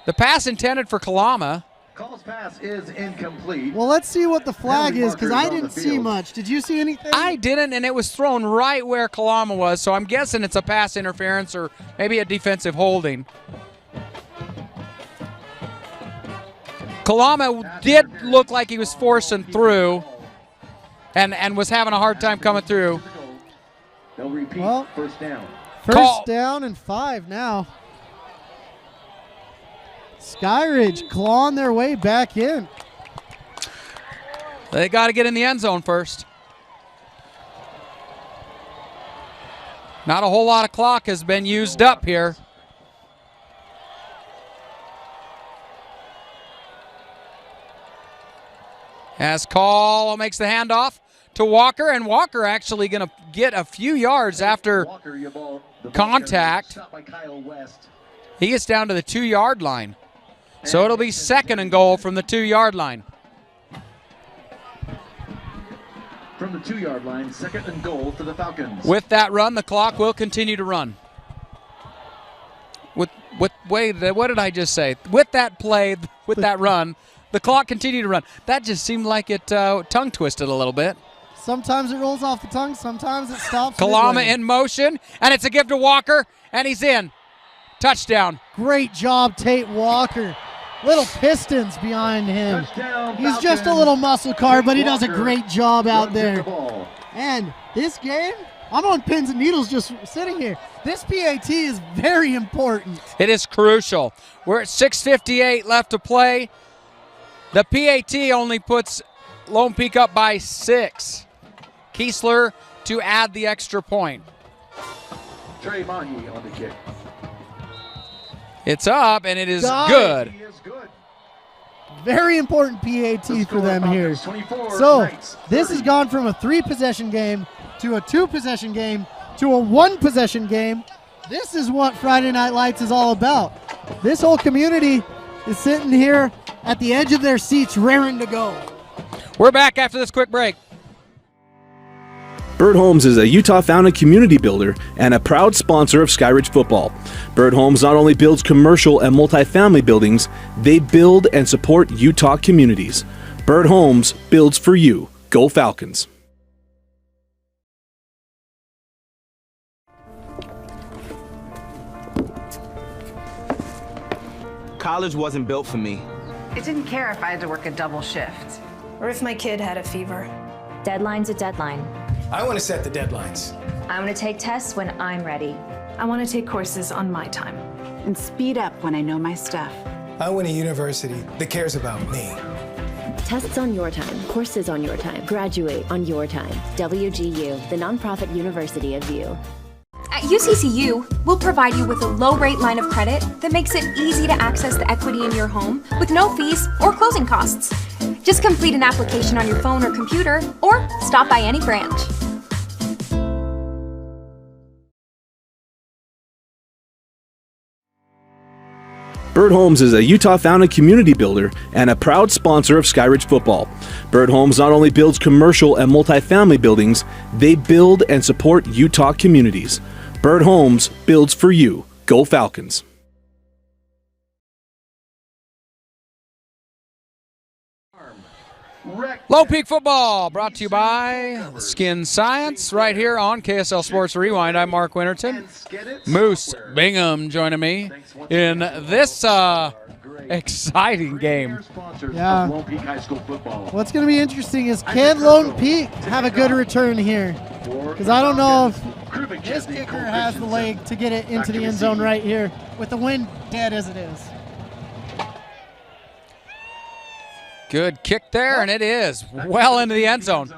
The pass intended for Kalama. Call's pass is incomplete. Well, let's see what the flag is, because I didn't see much. Did you see anything? I didn't, and it was thrown right where Kalama was, so I'm guessing it's a pass interference or maybe a defensive holding. Kalama did look like he was forcing through and was having a hard time coming through. They'll repeat first down. First down and 5 now. Skyridge clawing their way back in. They got to get in the end zone first. Not a whole lot of clock has been used up here. As Call makes the handoff to Walker, and Walker actually going to get a few yards after contact. He gets down to the 2-yard line. So it'll be 2nd and goal from the 2-yard line. From the 2-yard line, 2nd and goal for the Falcons. With that run, the clock will continue to run. Wait, what did I just say? With that play, with that run, the clock continued to run. That just seemed like it tongue twisted a little bit. Sometimes it rolls off the tongue, sometimes it stops. Kalama in motion, and it's a give to Walker, and he's in. Touchdown. Great job, Tate Walker. Little Pistons behind him. He's just a little muscle car, but he does a great job out there. And this game, I'm on pins and needles just sitting here. This PAT is very important. It is crucial. We're at 6:58 left to play. The PAT only puts Lone Peak up by 6. Kiesler to add the extra point. Trey Mahi on the kick. It's up, and it is good. Very important PAT for them here. So this has gone from a 3-possession game to a 2-possession game to a 1-possession game. This is what Friday Night Lights is all about. This whole community is sitting here at the edge of their seats raring to go. We're back after this quick break. Bird Homes is a Utah-founded community builder and a proud sponsor of Skyridge football. Bird Homes not only builds commercial and multifamily buildings, they build and support Utah communities. Bird Homes builds for you. Go Falcons. College wasn't built for me. It didn't care if I had to work a double shift. Or if my kid had a fever. Deadline's a deadline. I want to set the deadlines. I want to take tests when I'm ready. I want to take courses on my time. And speed up when I know my stuff. I want a university that cares about me. Tests on your time, courses on your time, graduate on your time. WGU, the nonprofit university of you. At UCCU, we'll provide you with a low-rate line of credit that makes it easy to access the equity in your home with no fees or closing costs. Just complete an application on your phone or computer, or stop by any branch. Bird Homes is a Utah-founded community builder and a proud sponsor of Skyridge football. Bird Homes not only builds commercial and multifamily buildings, they build and support Utah communities. Bird Homes builds for you. Go Falcons. Lone Peak football brought to you by Skin Science right here on KSL Sports Rewind. I'm Mark Winterton. Moose Bingham joining me in this exciting game. Yeah. What's going to be interesting is can Lone Peak have a good return here? Because I don't know if this kicker has the leg to get it into the end zone right here with the wind dead as it is. Good kick there, and it is well into the end zone.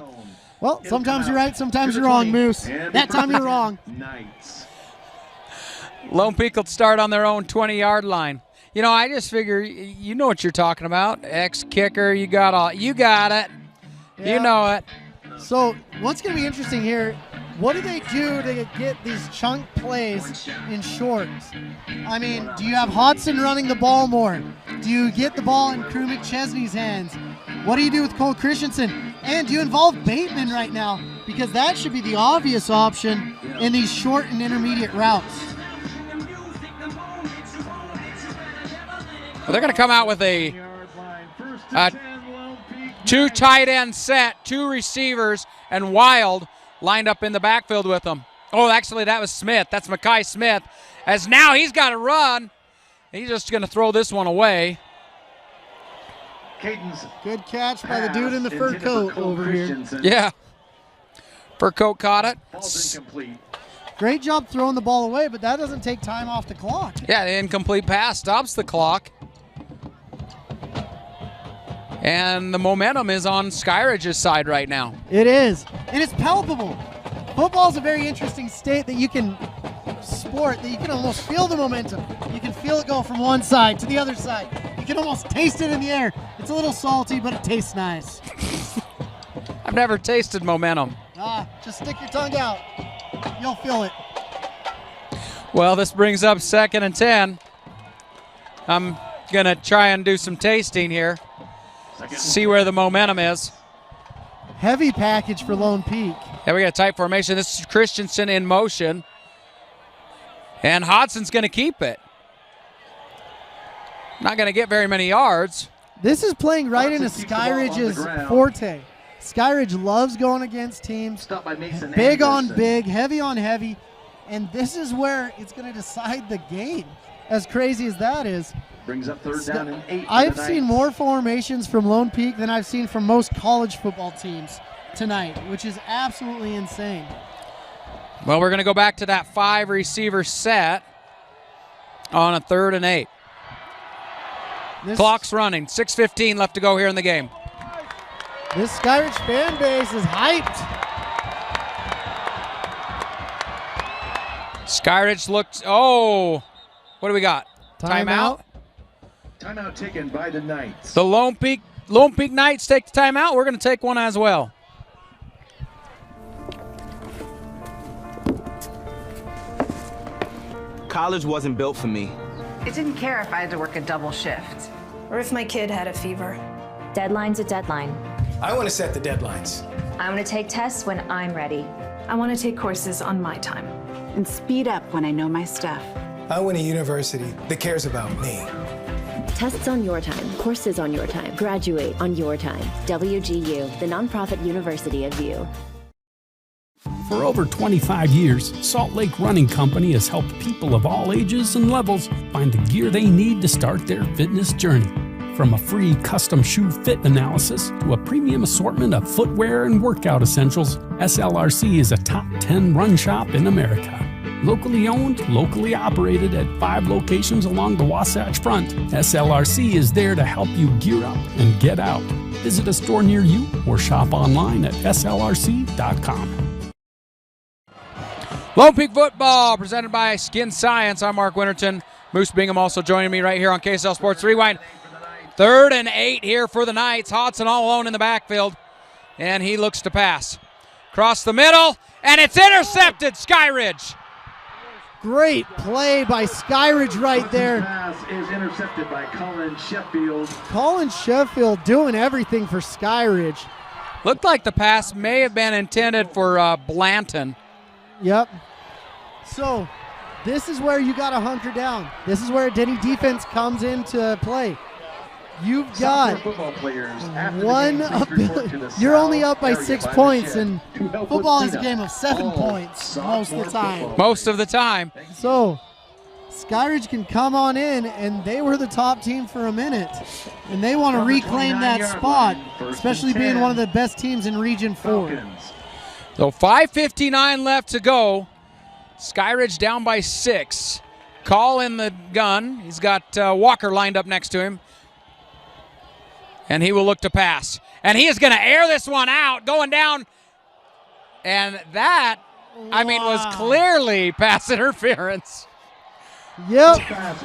Well, sometimes you're right, sometimes you're wrong, Moose. That time you're wrong. Lone Peak will start on their own 20-yard line. You know, I just figure you know what you're talking about. Ex-kicker, you got it. Yeah. You know it. So what's going to be interesting here, what do they do to get these chunk plays in shorts? I mean, do you have Hodson running the ball more? Do you get the ball in Crew McChesney's hands? What do you do with Cole Christensen? And do you involve Bateman right now? Because that should be the obvious option in these short and intermediate routes. Well, they're going to come out with a 2 tight end set, 2 receivers, and Wild lined up in the backfield with them. Oh, actually, that was Smith. That's Mekhi Smith. As now he's got to run. He's just going to throw this one away. Good catch by the dude in the fur coat over here. Yeah. Fur coat caught it. Great job throwing the ball away, but that doesn't take time off the clock. Yeah, the incomplete pass stops the clock. And the momentum is on Skyridge's side right now. It is. And it's palpable. Football is a very interesting state that you can sport, that you can almost feel the momentum. You can feel it go from one side to the other side. You can almost taste it in the air. It's a little salty, but it tastes nice. I've never tasted momentum. Just stick your tongue out. You'll feel it. Well, this brings up 2nd and 10. I'm going to try and do some tasting here. See where the momentum is. Heavy package for Lone Peak. Yeah, we got a tight formation. This is Christensen in motion. And Hodson's going to keep it. Not going to get very many yards. This is playing right into Skyridge's forte. Skyridge loves going against teams. Big on big, heavy on heavy. And this is where it's going to decide the game. As crazy as that is. Brings up 3rd down and 8. I've seen more formations from Lone Peak than I've seen from most college football teams tonight, which is absolutely insane. Well, we're going to go back to that 5 receiver set on a 3rd and 8. Clock's running. 6:15 left to go here in the game. This Skyridge fan base is hyped. Skyridge looks, what do we got? Timeout? Timeout taken by the Knights. The Lone Peak Knights take the timeout. We're going to take one as well. College wasn't built for me. I didn't care if I had to work a double shift. Or if my kid had a fever. Deadline's a deadline. I want to set the deadlines. I want to take tests when I'm ready. I want to take courses on my time. And speed up when I know my stuff. I want a university that cares about me. Tests on your time, courses on your time, graduate on your time. WGU, the nonprofit university of you. For over 25 years, Salt Lake Running Company has helped people of all ages and levels find the gear they need to start their fitness journey. From a free custom shoe fit analysis to a premium assortment of footwear and workout essentials, SLRC is a top 10 run shop in America. Locally owned, locally operated at 5 locations along the Wasatch Front, SLRC is there to help you gear up and get out. Visit a store near you or shop online at slrc.com. Lone Peak football presented by Skin Science. I'm Mark Winterton. Moose Bingham also joining me right here on KSL Sports Rewind. 3rd and 8 here for the Knights. Hodson all alone in the backfield, and he looks to pass. Cross the middle, and it's intercepted. Skyridge. Great play by Skyridge right there. Pass is intercepted by Colin Sheffield. Colin Sheffield doing everything for Skyridge. Looked like the pass may have been intended for Blanton. Yep. So this is where you got to hunker down. This is where Denny defense comes into play. You've got one. You're only up by 6 points, and football is a game of 7 points most of the time. Most of the time. So Skyridge can come on in, and they were the top team for a minute, and they want to reclaim that spot, especially being one of the best teams in Region 4. So 5:59 left to go. Skyridge down by 6. Call in the gun. He's got Walker lined up next to him. And he will look to pass. And he is going to air this one out, going down. And that, was clearly pass interference. Yep.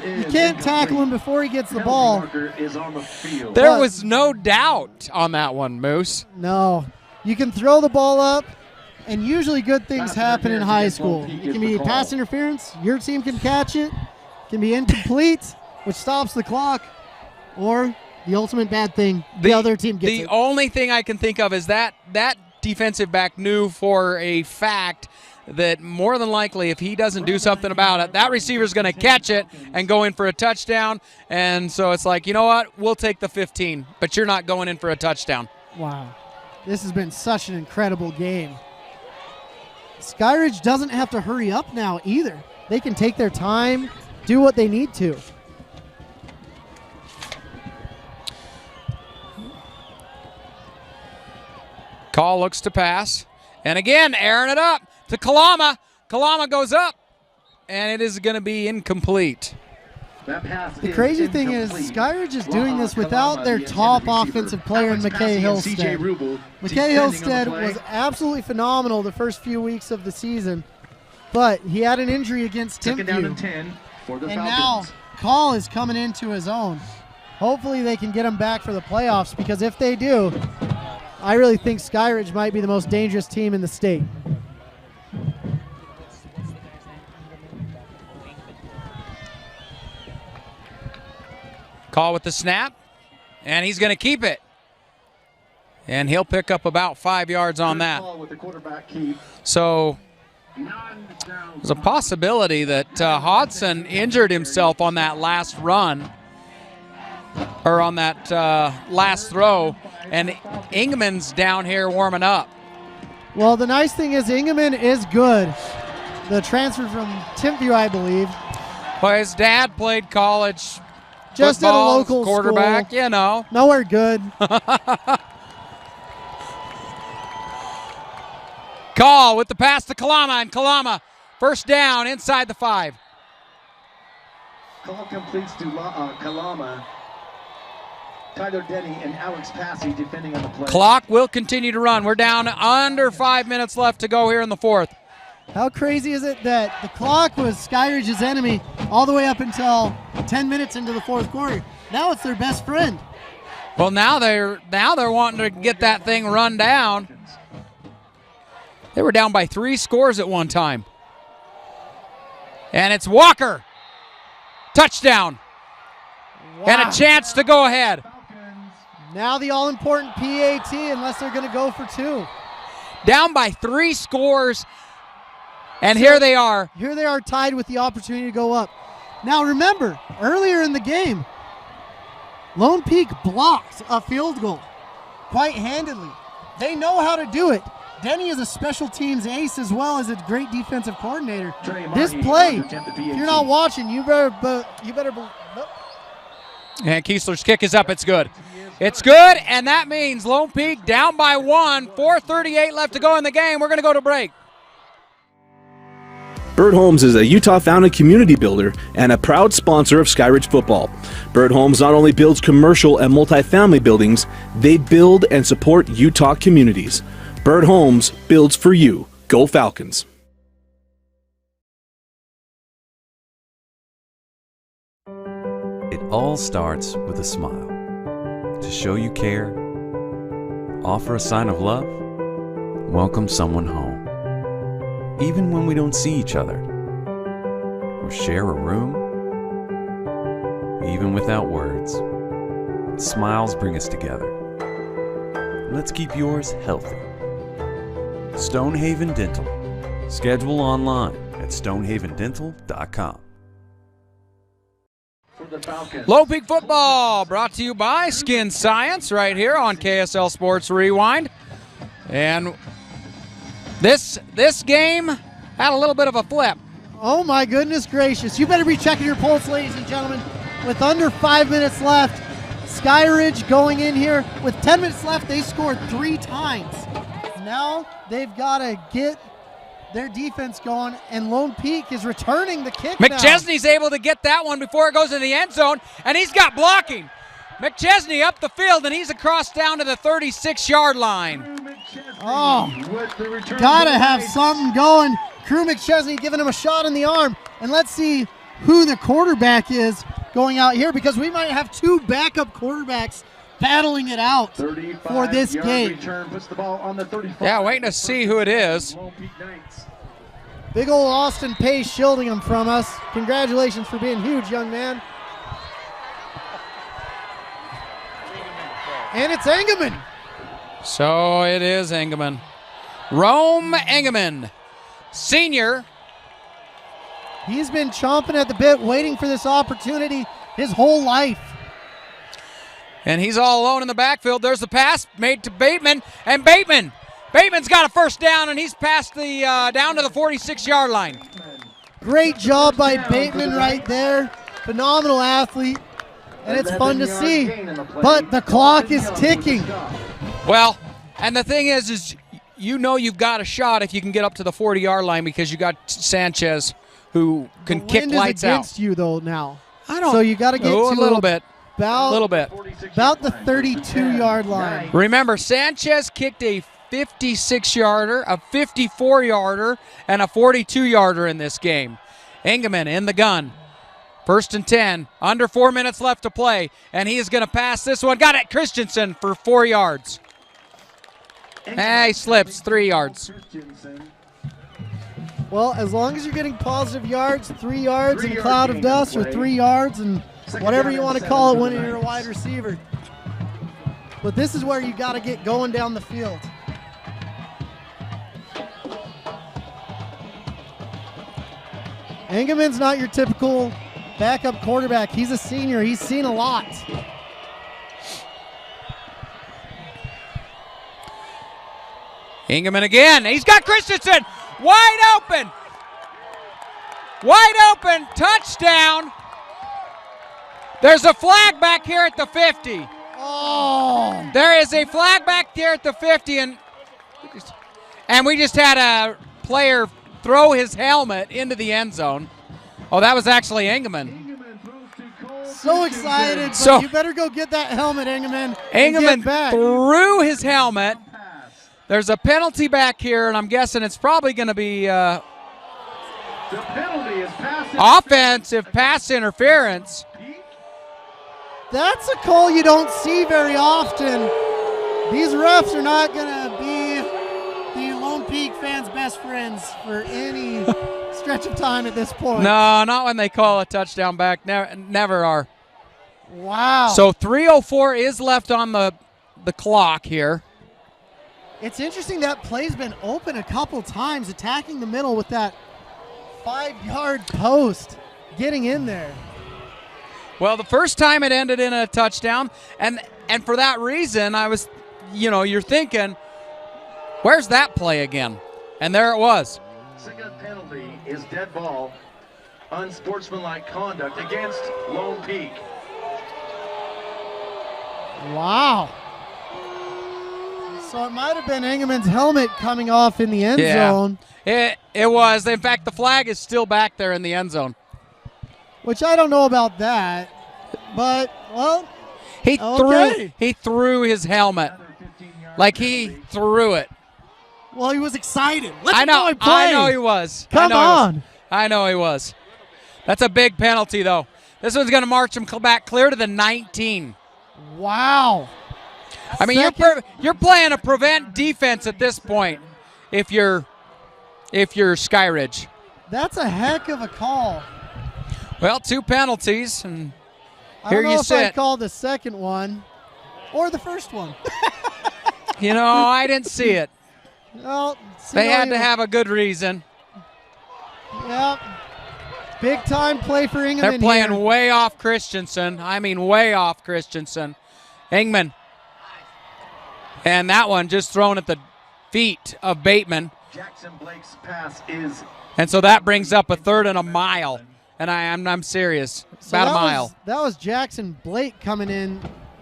You can't tackle him before he gets the ball. There was no doubt on that one, Moose. No. You can throw the ball up, and usually good things happen in high school. It can be pass interference. Your team can catch it. It can be incomplete, which stops the clock. Or the ultimate bad thing, the other team gets it. The only thing I can think of is that defensive back knew for a fact that more than likely if he doesn't do something about it, that receiver's going to catch it and go in for a touchdown. And so it's like, you know what, we'll take the 15, but you're not going in for a touchdown. Wow. This has been such an incredible game. Skyridge doesn't have to hurry up now either. They can take their time, do what they need to. Call looks to pass. And again, airing it up to Kalama. Kalama goes up, and it is going to be incomplete. That pass The crazy thing is, Skyridge is doing this without their top offensive player in McKay Hillstead. McKay Hillstead was absolutely phenomenal the first few weeks of the season, but he had an injury against Second down and Timpview. 10 for the And Falcons. now Call is coming into his own. Hopefully they can get him back for the playoffs, because if they do, I really think Skyridge might be the most dangerous team in the state. Call with the snap, and he's going to keep it. And he'll pick up about 5 yards on that. So there's a possibility that Hodson injured himself on that last run, or on that last throw, and Ingman's down here warming up. Well, the nice thing is Ingeman is good. The transfer from Timpview, I believe. Well, his dad played college Just at a football, local quarterback, school. you know. Nowhere good. Call with the pass to Kalama, and Kalama first down inside the 5. Call completes to Kalama, Tyler Denny, and Alex Passy defending on the play. Clock will continue to run. We're down under 5 minutes left to go here in the 4th. How crazy is it that the clock was Skyridge's enemy all the way up until 10 minutes into the 4th quarter? Now it's their best friend. Well, now they're wanting to get that thing run down. They were down by 3 scores at one time. And it's Walker. Touchdown. Wow. And a chance to go ahead. Now the all-important PAT, unless they're going to go for 2. Down by 3 scores. And here they are. Here they are tied with the opportunity to go up. Now remember, earlier in the game, Lone Peak blocked a field goal quite handily. They know how to do it. Denny is a special teams ace as well as a great defensive coordinator. This play, if you're not watching, you better. And Kiesler's kick is up. It's good. It's good, and that means Lone Peak down by 1. 4:38 left to go in the game. We're going to go to break. Bird Homes is a Utah-founded community builder and a proud sponsor of Skyridge football. Bird Homes not only builds commercial and multifamily buildings, they build and support Utah communities. Bird Homes builds for you. Go Falcons. It all starts with a smile. To show you care, offer a sign of love, welcome someone home. Even when we don't see each other, or share a room, even without words, smiles bring us together. Let's keep yours healthy. Stonehaven Dental. Schedule online at stonehavendental.com. Lone Peak football brought to you by Skin Science right here on KSL Sports Rewind. And this game had a little bit of a flip. Oh my goodness gracious. You better be checking your pulse, ladies and gentlemen. With under 5 minutes left, Skyridge going in here. With 10 minutes left, they scored 3 times. Now they've got to get their defense going, and Lone Peak is returning the kick now. McChesney's able to get that one before it goes in the end zone, and he's got blocking. McChesney up the field, and he's across down to the 36-yard line. Oh, gotta have something going. Crew McChesney giving him a shot in the arm. And let's see who the quarterback is going out here, because we might have 2 backup quarterbacks battling it out for this game. Yeah, waiting to see who it is. Big old Austin Pace shielding him from us. Congratulations for being huge, young man. And it's Engeman. So it is Engeman. Rome Engeman, senior. He's been chomping at the bit, waiting for this opportunity his whole life. And he's all alone in the backfield. There's the pass made to Bateman, and Bateman's got a first down, and he's passed the down to the 46-yard line. Great job by Bateman right there. Phenomenal athlete, and it's fun to see. But the clock is ticking. Well, and the thing is you know you've got a shot if you can get up to the 40-yard line, because you got Sanchez who can kick lights out. The wind is against you though now. So you got to get to a little bit. About, a little bit. About the 32-yard line. Remember, Sanchez kicked a 56-yarder, a 54-yarder, and a 42-yarder in this game. Engelman in the gun. 1st and 10. Under 4 minutes left to play. And he is going to pass this one. Got it. Christensen for 4 yards. He slips 3 yards. Well, as long as you're getting positive yards, 3 yards in a cloud of dust, or 3 yards and whatever you want to call it when you're a wide receiver. But this is where you got to get going down the field. Engelman's not your typical backup quarterback. He's a senior. He's seen a lot. Engelman again. He's got Christensen wide open. Wide open. Touchdown. There's a flag back here at the 50. Oh. There is a flag back there at the 50, and we just had a player throw his helmet into the end zone. Oh, that was actually Engelman. So excited, but you better go get that helmet, Engelman. Engelman threw his helmet. There's a penalty back here, and I'm guessing it's probably going to be the penalty is offensive pass interference. That's a call you don't see very often. These refs are not going to be the Lone Peak fans' best friends for any stretch of time at this point. No, not when they call a touchdown back. Never are. Wow. So 3:04 is left on the clock here. It's interesting that play's been open a couple times, attacking the middle with that 5-yard post, getting in there. Well, the first time it ended in a touchdown, and for that reason, I was, you're thinking, where's that play again? And there it was. Second penalty is dead ball, unsportsmanlike conduct against Lone Peak. Wow. So it might have been Engelman's helmet coming off in the end zone. It was. In fact, the flag is still back there in the end zone. Which I don't know about that, but, well, he threw his helmet. Like he threw it. Well, he was excited. I know he was. Come on. I know he was. That's a big penalty, though. This one's going to march him back clear to the 19. Wow. I mean, you're playing a prevent defense at this point if you're Skyridge. That's a heck of a call. Well, 2 penalties, and here you sit. I don't know if I called the second one or the first one. I didn't see it. Well, they had to have a good reason. Yep. Big time play for Engelman. They're playing way off Christensen. I mean, way off Christensen. Engelman. And that one just thrown at the feet of Bateman. Jackson Blake's pass is. And so that brings up a 3rd and a mile. And I'm serious. About a mile. That was Jackson Blake coming in,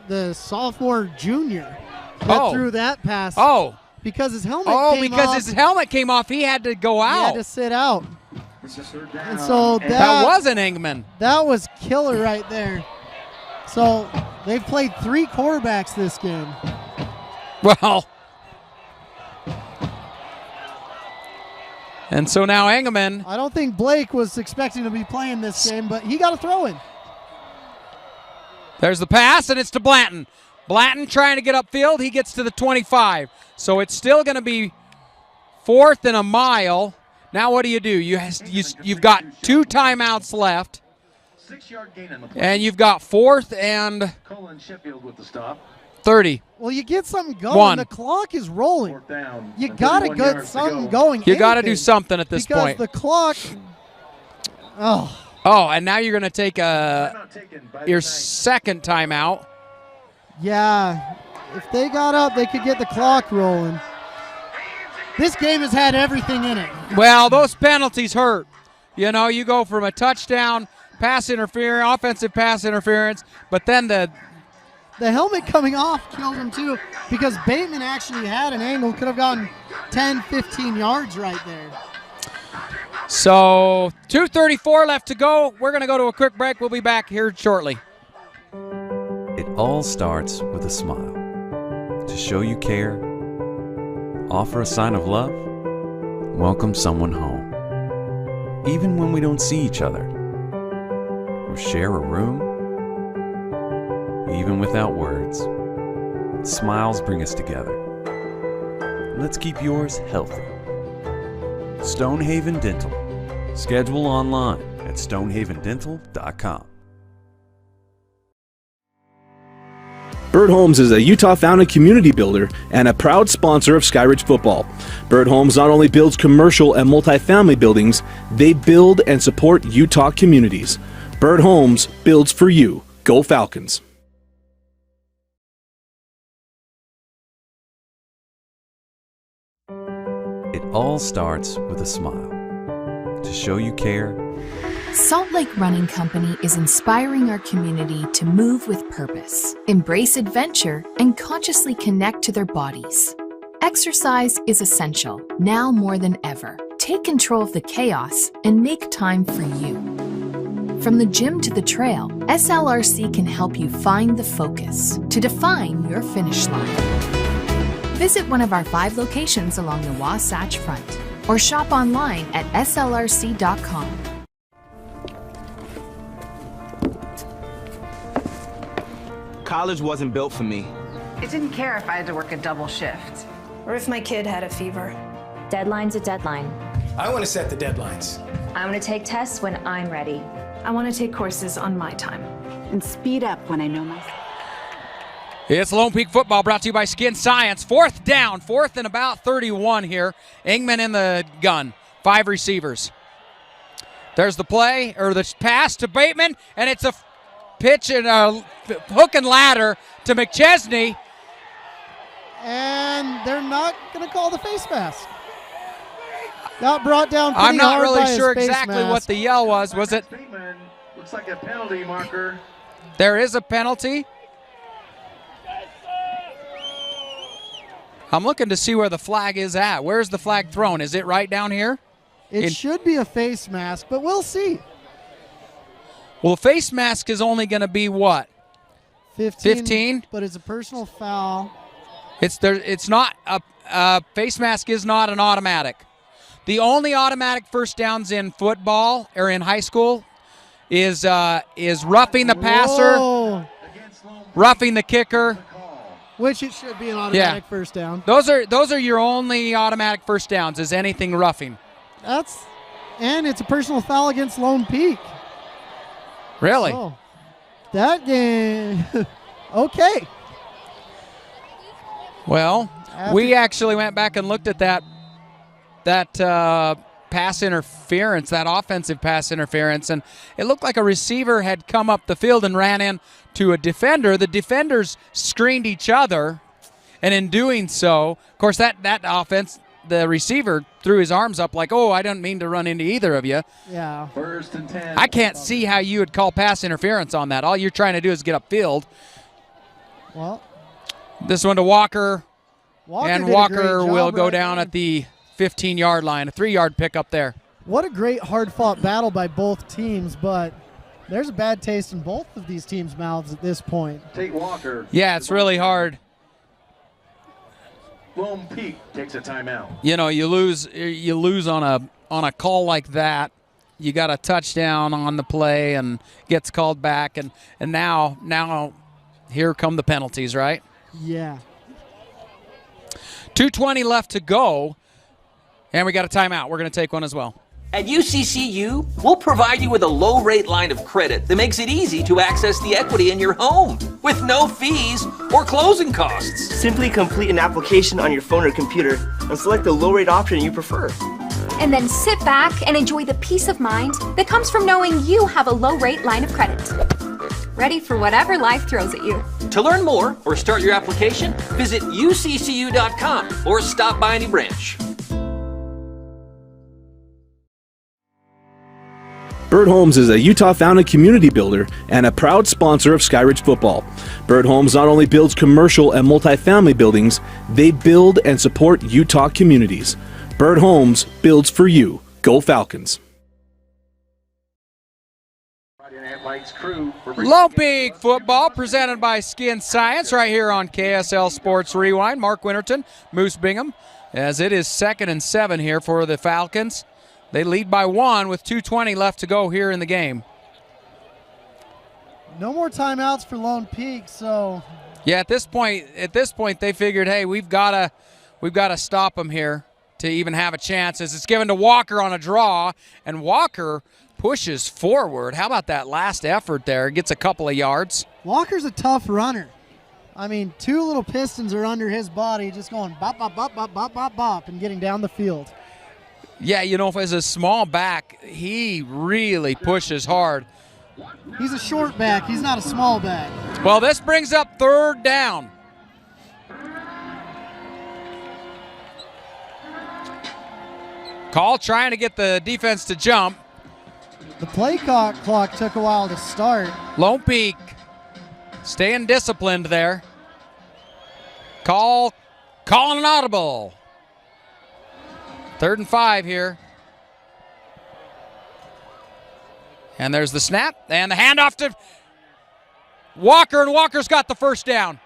the sophomore junior, that threw that pass. Oh. Because his helmet came off. Because his helmet came off, he had to go out. He had to sit out. And so that wasn't Engelman. That was killer right there. So they've played 3 quarterbacks this game. Well. And so now Engelman. I don't think Blake was expecting to be playing this game, but he got a throw in. There's the pass, and it's to Blanton. Blanton trying to get upfield. He gets to the 25. So it's still going to be 4th and a mile. Now what do? You've got 2 timeouts left. 6-yard gain on the play. And you've got 4th and Colin Sheffield with the stop. 30. Well, you get something going. 1. The clock is rolling. You got to get something going. You got to do something at this point. Because the clock. Oh, and now you're going to take your second timeout. Yeah. If they got up, they could get the clock rolling. This game has had everything in it. Well, those penalties hurt. You go from a touchdown, pass interference, offensive pass interference, but then the helmet coming off killed him too, because Bateman actually had an angle, could have gotten 10, 15 yards right there. So 2:34 left to go. We're going to go to a quick break. We'll be back here shortly. It all starts with a smile. To show you care, offer a sign of love, welcome someone home. Even when we don't see each other, or share a room, even without words, smiles bring us together. Let's keep yours healthy. Stonehaven Dental. Schedule online at stonehavendental.com. Bird Homes is a Utah-founded community builder and a proud sponsor of Skyridge football. Bird Homes not only builds commercial and multifamily buildings, they build and support Utah communities. Bird Homes builds for you. Go Falcons! It all starts with a smile. To show you care, Salt Lake Running Company is inspiring our community to move with purpose, embrace adventure, and consciously connect to their bodies. Exercise is essential, now more than ever. Take control of the chaos and make time for you. From the gym to the trail, SLRC can help you find the focus to define your finish line. Visit one of our 5 locations along the Wasatch Front or shop online at slrc.com. College wasn't built for me. I didn't care if I had to work a double shift. Or if my kid had a fever. Deadline's a deadline. I want to set the deadlines. I want to take tests when I'm ready. I want to take courses on my time. And speed up when I know my... It's Lone Peak football brought to you by Skin Science. 4th down, 4th and about 31 here. Ingman in the gun, 5 receivers. There's the play, or the pass to Bateman, and it's a pitch and a hook and ladder to McChesney. And they're not going to call the face mask. Got brought down pretty I'm not hard really by his sure face exactly mask. what the yell was. Was it? Looks like a penalty marker. There is a penalty. I'm looking to see where the flag is at. Where's the flag thrown? Is it right down here? It should be a face mask, but we'll see. Well, the face mask is only going to be what? 15? But it's a personal foul. It's not a face mask is not an automatic. The only automatic first downs in football or in high school is roughing the passer, roughing the kicker. Which it should be an automatic first down. Those are your only automatic first downs, is anything roughing. And it's a personal foul against Lone Peak. Really? So, that game, okay. Well, we actually went back and looked at that pass interference, that offensive pass interference, and it looked like a receiver had come up the field and ran in to a defender. The defenders screened each other, and in doing so, of course, that offense, the receiver threw his arms up like, oh, I don't mean to run into either of you. Yeah. 1st and 10. I can't see how you would call pass interference on that. All you're trying to do is get upfield. Well, this one to Walker. And did a Walker great job will go right down there. at the 15-yard line, a 3-yard pickup there. What a great hard-fought battle by both teams, but there's a bad taste in both of these teams' mouths at this point. Tate Walker. Yeah, it's really hard. Lone Peak takes a timeout. You know, you lose on a call like that. You got a touchdown on the play and gets called back, and now here come the penalties, right? Yeah. 2:20 left to go, and we got a timeout. We're going to take one as well. At UCCU, we'll provide you with a low-rate line of credit that makes it easy to access the equity in your home with no fees or closing costs. Simply complete an application on your phone or computer and select the low-rate option you prefer. And then sit back and enjoy the peace of mind that comes from knowing you have a low-rate line of credit. Ready for whatever life throws at you. To learn more or start your application, visit uccu.com or stop by any branch. Bird Homes is a Utah-founded community builder and a proud sponsor of Skyridge football. Bird Homes not only builds commercial and multifamily buildings, they build and support Utah communities. Bird Homes builds for you. Go Falcons. Lone Peak football presented by Skin Science right here on KSL Sports Rewind. Mark Winterton, Moose Bingham, as it is 2nd and 7 here for the Falcons. They lead by 1 with 2:20 left to go here in the game. No more timeouts for Lone Peak, so yeah, at this point they figured, hey, we've got to stop them here to even have a chance, as it's given to Walker on a draw, and Walker pushes forward. How about that last effort there? Gets a couple of yards. Walker's a tough runner. I mean, 2 little pistons are under his body, just going bop, bop, bop, bop, bop, bop, bop, and getting down the field. Yeah, you know, as a small back, he really pushes hard. He's a short back. He's not a small back. Well, this brings up 3rd down. Call trying to get the defense to jump. The play clock took a while to start. Lone Peak staying disciplined there. Calling an audible. 3rd and 5 here. And there's the snap and the handoff to Walker, and Walker's got the first down.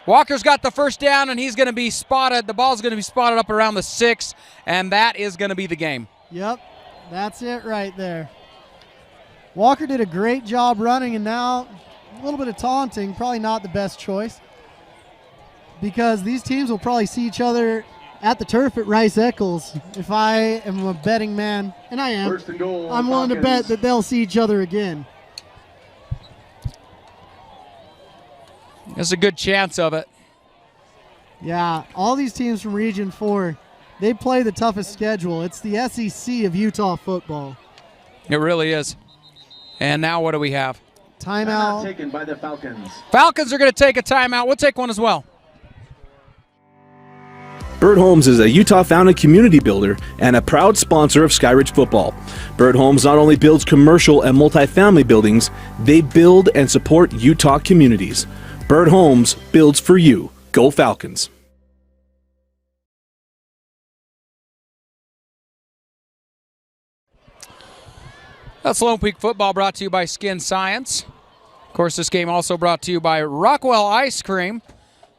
Walker's got the first down, and he's going to be spotted. The ball's going to be spotted up around the 6, and that is going to be the game. Yep, that's it right there. Walker did a great job running, and now a little bit of taunting, probably not the best choice, because these teams will probably see each other at the turf at Rice Eccles. If I am a betting man, and I am, I'm willing to bet that they'll see each other again. There's a good chance of it. Yeah, all these teams from Region 4, they play the toughest schedule. It's the SEC of Utah football. It really is. And now what do we have? Timeout. Taken by the Falcons. Falcons are going to take a timeout. We'll take one as well. Bird Homes is a Utah-founded community builder and a proud sponsor of Skyridge football. Bird Homes not only builds commercial and multifamily buildings, they build and support Utah communities. Bird Homes builds for you. Go Falcons. That's Lone Peak football, brought to you by Skin Science. Of course, this game also brought to you by Rockwell Ice Cream.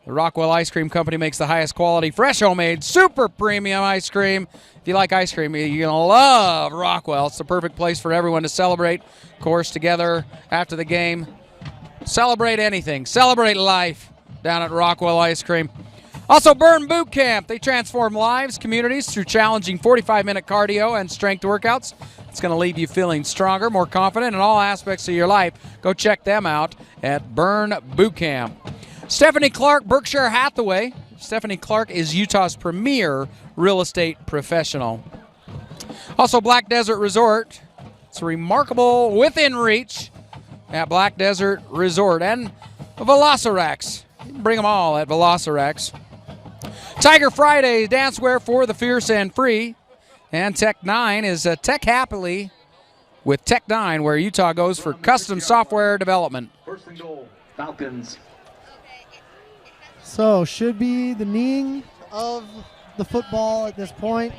The Rockwell Ice Cream Company makes the highest quality, fresh, homemade, super premium ice cream. If you like ice cream, you're going to love Rockwell. It's the perfect place for everyone to celebrate, of course, together after the game. Celebrate anything. Celebrate life down at Rockwell Ice Cream. Also, Burn Boot Camp. They transform lives, communities through challenging 45-minute cardio and strength workouts. It's going to leave you feeling stronger, more confident in all aspects of your life. Go check them out at Burn Boot Camp. Stephanie Clark, Berkshire Hathaway. Stephanie Clark is Utah's premier real estate professional. Also, Black Desert Resort. It's remarkable within reach at Black Desert Resort. And Velocirax. Bring them all at Velocirax. Tiger Friday, dancewear for the fierce and free. And Tech 9 is Tech Happily with Tech 9, where Utah goes for custom software development. First and goal, Falcons. So, should be the kneeing of the football at this point,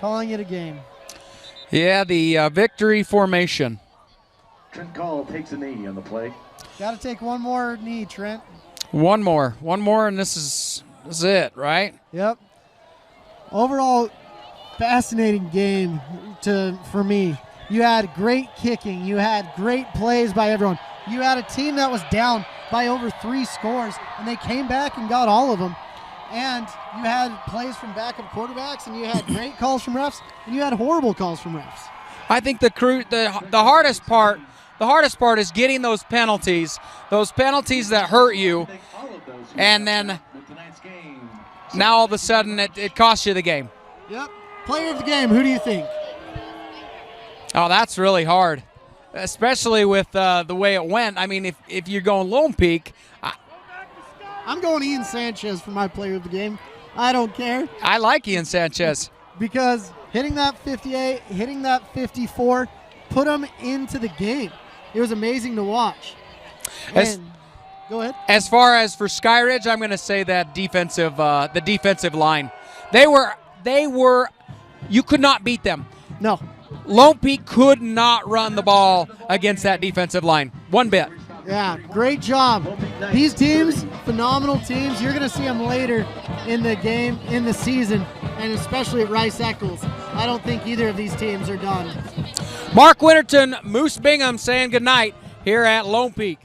calling it a game. Yeah, the victory formation. Trent Call takes a knee on the play. Got to take one more knee, Trent. One more, and this is it, right? Yep. Overall, fascinating game for me. You had great kicking. You had great plays by everyone. You had a team that was down by over 3 scores, and they came back and got all of them. And you had plays from backup quarterbacks, and you had great calls from refs, and you had horrible calls from refs. I think the hardest part is getting those penalties that hurt you, and then now all of a sudden it costs you the game. Yep. Player of the game, who do you think? Oh, that's really hard, especially with the way it went. I mean, if you're going Lone Peak, I'm going Ian Sanchez for my player of the game. I don't care. I like Ian Sanchez. Because hitting that 58, hitting that 54, put him into the game. It was amazing to watch. Go ahead. As far as for Skyridge, I'm going to say that the defensive line. They were you could not beat them. No. Lone Peak could not run the ball against that defensive line, one bit. Yeah, great job. These teams, phenomenal teams. You're going to see them later in the game, in the season, and especially at Rice Eccles. I don't think either of these teams are done. Mark Winterton, Moose Bingham saying goodnight here at Lone Peak.